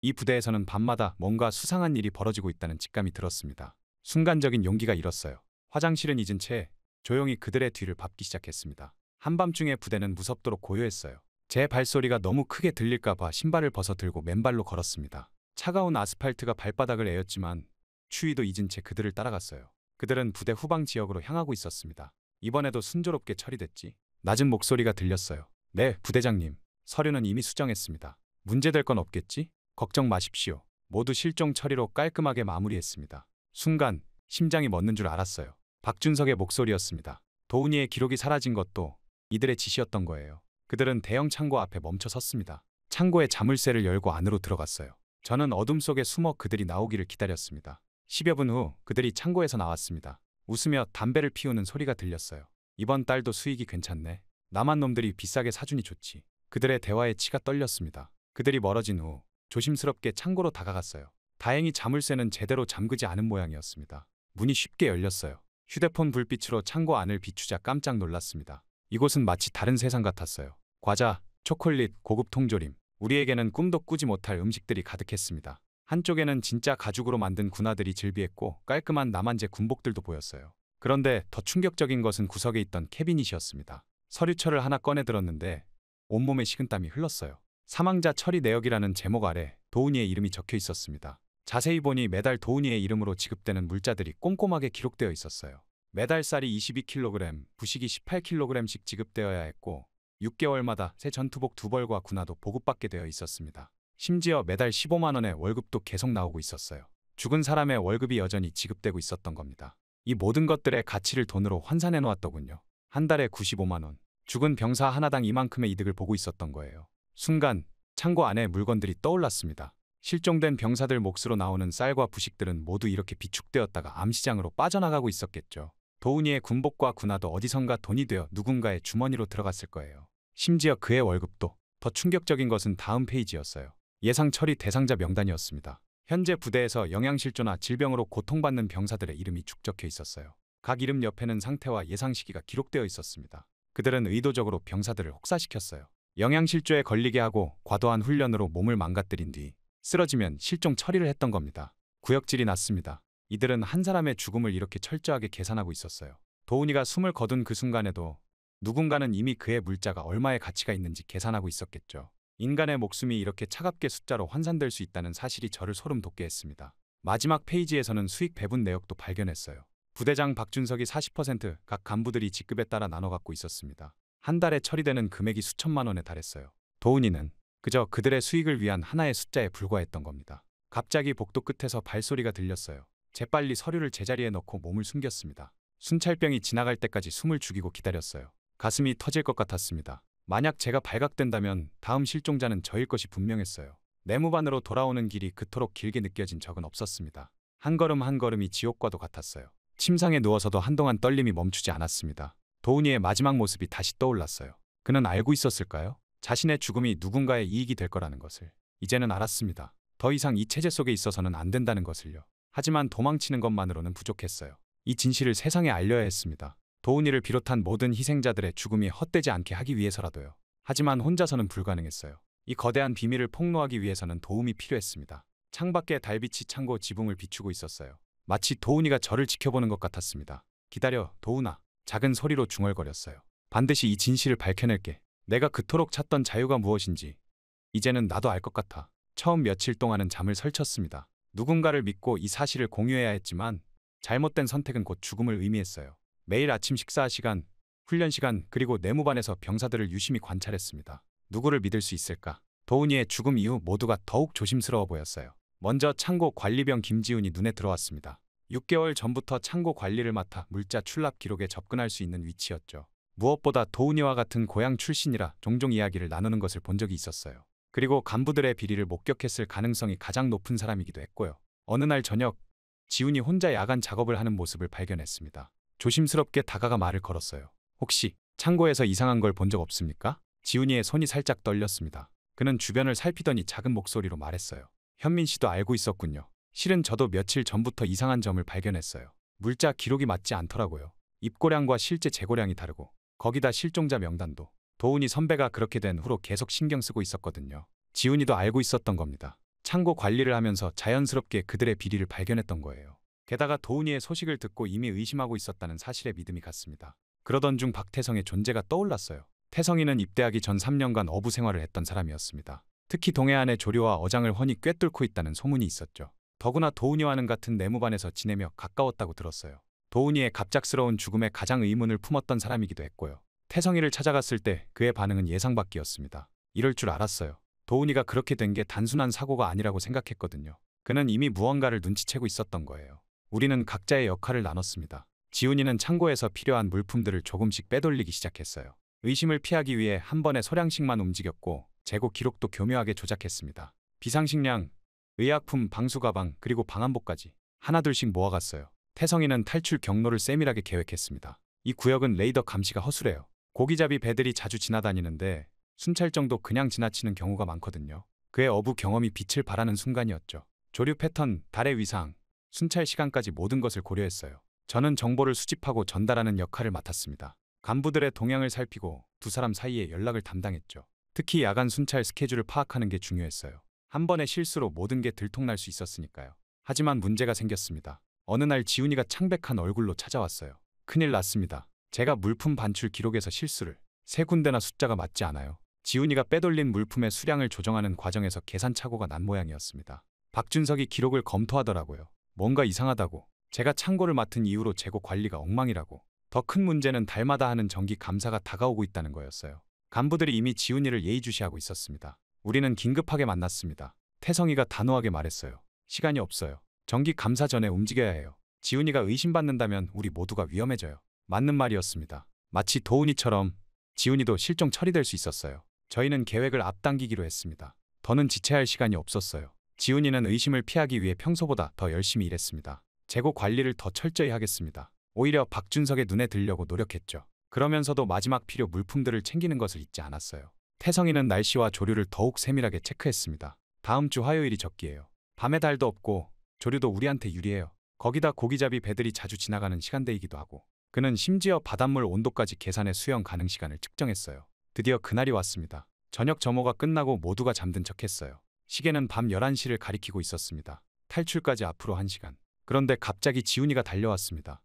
이 부대에서는 밤마다 뭔가 수상한 일이 벌어지고 있다는 직감이 들었습니다. 순간적인 용기가 일었어요. 화장실은 잊은 채 조용히 그들의 뒤를 밟기 시작했습니다. 한밤중에 부대는 무섭도록 고요했어요. 제 발소리가 너무 크게 들릴까 봐 신발을 벗어 들고 맨발로 걸었습니다. 차가운 아스팔트가 발바닥을 에웠지만 추위도 잊은 채 그들을 따라갔어요. 그들은 부대 후방 지역으로 향하고 있었습니다. 이번에도 순조롭게 처리됐지? 낮은 목소리가 들렸어요. 네, 부대장님. 서류는 이미 수정했습니다. 문제될 건 없겠지? 걱정 마십시오. 모두 실종 처리로 깔끔하게 마무리했습니다. 순간 심장이 멎는 줄 알았어요. 박준석의 목소리였습니다. 도훈이의 기록이 사라진 것도 이들의 짓이었던 거예요. 그들은 대형 창고 앞에 멈춰 섰습니다. 창고의 자물쇠를 열고 안으로 들어갔어요. 저는 어둠 속에 숨어 그들이 나오기를 기다렸습니다. 10여 분 후 그들이 창고에서 나왔습니다. 웃으며 담배를 피우는 소리가 들렸어요. 이번 달도 수익이 괜찮네. 남한 놈들이 비싸게 사주니 좋지. 그들의 대화에 치가 떨렸습니다. 그들이 멀어진 후 조심스럽게 창고로 다가갔어요. 다행히 자물쇠는 제대로 잠그지 않은 모양이었습니다. 문이 쉽게 열렸어요. 휴대폰 불빛으로 창고 안을 비추자 깜짝 놀랐습니다. 이곳은 마치 다른 세상 같았어요. 과자, 초콜릿, 고급 통조림, 우리에게는 꿈도 꾸지 못할 음식들이 가득했습니다. 한쪽에는 진짜 가죽으로 만든 군화들이 즐비했고 깔끔한 남한제 군복들도 보였어요. 그런데 더 충격적인 것은 구석에 있던 캐비닛이었습니다. 서류철을 하나 꺼내 들었는데 온몸에 식은땀이 흘렀어요. 사망자 처리 내역이라는 제목 아래 도훈이의 이름이 적혀 있었습니다. 자세히 보니 매달 도훈이의 이름으로 지급되는 물자들이 꼼꼼하게 기록되어 있었어요. 매달 쌀이 22kg, 부식이 18kg씩 지급되어야 했고 6개월마다 새 전투복 2벌과 군화도 보급받게 되어 있었습니다. 심지어 매달 15만 원의 월급도 계속 나오고 있었어요. 죽은 사람의 월급이 여전히 지급되고 있었던 겁니다. 이 모든 것들의 가치를 돈으로 환산해 놓았더군요. 한 달에 95만 원. 죽은 병사 하나당 이만큼의 이득을 보고 있었던 거예요. 순간 창고 안에 물건들이 떠올랐습니다. 실종된 병사들 몫으로 나오는 쌀과 부식들은 모두 이렇게 비축되었다가 암시장으로 빠져나가고 있었겠죠. 도훈이의 군복과 군화도 어디선가 돈이 되어 누군가의 주머니로 들어갔을 거예요. 심지어 그의 월급도. 더 충격적인 것은 다음 페이지였어요. 예상 처리 대상자 명단이었습니다. 현재 부대에서 영양실조나 질병으로 고통받는 병사들의 이름이 축적해 있었어요. 각 이름 옆에는 상태와 예상 시기가 기록되어 있었습니다. 그들은 의도적으로 병사들을 혹사시켰어요. 영양실조에 걸리게 하고 과도한 훈련으로 몸을 망가뜨린 뒤 쓰러지면 실종 처리를 했던 겁니다. 구역질이 났습니다. 이들은 한 사람의 죽음을 이렇게 철저하게 계산하고 있었어요. 도훈이가 숨을 거둔 그 순간에도 누군가는 이미 그의 물자가 얼마의 가치가 있는지 계산하고 있었겠죠. 인간의 목숨이 이렇게 차갑게 숫자로 환산될 수 있다는 사실이 저를 소름 돋게 했습니다. 마지막 페이지에서는 수익 배분 내역도 발견했어요. 부대장 박준석이 40%, 각 간부들이 직급에 따라 나눠 갖고 있었습니다. 한 달에 처리되는 금액이 수천만 원에 달했어요. 도훈이는 그저 그들의 수익을 위한 하나의 숫자에 불과했던 겁니다. 갑자기 복도 끝에서 발소리가 들렸어요. 재빨리 서류를 제자리에 넣고 몸을 숨겼습니다. 순찰병이 지나갈 때까지 숨을 죽이고 기다렸어요. 가슴이 터질 것 같았습니다. 만약 제가 발각된다면 다음 실종자는 저일 것이 분명했어요. 내무반으로 돌아오는 길이 그토록 길게 느껴진 적은 없었습니다. 한 걸음 한 걸음이 지옥과도 같았어요. 침상에 누워서도 한동안 떨림이 멈추지 않았습니다. 도훈이의 마지막 모습이 다시 떠올랐어요. 그는 알고 있었을까요? 자신의 죽음이 누군가의 이익이 될 거라는 것을. 이제는 알았습니다. 더 이상 이 체제 속에 있어서는 안 된다는 것을요. 하지만 도망치는 것만으로는 부족했어요. 이 진실을 세상에 알려야 했습니다. 도훈이를 비롯한 모든 희생자들의 죽음이 헛되지 않게 하기 위해서라도요. 하지만 혼자서는 불가능했어요. 이 거대한 비밀을 폭로하기 위해서는 도움이 필요했습니다. 창밖에 달빛이 창고 지붕을 비추고 있었어요. 마치 도훈이가 저를 지켜보는 것 같았습니다. 기다려, 도훈아. 작은 소리로 중얼거렸어요. 반드시 이 진실을 밝혀낼게. 내가 그토록 찾던 자유가 무엇인지 이제는 나도 알 것 같아. 처음 며칠 동안은 잠을 설쳤습니다. 누군가를 믿고 이 사실을 공유해야 했지만 잘못된 선택은 곧 죽음을 의미했어요. 매일 아침 식사 시간, 훈련 시간, 그리고 내무반에서 병사들을 유심히 관찰했습니다. 누구를 믿을 수 있을까? 도훈이의 죽음 이후 모두가 더욱 조심스러워 보였어요. 먼저 창고 관리병 김지훈이 눈에 들어왔습니다. 6개월 전부터 창고 관리를 맡아 물자 출납 기록에 접근할 수 있는 위치였죠. 무엇보다 도훈이와 같은 고향 출신이라 종종 이야기를 나누는 것을 본 적이 있었어요. 그리고 간부들의 비리를 목격했을 가능성이 가장 높은 사람이기도 했고요. 어느 날 저녁, 지훈이 혼자 야간 작업을 하는 모습을 발견했습니다. 조심스럽게 다가가 말을 걸었어요. 혹시 창고에서 이상한 걸 본 적 없습니까? 지훈이의 손이 살짝 떨렸습니다. 그는 주변을 살피더니 작은 목소리로 말했어요. 현민 씨도 알고 있었군요. 실은 저도 며칠 전부터 이상한 점을 발견했어요. 물자 기록이 맞지 않더라고요. 입고량과 실제 재고량이 다르고 거기다 실종자 명단도. 도훈이 선배가 그렇게 된 후로 계속 신경 쓰고 있었거든요. 지훈이도 알고 있었던 겁니다. 창고 관리를 하면서 자연스럽게 그들의 비리를 발견했던 거예요. 게다가 도훈이의 소식을 듣고 이미 의심하고 있었다는 사실에 믿음이 갔습니다. 그러던 중 박태성의 존재가 떠올랐어요. 태성이는 입대하기 전 3년간 어부 생활을 했던 사람이었습니다. 특히 동해안의 조류와 어장을 훤히 꿰뚫고 있다는 소문이 있었죠. 더구나 도훈이와는 같은 내무반에서 지내며 가까웠다고 들었어요. 도훈이의 갑작스러운 죽음에 가장 의문을 품었던 사람이기도 했고요. 태성이를 찾아갔을 때 그의 반응은 예상 밖이었습니다. 이럴 줄 알았어요. 도훈이가 그렇게 된 게 단순한 사고가 아니라고 생각했거든요. 그는 이미 무언가를 눈치채고 있었던 거예요. 우리는 각자의 역할을 나눴습니다. 지훈이는 창고에서 필요한 물품들을 조금씩 빼돌리기 시작했어요. 의심을 피하기 위해 한 번에 소량씩만 움직였고 재고 기록도 교묘하게 조작했습니다. 비상식량, 의약품, 방수가방, 그리고 방한복까지 하나둘씩 모아갔어요. 태성이는 탈출 경로를 세밀하게 계획했습니다. 이 구역은 레이더 감시가 허술해요. 고기잡이 배들이 자주 지나다니는데 순찰정도 그냥 지나치는 경우가 많거든요. 그의 어부 경험이 빛을 발하는 순간이었죠. 조류 패턴, 달의 위상, 순찰 시간까지 모든 것을 고려했어요. 저는 정보를 수집하고 전달하는 역할을 맡았습니다. 간부들의 동향을 살피고 두 사람 사이에 연락을 담당했죠. 특히 야간 순찰 스케줄을 파악하는 게 중요했어요. 한 번의 실수로 모든 게 들통날 수 있었으니까요. 하지만 문제가 생겼습니다. 어느 날 지훈이가 창백한 얼굴로 찾아왔어요. 큰일 났습니다. 제가 물품 반출 기록에서 실수를. 3군데나 숫자가 맞지 않아요. 지훈이가 빼돌린 물품의 수량을 조정하는 과정에서 계산 착오가 난 모양이었습니다. 박준석이 기록을 검토하더라고요. 뭔가 이상하다고. 제가 창고를 맡은 이후로 재고 관리가 엉망이라고. 더 큰 문제는 달마다 하는 정기 감사가 다가오고 있다는 거였어요. 간부들이 이미 지훈이를 예의주시하고 있었습니다. 우리는 긴급하게 만났습니다. 태성이가 단호하게 말했어요. 시간이 없어요. 정기 감사 전에 움직여야 해요. 지훈이가 의심받는다면 우리 모두가 위험해져요. 맞는 말이었습니다. 마치 도훈이처럼 지훈이도 실종 처리될 수 있었어요. 저희는 계획을 앞당기기로 했습니다. 더는 지체할 시간이 없었어요. 지훈이는 의심을 피하기 위해 평소보다 더 열심히 일했습니다. 재고 관리를 더 철저히 하겠습니다. 오히려 박준석의 눈에 들려고 노력했죠. 그러면서도 마지막 필요 물품들을 챙기는 것을 잊지 않았어요. 태성이는 날씨와 조류를 더욱 세밀하게 체크했습니다. 다음 주 화요일이 적기예요. 밤에 달도 없고 조류도 우리한테 유리해요. 거기다 고기잡이 배들이 자주 지나가는 시간대이기도 하고. 그는 심지어 바닷물 온도까지 계산해 수영 가능 시간을 측정했어요. 드디어 그날이 왔습니다. 저녁 점호가 끝나고 모두가 잠든 척했어요. 시계는 밤 11시를 가리키고 있었습니다. 탈출까지 앞으로 1시간. 그런데 갑자기 지훈이가 달려왔습니다.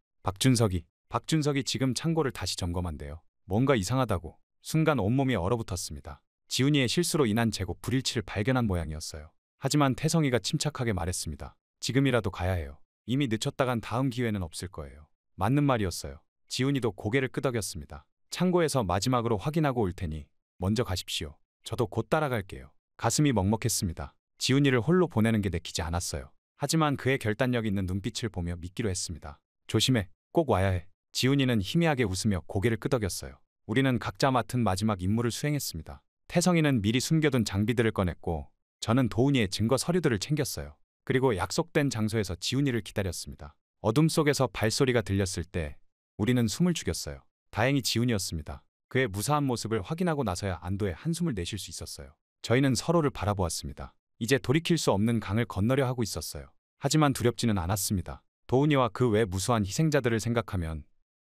박준석이 지금 창고를 다시 점검한대요. 뭔가 이상하다고. 순간 온몸이 얼어붙었습니다. 지훈이의 실수로 인한 재고 불일치를 발견한 모양이었어요. 하지만 태성이가 침착하게 말했습니다. 지금이라도 가야 해요. 이미 늦췄다간 다음 기회는 없을 거예요. 맞는 말이었어요. 지훈이도 고개를 끄덕였습니다. 창고에서 마지막으로 확인하고 올 테니 먼저 가십시오. 저도 곧 따라갈게요. 가슴이 먹먹했습니다. 지훈이를 홀로 보내는 게 내키지 않았어요. 하지만 그의 결단력 있는 눈빛을 보며 믿기로 했습니다. 조심해. 꼭 와야 해. 지훈이는 희미하게 웃으며 고개를 끄덕였어요. 우리는 각자 맡은 마지막 임무를 수행했습니다. 태성이는 미리 숨겨둔 장비들을 꺼냈고 저는 도훈이의 증거 서류들을 챙겼어요. 그리고 약속된 장소에서 지훈이를 기다렸습니다. 어둠 속에서 발소리가 들렸을 때 우리는 숨을 죽였어요. 다행히 지훈이었습니다. 그의 무사한 모습을 확인하고 나서야 안도의 한숨을 내쉴 수 있었어요. 저희는 서로를 바라보았습니다. 이제 돌이킬 수 없는 강을 건너려 하고 있었어요. 하지만 두렵지는 않았습니다. 도훈이와 그 외 무수한 희생자들을 생각하면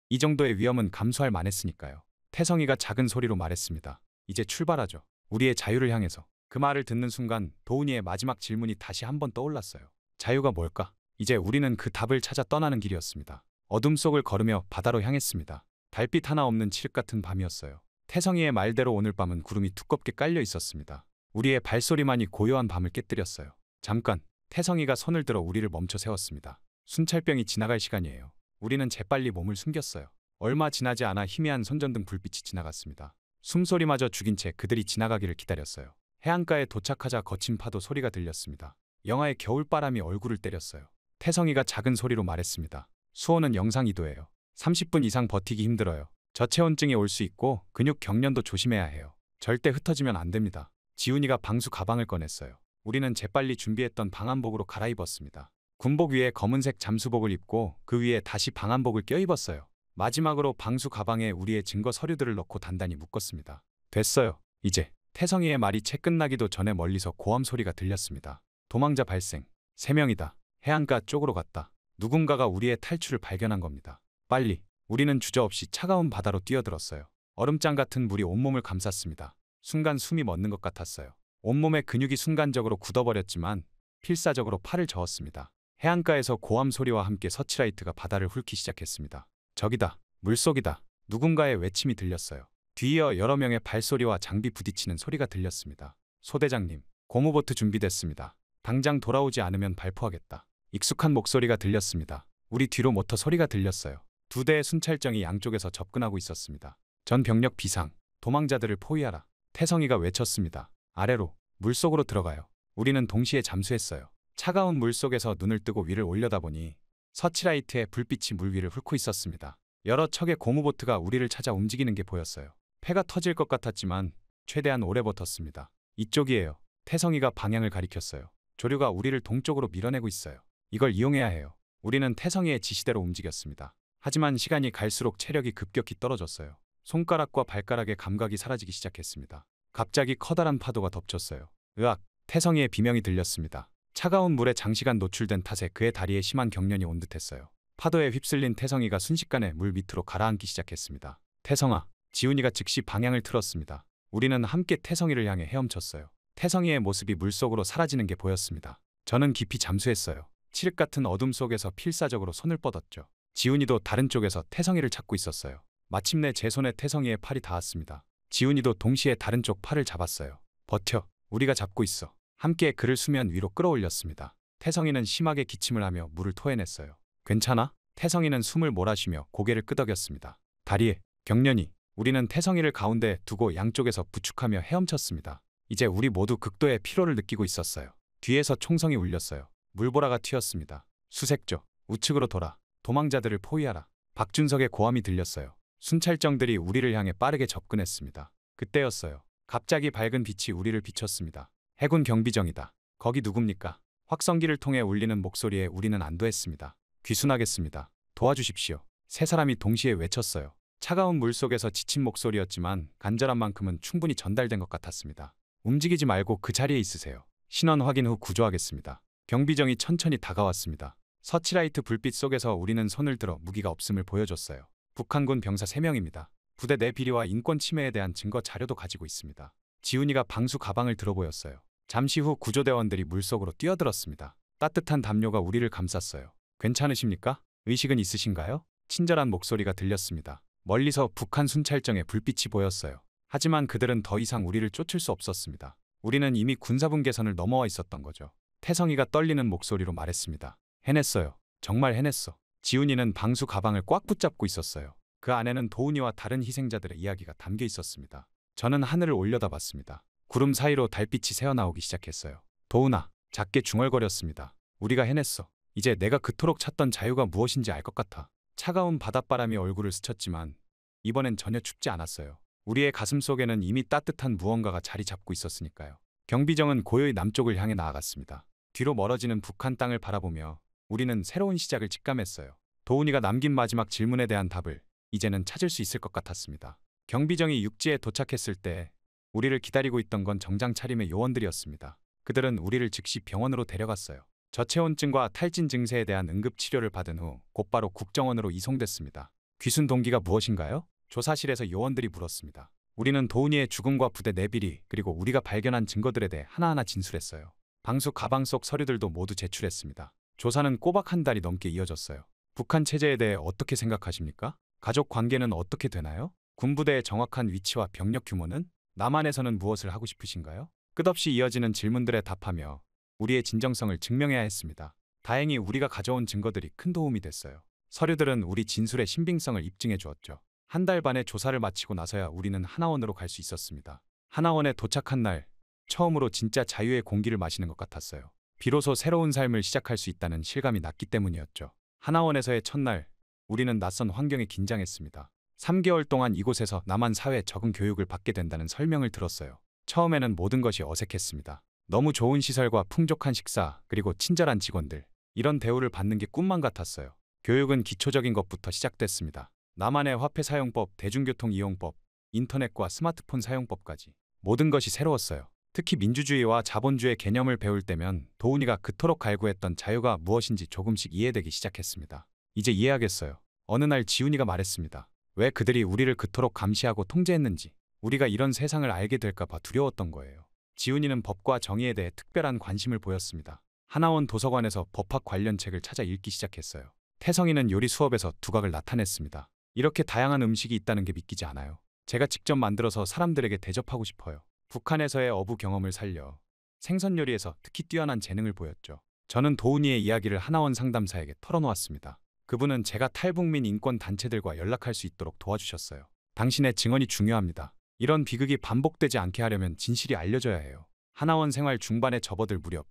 이 정도의 위험은 감수할 만했으니까요. 태성이가 작은 소리로 말했습니다. 이제 출발하죠. 우리의 자유를 향해서. 그 말을 듣는 순간 도훈이의 마지막 질문이 다시 한번 떠올랐어요. 자유가 뭘까? 이제 우리는 그 답을 찾아 떠나는 길이었습니다. 어둠 속을 걸으며 바다로 향했습니다. 달빛 하나 없는 칠흑 같은 밤이었어요. 태성이의 말대로 오늘 밤은 구름이 두껍게 깔려 있었습니다. 우리의 발소리만이 고요한 밤을 깨뜨렸어요. 잠깐, 태성이가 손을 들어 우리를 멈춰 세웠습니다. 순찰병이 지나갈 시간이에요. 우리는 재빨리 몸을 숨겼어요. 얼마 지나지 않아 희미한 손전등 불빛이 지나갔습니다. 숨소리마저 죽인 채 그들이 지나가기를 기다렸어요. 해안가에 도착하자 거친 파도 소리가 들렸습니다. 영하의 겨울바람이 얼굴을 때렸어요. 태성이가 작은 소리로 말했습니다. 수온은 영상 2도예요. 30분 이상 버티기 힘들어요. 저체온증이 올 수 있고 근육 경련도 조심해야 해요. 절대 흩어지면 안 됩니다. 지훈이가 방수 가방을 꺼냈어요. 우리는 재빨리 준비했던 방한복으로 갈아입었습니다. 군복 위에 검은색 잠수복을 입고 그 위에 다시 방한복을 껴입었어요. 마지막으로 방수 가방에 우리의 증거 서류들을 넣고 단단히 묶었습니다. 됐어요. 이제. 태성이의 말이 채 끝나기도 전에 멀리서 고함 소리가 들렸습니다. 도망자 발생. 3명이다. 해안가 쪽으로 갔다. 누군가가 우리의 탈출을 발견한 겁니다. 빨리. 우리는 주저없이 차가운 바다로 뛰어들었어요. 얼음장 같은 물이 온몸을 감쌌습니다. 순간 숨이 멎는 것 같았어요. 온몸의 근육이 순간적으로 굳어버렸지만 필사적으로 팔을 저었습니다. 해안가에서 고함 소리와 함께 서치라이트가 바다를 훑기 시작했습니다. 저기다. 물속이다. 누군가의 외침이 들렸어요. 뒤이어 여러 명의 발소리와 장비 부딪히는 소리가 들렸습니다. 소대장님, 고무보트 준비됐습니다. 당장 돌아오지 않으면 발포하겠다. 익숙한 목소리가 들렸습니다. 우리 뒤로 모터 소리가 들렸어요. 2대의 순찰정이 양쪽에서 접근하고 있었습니다. 전 병력 비상, 도망자들을 포위하라. 태성이가 외쳤습니다. 아래로, 물속으로 들어가요. 우리는 동시에 잠수했어요. 차가운 물속에서 눈을 뜨고 위를 올려다보니 서치라이트의 불빛이 물 위를 훑고 있었습니다. 여러 척의 고무보트가 우리를 찾아 움직이는 게 보였어요. 폐가 터질 것 같았지만 최대한 오래 버텼습니다. 이쪽이에요. 태성이가 방향을 가리켰어요. 조류가 우리를 동쪽으로 밀어내고 있어요. 이걸 이용해야 해요. 우리는 태성이의 지시대로 움직였습니다. 하지만 시간이 갈수록 체력이 급격히 떨어졌어요. 손가락과 발가락의 감각이 사라지기 시작했습니다. 갑자기 커다란 파도가 덮쳤어요. 으악! 태성이의 비명이 들렸습니다. 차가운 물에 장시간 노출된 탓에 그의 다리에 심한 경련이 온 듯했어요. 파도에 휩쓸린 태성이가 순식간에 물 밑으로 가라앉기 시작했습니다. 태성아! 지훈이가 즉시 방향을 틀었습니다. 우리는 함께 태성이를 향해 헤엄쳤어요. 태성이의 모습이 물속으로 사라지는 게 보였습니다. 저는 깊이 잠수했어요. 칠흑 같은 어둠 속에서 필사적으로 손을 뻗었죠. 지훈이도 다른 쪽에서 태성이를 찾고 있었어요. 마침내 제 손에 태성이의 팔이 닿았습니다. 지훈이도 동시에 다른 쪽 팔을 잡았어요. 버텨. 우리가 잡고 있어. 함께 그를 수면 위로 끌어올렸습니다. 태성이는 심하게 기침을 하며 물을 토해냈어요. 괜찮아? 태성이는 숨을 몰아쉬며 고개를 끄덕였습니다. 다리에 경련이. 우리는 태성이를 가운데 두고 양쪽에서 부축하며 헤엄쳤습니다. 이제 우리 모두 극도의 피로를 느끼고 있었어요. 뒤에서 총성이 울렸어요. 물보라가 튀었습니다. 수색조, 우측으로 돌아. 도망자들을 포위하라. 박준석의 고함이 들렸어요. 순찰정들이 우리를 향해 빠르게 접근했습니다. 그때였어요. 갑자기 밝은 빛이 우리를 비췄습니다. 해군 경비정이다. 거기 누굽니까? 확성기를 통해 울리는 목소리에 우리는 안도했습니다. 귀순하겠습니다. 도와주십시오. 3사람이 동시에 외쳤어요. 차가운 물속에서 지친 목소리였지만 간절한 만큼은 충분히 전달된 것 같았습니다. 움직이지 말고 그 자리에 있으세요. 신원 확인 후 구조하겠습니다. 경비정이 천천히 다가왔습니다. 서치라이트 불빛 속에서 우리는 손을 들어 무기가 없음을 보여줬어요. 북한군 병사 3명입니다. 부대 내 비리와 인권 침해에 대한 증거 자료도 가지고 있습니다. 지훈이가 방수 가방을 들어 보였어요. 잠시 후 구조대원들이 물속으로 뛰어들었습니다. 따뜻한 담요가 우리를 감쌌어요. 괜찮으십니까? 의식은 있으신가요? 친절한 목소리가 들렸습니다. 멀리서 북한 순찰정의 불빛이 보였어요. 하지만 그들은 더 이상 우리를 쫓을 수 없었습니다. 우리는 이미 군사분계선을 넘어와 있었던 거죠. 태성이가 떨리는 목소리로 말했습니다. 해냈어요. 정말 해냈어. 지훈이는 방수 가방을 꽉 붙잡고 있었어요. 그 안에는 도훈이와 다른 희생자들의 이야기가 담겨 있었습니다. 저는 하늘을 올려다봤습니다. 구름 사이로 달빛이 새어나오기 시작했어요. 도훈아, 작게 중얼거렸습니다. 우리가 해냈어. 이제 내가 그토록 찾던 자유가 무엇인지 알 것 같아. 차가운 바닷바람이 얼굴을 스쳤지만 이번엔 전혀 춥지 않았어요. 우리의 가슴 속에는 이미 따뜻한 무언가가 자리 잡고 있었으니까요. 경비정은 고요히 남쪽을 향해 나아갔습니다. 뒤로 멀어지는 북한 땅을 바라보며 우리는 새로운 시작을 직감했어요. 도훈이가 남긴 마지막 질문에 대한 답을 이제는 찾을 수 있을 것 같았습니다. 경비정이 육지에 도착했을 때 우리를 기다리고 있던 건 정장 차림의 요원들이었습니다. 그들은 우리를 즉시 병원으로 데려갔어요. 저체온증과 탈진 증세에 대한 응급치료를 받은 후 곧바로 국정원으로 이송됐습니다. 귀순 동기가 무엇인가요? 조사실에서 요원들이 물었습니다. 우리는 도훈이의 죽음과 부대 내비리 그리고 우리가 발견한 증거들에 대해 하나하나 진술했어요. 방수 가방 속 서류들도 모두 제출했습니다. 조사는 꼬박 한 달이 넘게 이어졌어요. 북한 체제에 대해 어떻게 생각하십니까? 가족 관계는 어떻게 되나요? 군부대의 정확한 위치와 병력 규모는? 남한에서는 무엇을 하고 싶으신가요? 끝없이 이어지는 질문들에 답하며 우리의 진정성을 증명해야 했습니다. 다행히 우리가 가져온 증거들이 큰 도움이 됐어요. 서류들은 우리 진술의 신빙성을 입증해 주었죠. 한 달 반의 조사를 마치고 나서야 우리는 하나원으로 갈 수 있었습니다. 하나원에 도착한 날, 처음으로 진짜 자유의 공기를 마시는 것 같았어요. 비로소 새로운 삶을 시작할 수 있다는 실감이 났기 때문이었죠. 하나원에서의 첫날, 우리는 낯선 환경에 긴장했습니다. 3개월 동안 이곳에서 남한 사회 적응 교육을 받게 된다는 설명을 들었어요. 처음에는 모든 것이 어색했습니다. 너무 좋은 시설과 풍족한 식사, 그리고 친절한 직원들. 이런 대우를 받는 게 꿈만 같았어요. 교육은 기초적인 것부터 시작됐습니다. 남한의 화폐 사용법, 대중교통 이용법, 인터넷과 스마트폰 사용법까지. 모든 것이 새로웠어요. 특히 민주주의와 자본주의 개념을 배울 때면 도훈이가 그토록 갈구했던 자유가 무엇인지 조금씩 이해되기 시작했습니다. 이제 이해하겠어요. 어느 날 지훈이가 말했습니다. 왜 그들이 우리를 그토록 감시하고 통제했는지, 우리가 이런 세상을 알게 될까 봐 두려웠던 거예요. 지훈이는 법과 정의에 대해 특별한 관심을 보였습니다. 하나원 도서관에서 법학 관련 책을 찾아 읽기 시작했어요. 태성이는 요리 수업에서 두각을 나타냈습니다. 이렇게 다양한 음식이 있다는 게 믿기지 않아요. 제가 직접 만들어서 사람들에게 대접하고 싶어요. 북한에서의 어부 경험을 살려 생선 요리에서 특히 뛰어난 재능을 보였죠. 저는 도훈이의 이야기를 하나원 상담사에게 털어놓았습니다. 그분은 제가 탈북민 인권 단체들과 연락할 수 있도록 도와주셨어요. 당신의 증언이 중요합니다. 이런 비극이 반복되지 않게 하려면 진실이 알려져야 해요. 하나원 생활 중반에 접어들 무렵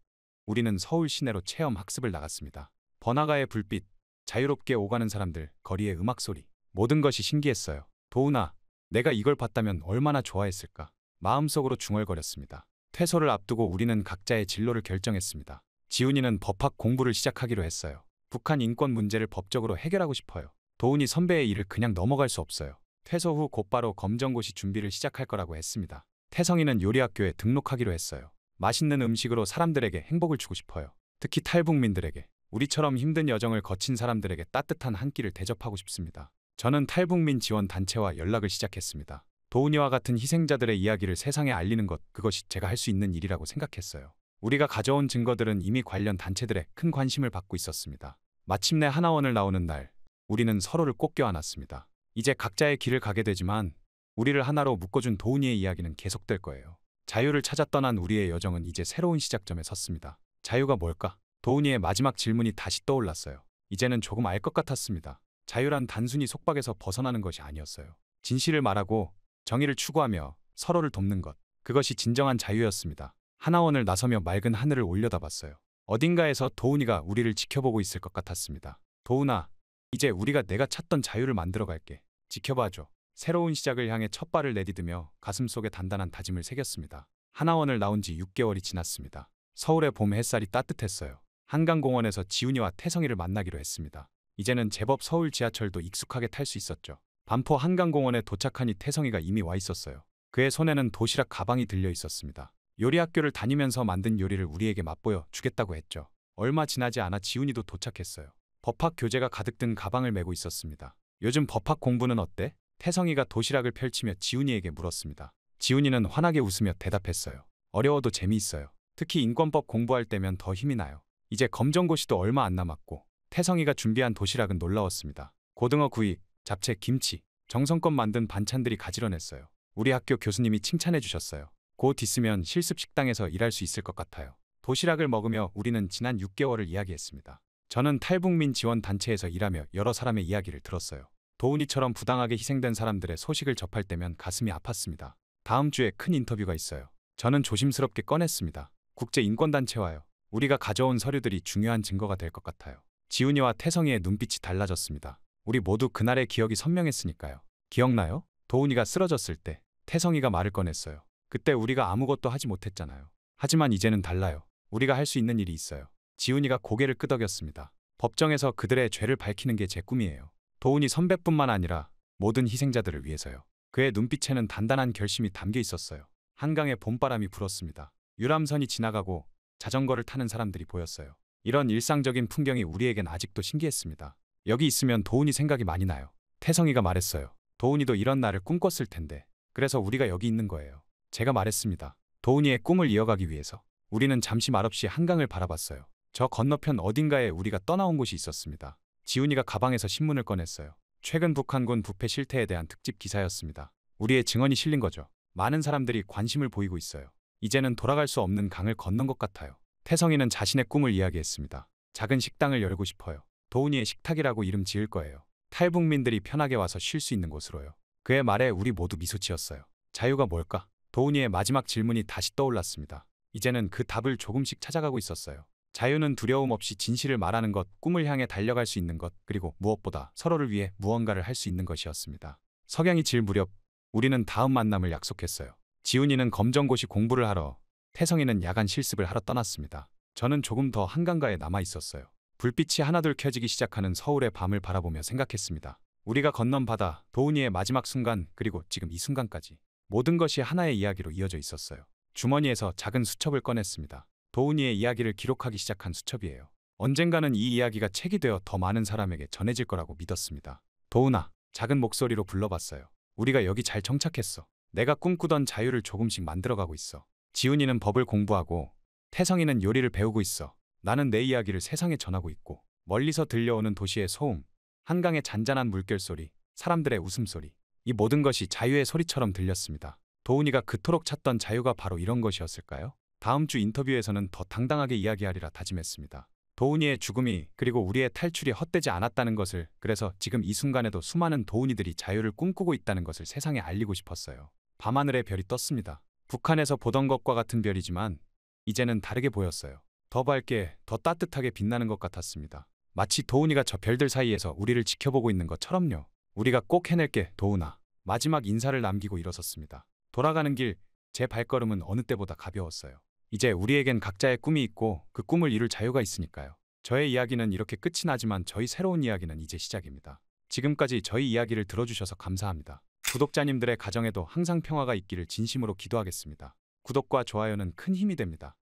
우리는 서울 시내로 체험 학습을 나갔습니다. 번화가의 불빛, 자유롭게 오가는 사람들, 거리의 음악 소리, 모든 것이 신기했어요. 도훈아, 내가 이걸 봤다면 얼마나 좋아했을까? 마음속으로 중얼거렸습니다. 퇴소를 앞두고 우리는 각자의 진로를 결정했습니다. 지훈이는 법학 공부를 시작하기로 했어요. 북한 인권 문제를 법적으로 해결하고 싶어요. 도훈이 선배의 일을 그냥 넘어갈 수 없어요. 퇴소 후 곧바로 검정고시 준비를 시작할 거라고 했습니다. 태성이는 요리학교에 등록하기로 했어요. 맛있는 음식으로 사람들에게 행복을 주고 싶어요. 특히 탈북민들에게, 우리처럼 힘든 여정을 거친 사람들에게 따뜻한 한 끼를 대접하고 싶습니다. 저는 탈북민 지원 단체와 연락을 시작했습니다. 도훈이와 같은 희생자들의 이야기를 세상에 알리는 것, 그것이 제가 할 수 있는 일이라고 생각했어요. 우리가 가져온 증거들은 이미 관련 단체들의 큰 관심을 받고 있었습니다. 마침내 하나원을 나오는 날, 우리는 서로를 꼭 껴안았습니다. 이제 각자의 길을 가게 되지만 우리를 하나로 묶어준 도훈이의 이야기는 계속될 거예요. 자유를 찾아 떠난 우리의 여정은 이제 새로운 시작점에 섰습니다. 자유가 뭘까? 도훈이의 마지막 질문이 다시 떠올랐어요. 이제는 조금 알 것 같았습니다. 자유란 단순히 속박에서 벗어나는 것이 아니었어요. 진실을 말하고 정의를 추구하며 서로를 돕는 것, 그것이 진정한 자유였습니다. 하나원을 나서며 맑은 하늘을 올려다봤어요. 어딘가에서 도훈이가 우리를 지켜보고 있을 것 같았습니다. 도훈아, 이제 우리가 내가 찾던 자유를 만들어갈게. 지켜봐줘. 새로운 시작을 향해 첫 발을 내디디며 가슴속에 단단한 다짐을 새겼습니다. 하나원을 나온 지 6개월이 지났습니다. 서울의 봄 햇살이 따뜻했어요. 한강공원에서 지훈이와 태성이를 만나기로 했습니다. 이제는 제법 서울 지하철도 익숙하게 탈 수 있었죠. 반포 한강공원에 도착하니 태성이가 이미 와 있었어요. 그의 손에는 도시락 가방이 들려 있었습니다. 요리학교를 다니면서 만든 요리를 우리에게 맛보여 주겠다고 했죠. 얼마 지나지 않아 지훈이도 도착했어요. 법학 교재가 가득 든 가방을 메고 있었습니다. 요즘 법학 공부는 어때? 태성이가 도시락을 펼치며 지훈이에게 물었습니다. 지훈이는 환하게 웃으며 대답했어요. 어려워도 재미있어요. 특히 인권법 공부할 때면 더 힘이 나요. 이제 검정고시도 얼마 안 남았고 태성이가 준비한 도시락은 놀라웠습니다. 고등어 구이, 잡채, 김치, 정성껏 만든 반찬들이 가지런했어요. 우리 학교 교수님이 칭찬해 주셨어요. 곧 있으면 실습 식당에서 일할 수 있을 것 같아요. 도시락을 먹으며 우리는 지난 6개월을 이야기했습니다. 저는 탈북민 지원 단체에서 일하며 여러 사람의 이야기를 들었어요. 도훈이처럼 부당하게 희생된 사람들의 소식을 접할 때면 가슴이 아팠습니다. 다음 주에 큰 인터뷰가 있어요. 저는 조심스럽게 꺼냈습니다. 국제인권단체와요. 우리가 가져온 서류들이 중요한 증거가 될 것 같아요. 지훈이와 태성이의 눈빛이 달라졌습니다. 우리 모두 그날의 기억이 선명했으니까요. 기억나요? 도훈이가 쓰러졌을 때 태성이가 말을 꺼냈어요. 그때 우리가 아무것도 하지 못했잖아요. 하지만 이제는 달라요. 우리가 할 수 있는 일이 있어요. 지훈이가 고개를 끄덕였습니다. 법정에서 그들의 죄를 밝히는 게 제 꿈이에요. 도훈이 선배뿐만 아니라 모든 희생자들을 위해서요. 그의 눈빛에는 단단한 결심이 담겨 있었어요. 한강에 봄바람이 불었습니다. 유람선이 지나가고 자전거를 타는 사람들이 보였어요. 이런 일상적인 풍경이 우리에겐 아직도 신기했습니다. 여기 있으면 도훈이 생각이 많이 나요. 태성이가 말했어요. 도훈이도 이런 날을 꿈꿨을 텐데. 그래서 우리가 여기 있는 거예요. 제가 말했습니다. 도훈이의 꿈을 이어가기 위해서. 우리는 잠시 말없이 한강을 바라봤어요. 저 건너편 어딘가에 우리가 떠나온 곳이 있었습니다. 지훈이가 가방에서 신문을 꺼냈어요. 최근 북한군 부패 실태에 대한 특집 기사였습니다. 우리의 증언이 실린 거죠. 많은 사람들이 관심을 보이고 있어요. 이제는 돌아갈 수 없는 강을 건넌 것 같아요. 태성이는 자신의 꿈을 이야기했습니다. 작은 식당을 열고 싶어요. 도훈이의 식탁이라고 이름 지을 거예요. 탈북민들이 편하게 와서 쉴 수 있는 곳으로요. 그의 말에 우리 모두 미소 지었어요. 자유가 뭘까? 도훈이의 마지막 질문이 다시 떠올랐습니다. 이제는 그 답을 조금씩 찾아가고 있었어요. 자유는 두려움 없이 진실을 말하는 것, 꿈을 향해 달려갈 수 있는 것, 그리고 무엇보다 서로를 위해 무언가를 할 수 있는 것이었습니다. 석양이 질 무렵 우리는 다음 만남을 약속했어요. 지훈이는 검정고시 공부를 하러, 태성이는 야간 실습을 하러 떠났습니다. 저는 조금 더 한강가에 남아 있었어요. 불빛이 하나둘 켜지기 시작하는 서울의 밤을 바라보며 생각했습니다. 우리가 건넌 바다, 도훈이의 마지막 순간, 그리고 지금 이 순간까지 모든 것이 하나의 이야기로 이어져 있었어요. 주머니에서 작은 수첩을 꺼냈습니다. 도훈이의 이야기를 기록하기 시작한 수첩이에요. 언젠가는 이 이야기가 책이 되어 더 많은 사람에게 전해질 거라고 믿었습니다. 도훈아, 작은 목소리로 불러봤어요. 우리가 여기 잘 정착했어. 내가 꿈꾸던 자유를 조금씩 만들어가고 있어. 지훈이는 법을 공부하고 태성이는 요리를 배우고 있어. 나는 내 이야기를 세상에 전하고 있고 멀리서 들려오는 도시의 소음, 한강의 잔잔한 물결 소리, 사람들의 웃음소리, 이 모든 것이 자유의 소리처럼 들렸습니다. 도훈이가 그토록 찾던 자유가 바로 이런 것이었을까요? 다음 주 인터뷰에서는 더 당당하게 이야기하리라 다짐했습니다. 도훈이의 죽음이 그리고 우리의 탈출이 헛되지 않았다는 것을, 그래서 지금 이 순간에도 수많은 도훈이들이 자유를 꿈꾸고 있다는 것을 세상에 알리고 싶었어요. 밤하늘에 별이 떴습니다. 북한에서 보던 것과 같은 별이지만 이제는 다르게 보였어요. 더 밝게, 더 따뜻하게 빛나는 것 같았습니다. 마치 도훈이가 저 별들 사이에서 우리를 지켜보고 있는 것처럼요. 우리가 꼭 해낼게, 도훈아. 마지막 인사를 남기고 일어섰습니다. 돌아가는 길, 제 발걸음은 어느 때보다 가벼웠어요. 이제 우리에겐 각자의 꿈이 있고 그 꿈을 이룰 자유가 있으니까요. 저의 이야기는 이렇게 끝이 나지만 저희 새로운 이야기는 이제 시작입니다. 지금까지 저희 이야기를 들어주셔서 감사합니다. 구독자님들의 가정에도 항상 평화가 있기를 진심으로 기도하겠습니다. 구독과 좋아요는 큰 힘이 됩니다.